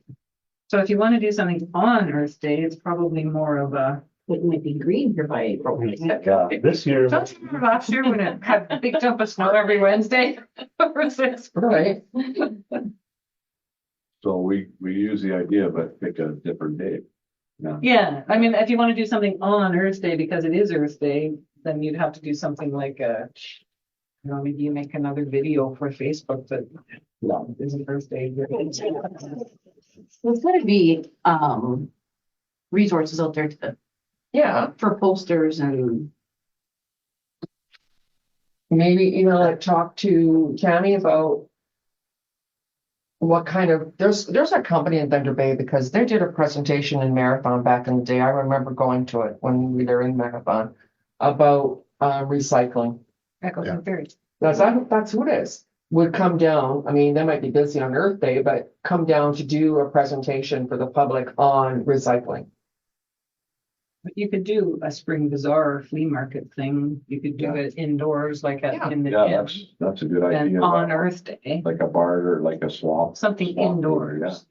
So if you want to do something on Earth Day, it's probably more of a. it might be green here by April. yeah, This year, Don't you remember last year when it had a big dump of snow every Wednesday? Right. so we use the idea, but pick a different day. Yeah, I mean, if you want to do something on Earth Day because it is Earth Day, then you'd have to do something like maybe you make another video for Facebook that isn't Earth Day. There's gotta be, resources out there Yeah, for posters and. maybe, like talk to Tammy about what kind of, there's a company in Thunder Bay because they did a presentation in Marathon back in the day. I remember going to it when we were in Marathon about recycling. Echoes and fairies. That's who it is, would come down, I mean, they might be busy on Earth Day, but come down to do a presentation for the public on recycling. But you could do a spring bazaar or flea market thing. You could do it indoors, like in the Yeah, gym. that's a good And idea. on Earth Day, Like a bar or like a swamp. something swamp area, indoors.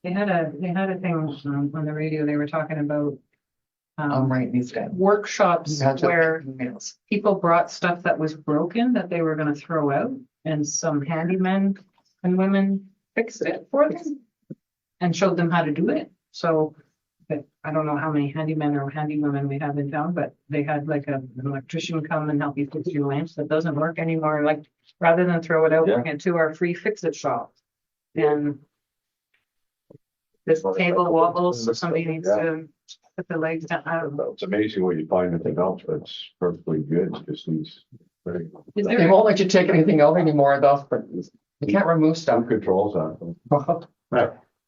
They had a thing on the radio, they were talking about I'm writing these down. workshops Gotcha. where Emails. people brought stuff that was broken that they were gonna throw out, and some handymen and women fixed it for them and showed them how to do it. So, but I don't know how many handymen or handywomen we have in town, but they had like an electrician come and help you fix your lamps that doesn't work anymore. Like, rather than throw it out, bring it to our free fix-it shop. And this table wobbles, so somebody needs to put the legs down. I don't know. It's amazing what you find anything else, but it's perfectly good, it just needs. Very. Is They there, won't let you take anything out anymore, though, but you can't remove stuff. Who controls that?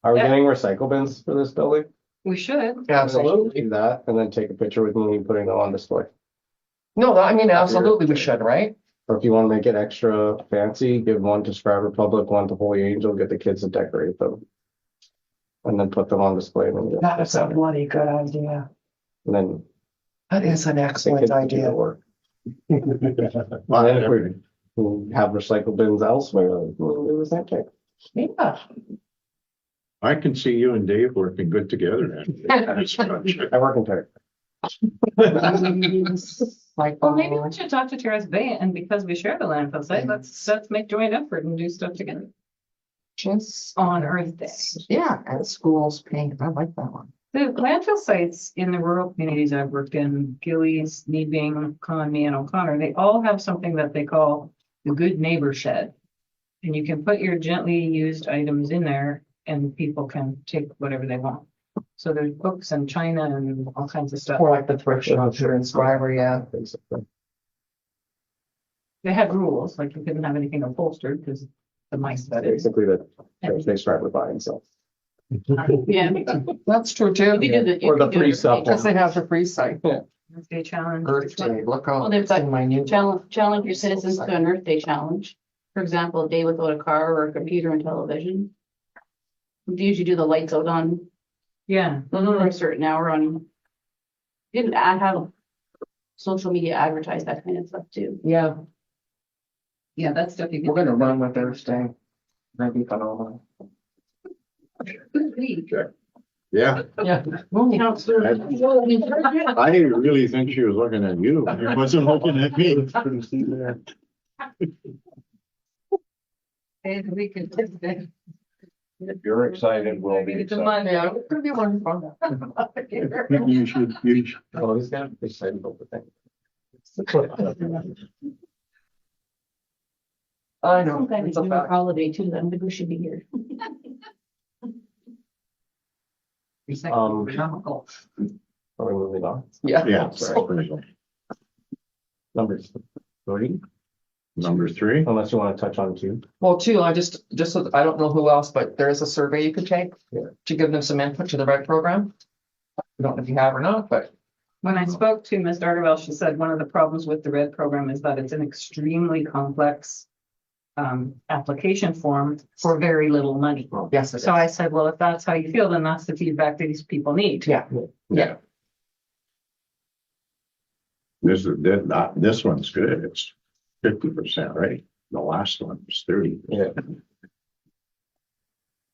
Are we Yeah. getting recycle bins for this building? we should. Absolutely. Do that and then take a picture with me and putting them on display. No, I mean, absolutely, we should, right? Or if you want to make it extra fancy, give one to Schreiber Public, one to Holy Angel, get the kids to decorate them. And then put them on display. That is a bloody good idea. And then That is an the excellent kids can do the idea. work. And then if we have recycle bins elsewhere, we'll do the same thing. Yeah. I can see you and Dave working good together. Then. I work in tech. Like, Well, maybe we should talk to Terrace Bay, and because we share the landfill site, let's make joint effort and do stuff together just, on Earth Day. yeah, and schools pink, I like that one. The landfill sites in the rural communities I've worked in, Gillies, Nebing, Conmee, and O'Connor, they all have something that they call the good neighbor shed. And you can put your gently used items in there and people can take whatever they want. So there's books and china and all kinds of stuff. Or like the thrift shop here in Schreiber, yeah. They had rules, like you couldn't have anything upholstered because the mice that is. Basically, they Schreiber buy and sell. Yeah. That's true You too. could do the. you Or the could do free the- stuff. Because they have the free site. Earth Day challenge. Earth Day, look Well, out, they've it's got in my new. Challenge your citizens to an Earth Day challenge. For example, a day without a car or a computer and television. We usually do the lights out on Yeah, for a certain hour on. Didn't have social media advertise that kind of stuff too. Yeah, yeah, that's stuff you can. we're gonna run with Earth Day. That'd be phenomenal. Yeah, Yeah. I really think she was looking at you. She wasn't looking at me. And we can. If you're excited, we'll be Maybe the excited. Monday. Yeah, it's gonna be wonderful. You should. Oh, he's got to be excited about the thing. I know. Sometimes It's a it's a fact. holiday too, then maybe we should be here. Are we moving on? Yeah. Yeah. Numbers 3, Number 3. unless you want to touch on 2. Well, too, I just, so I don't know who else, but there is a survey you could take to give them some input to the RED program. I don't know if you have or not, but When I spoke to Ms. Darterwell, she said one of the problems with the RED program is that it's an extremely complex application form for very little money. yes, it is. So I said, well, if that's how you feel, then that's the feedback that these people need. Yeah, yeah. This one's good. It's 50%, right? The last one was 30. Yeah.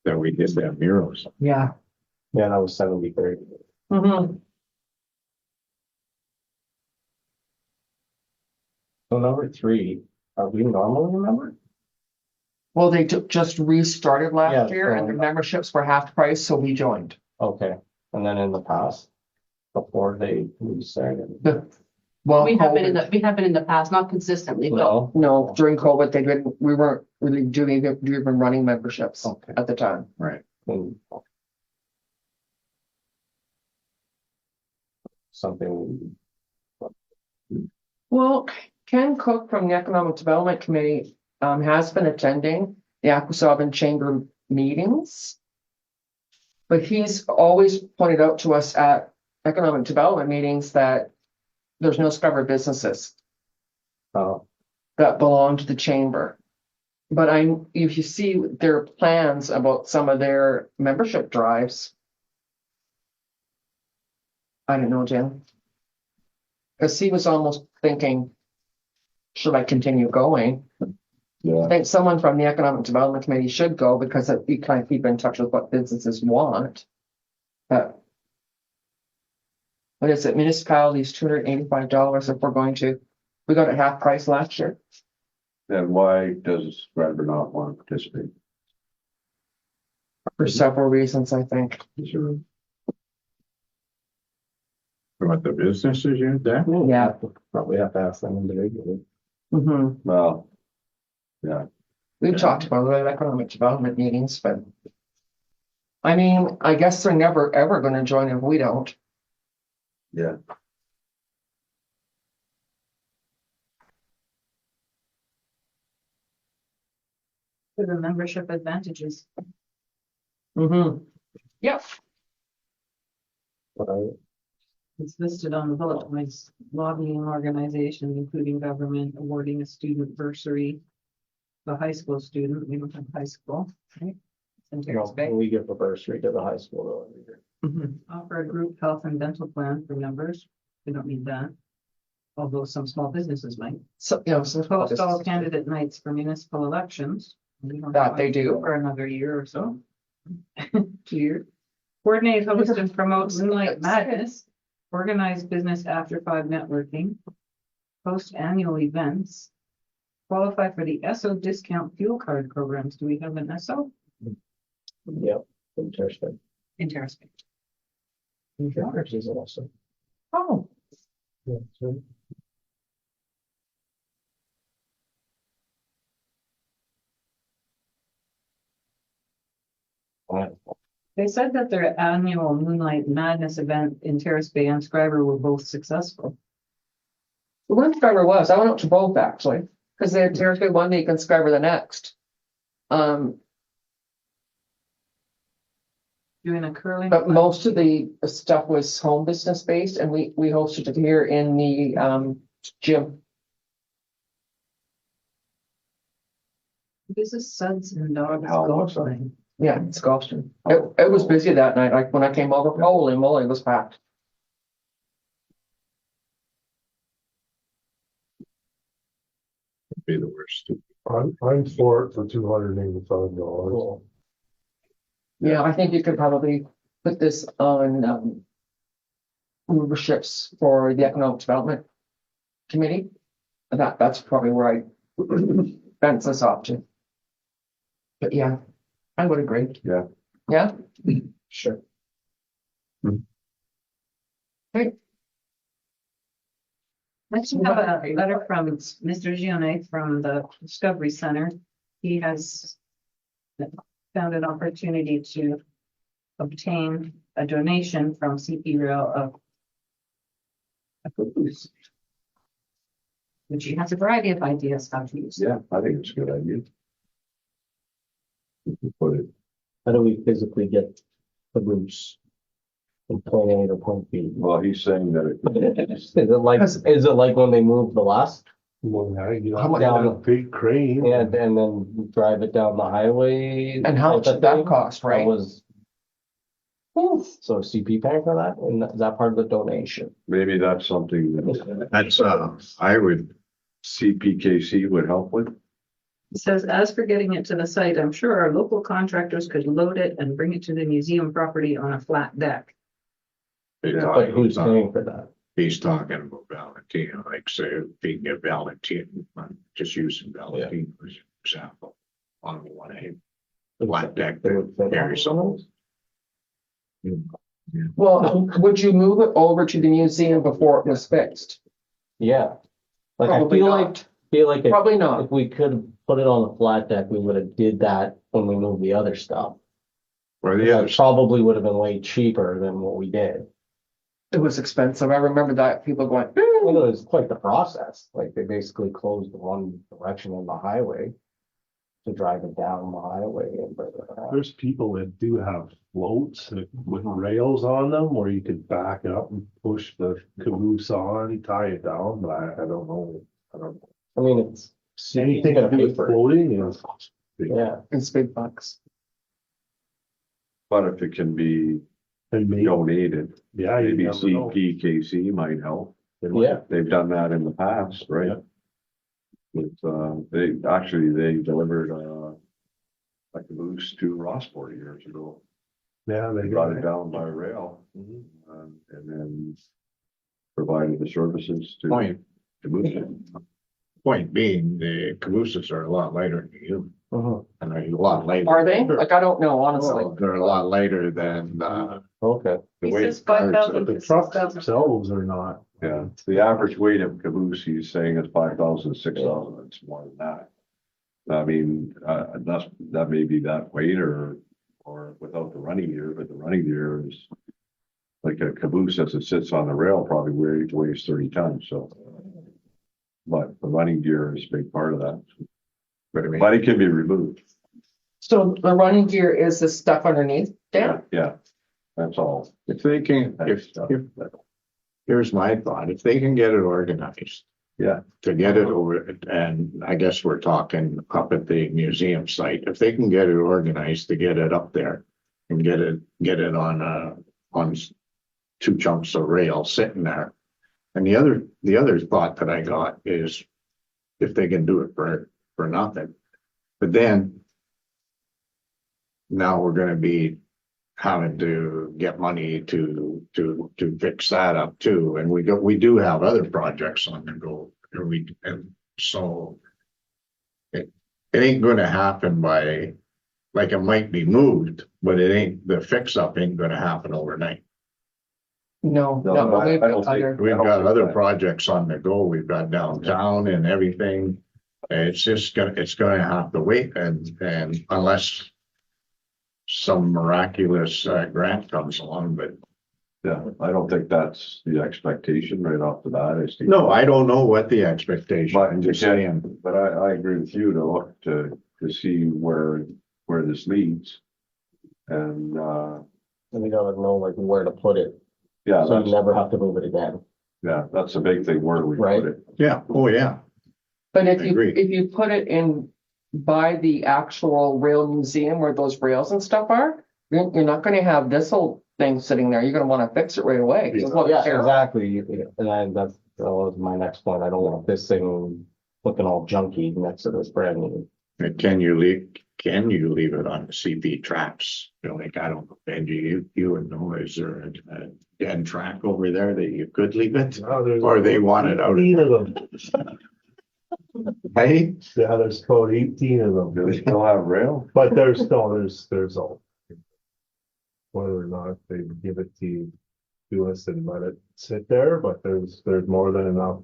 That we did that murals. Yeah. Yeah, that was 73. Mhm. So number 3, are we normally a member? Well, they just restarted last Yeah, year and the memberships were half price, so we joined. Okay, and then in the past, before they restarted? Well, We have been in COVID- we have been in the past, not consistently, but No, no, during COVID, we weren't really doing even running memberships Okay. at the time. Right. and something, Well, Ken Cook from the Economic Development Committee has been attending the Aquasabin Chamber meetings. But he's always pointed out to us at economic development meetings that there's no Schreiber businesses Uh, that belong to the chamber. But if you see their plans about some of their membership drives. I don't know, Jim. Cause he was almost thinking, should I continue going? I think someone from the Economic Development Committee should go because you kind of keep in touch with what businesses want. But what is it? Municipalities, $285 if we're going to, we got a half price last year. Then why does Schreiber not want to participate? For several reasons, I think. What the businesses use that? Yeah. Probably have to ask them individually. Mhm. Well, yeah, We've talked about it at economic development meetings, but. I mean, I guess they're never, ever gonna join if we don't. yeah. For the membership advantages. Mm-hmm. Yep. But I, It's listed on the bullet points, lobbying organizations, including government, awarding a student bursary. The high school student, we don't have high school, right? It's in you Terrace know, Bay. we give a bursary to the high school though every year. Mhm. Offer a group health and dental plan for members. We don't need that. Although some small businesses might. So, you know, so. Post all candidate nights for municipal elections. We don't That have they do. For another year or so. 2 years. Coordinate, host and promote Moonlight Madness. Organize business after 5 networking. Host annual events. Qualify for the ESSO discount fuel card programs. Do we have an ESSO? Yep, interesting. Interesting. Yours is also. Oh, Yeah, so They said that their annual Moonlight Madness event in Terrace Bay and Schreiber were both successful. the one Schreiber was, I went up to both actually, because they're territory one week and Schreiber the next. Doing a curling. But most of the stuff was home business based and we hosted it here in the gym. This is Suds and Dogs How golf much? thing. Yeah, it's Gulfstream. It was busy that night, like when I came over, holy moly, it was packed. Be the worst. I'm for it for $285. Yeah, I think you could probably put this on memberships for the Economic Development Committee. And that's probably where I fence this off to. But yeah, I would agree. Yeah. Yeah, sure. Next, we have a letter from Mr. Gionne from the Discovery Center. He has found an opportunity to obtain a donation from CP Rail of a caboose, which he has a variety of ideas how to use. Yeah, I think it's a good idea. You can put it, How do we physically get the roots? From point A to point B? well, he's saying that Is it like when they moved the last? Well, yeah, you How much- got a big crane. And then drive it down the highway? and how much type did of that thing? cost, That right? was. So CP paying for that, and is that part of the donation? maybe that's something that That's, I would, CPKC would help with. It says, as for getting it to the site, I'm sure our local contractors could load it and bring it to the museum property on a flat deck. But who's paying for that? He's talking about Valentino, like say, if he can get Valentino, just using Valentino as an example. On one A flat deck They that would fit carries on some. those? Well, would you move it over to the museum before it was fixed? Yeah. Like, I Probably feel like if, Probably not. if we could put it on the flat deck, we would have did that when we moved the other stuff. Or the That other, probably would have been way cheaper than what we did. It was expensive. I remember that people going, I think it was quite the process, like they basically closed the one direction on the highway. to drive it down the highway and bring it around. There's people that do have floats with rails on them where you could back up and push the caboose on, tie it down, but I don't know. I don't know. I mean, it's, Anything to do with floating is. yeah, It's big bucks. But if it can be And maybe, donated, yeah, you maybe never know. CPKC might help. yeah. They've done that in the past, right? With, they delivered, like a boost to Rossport years ago. Yeah, They they brought it down by rail, Mhm. and then provided the services to Point, move it. point being, the cabooses are a lot lighter than you, Mhm. and they're a lot lighter. Are they? Like, I don't know, honestly. They're a lot lighter than, Okay. the He weight. says 5,000 The to trucks 6,000. themselves are not. Yeah, the average weight of caboose, he's saying is 5,000, 6,000. It's more than that. I mean, that may be that weight or without the running gear, but the running gear is like a caboose as it sits on the rail probably weighs 30 tons, so. But the running gear is a big part of that, But I mean, but it can be removed. So the running gear is the stuff underneath, Dan? Yeah, that's all. if they can, here's my thought, if they can get it organized. Yeah. To get it over, and I guess we're talking up at the museum site, if they can get it organized to get it up there. And get it on 2 chunks of rail sitting there. And the other thought that I got is if they can do it for nothing. But then now we're gonna be having to get money to fix that up too. And we do have other projects on the go. And so it ain't gonna happen by, like, it might be moved, but the fix up ain't gonna happen overnight. No, No, no, I we've don't got think- other, We've I don't got think other that- projects on the go. We've got downtown and everything. It's gonna have to wait and unless some miraculous grant comes along, but Yeah, I don't think that's the expectation right off the bat. no, I don't know what the expectation. But I'm just saying, But I agree with you to look to see where this leads. And, And we gotta know like where to put it, yeah, so you that's, never have to move it again. that's the big thing, where do we Right. put it? yeah, oh, yeah. but if I you, agree. if you put it in by the actual rail museum where those rails and stuff are, you're not gonna have this whole thing sitting there. You're gonna wanna fix it right away. It's not Yeah, fair. exactly. And that was my next point. I don't want this thing looking all junky next to this brand new. And can you leave it on the CP tracks? You know, like, I don't know, Benji, you would know, is there a dead track over there that you could leave it? Oh, there's Or they want it out. 18 of them. Hey, Yeah, there's about 18 of them. Do they still have rail? But there's all. Whether or not they give it to us and let it sit there, but there's more than enough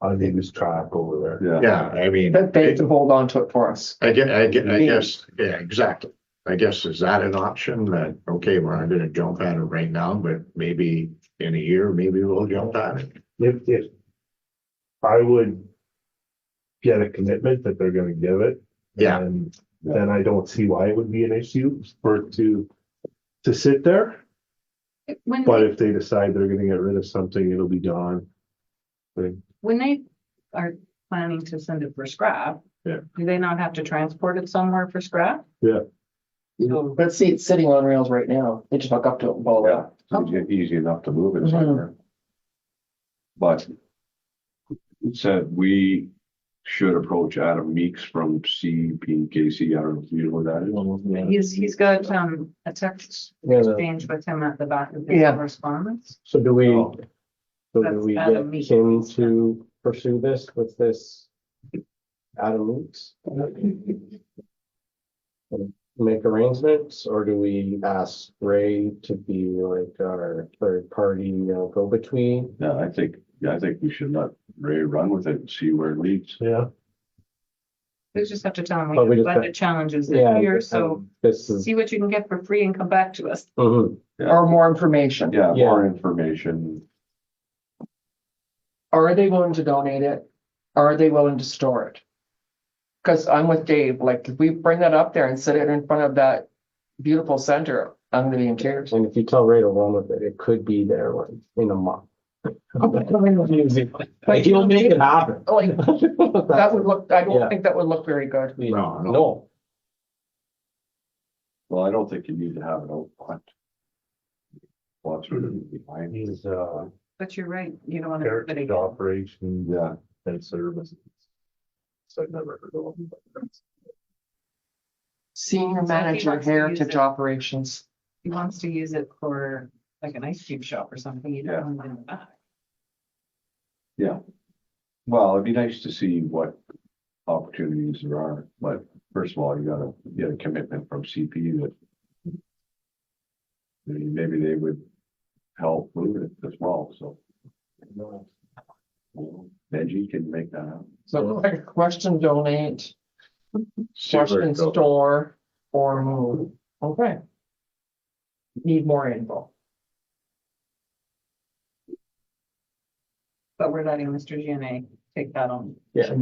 unused track over there. yeah, I mean. That they can hold on to it for us. I guess, yeah, exactly. I guess, is that an option that, okay, we're not gonna jump at it right now, but maybe in a year, maybe we'll jump at it. If I would get a commitment that they're gonna give it. Yeah. And then I don't see why it would be an issue for it to sit there. When But they, if they decide they're gonna get rid of something, it'll be gone. when they are planning to send it for scrap. Yeah. Do they not have to transport it somewhere for scrap? But see, it's sitting on rails right now. They just hook up to it and pull it Yeah, out. easy enough to move it Mhm. somewhere. But it said we should approach Adam Meeks from CPKC. I don't know if you know what that is. He's got a text Yeah, exchange with him at the back of his Yeah. correspondence. so do we, Oh. so do That's we Adam get Meeks. him to pursue this with this Adam Meeks? Make arrangements, or do we ask Ray to be like our third party go-between? Yeah, I think we should let Ray run with it and see where it leads. Yeah. We just have to tell him But we we have just budget challenges this Yeah. year, so This is. see what you can get for free and come back to us. Mhm. Or more information. Yeah, Yeah. more information. Are they willing to donate it? Are they willing to store it? Cause I'm with Dave, like, if we bring that up there and sit it in front of that beautiful center, I'm gonna be in tears. And if you tell Ray to run with it, it could be there like in a month. Like, he'll make it happen. Like, that would look, I Yeah. don't think that would look very good. No. Well, I don't think you need to have it out front. Well, that's really behind. He's, But you're right, you don't want to. heritage operations Yeah, and services. So I've never heard of them. but Senior So he manager wants to use heritage it. operations. He wants to use it for like an ice cream shop or something, you Yeah. don't want to do that. yeah. Well, it'd be nice to see what opportunities there are, but first of all, you gotta get a commitment from CP that maybe they would help move it as well, so. Benji can make that happen. So like a question, donate, question, Sure. store, or move. Okay. Need more info. But we're letting Mr. GNA take that on. Yeah.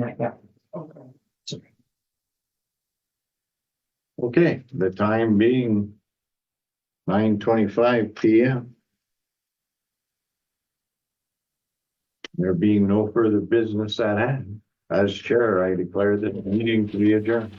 Okay. Okay, the time being 9:25 PM. There being no further business at hand, as chair, I declare this meeting to be adjourned.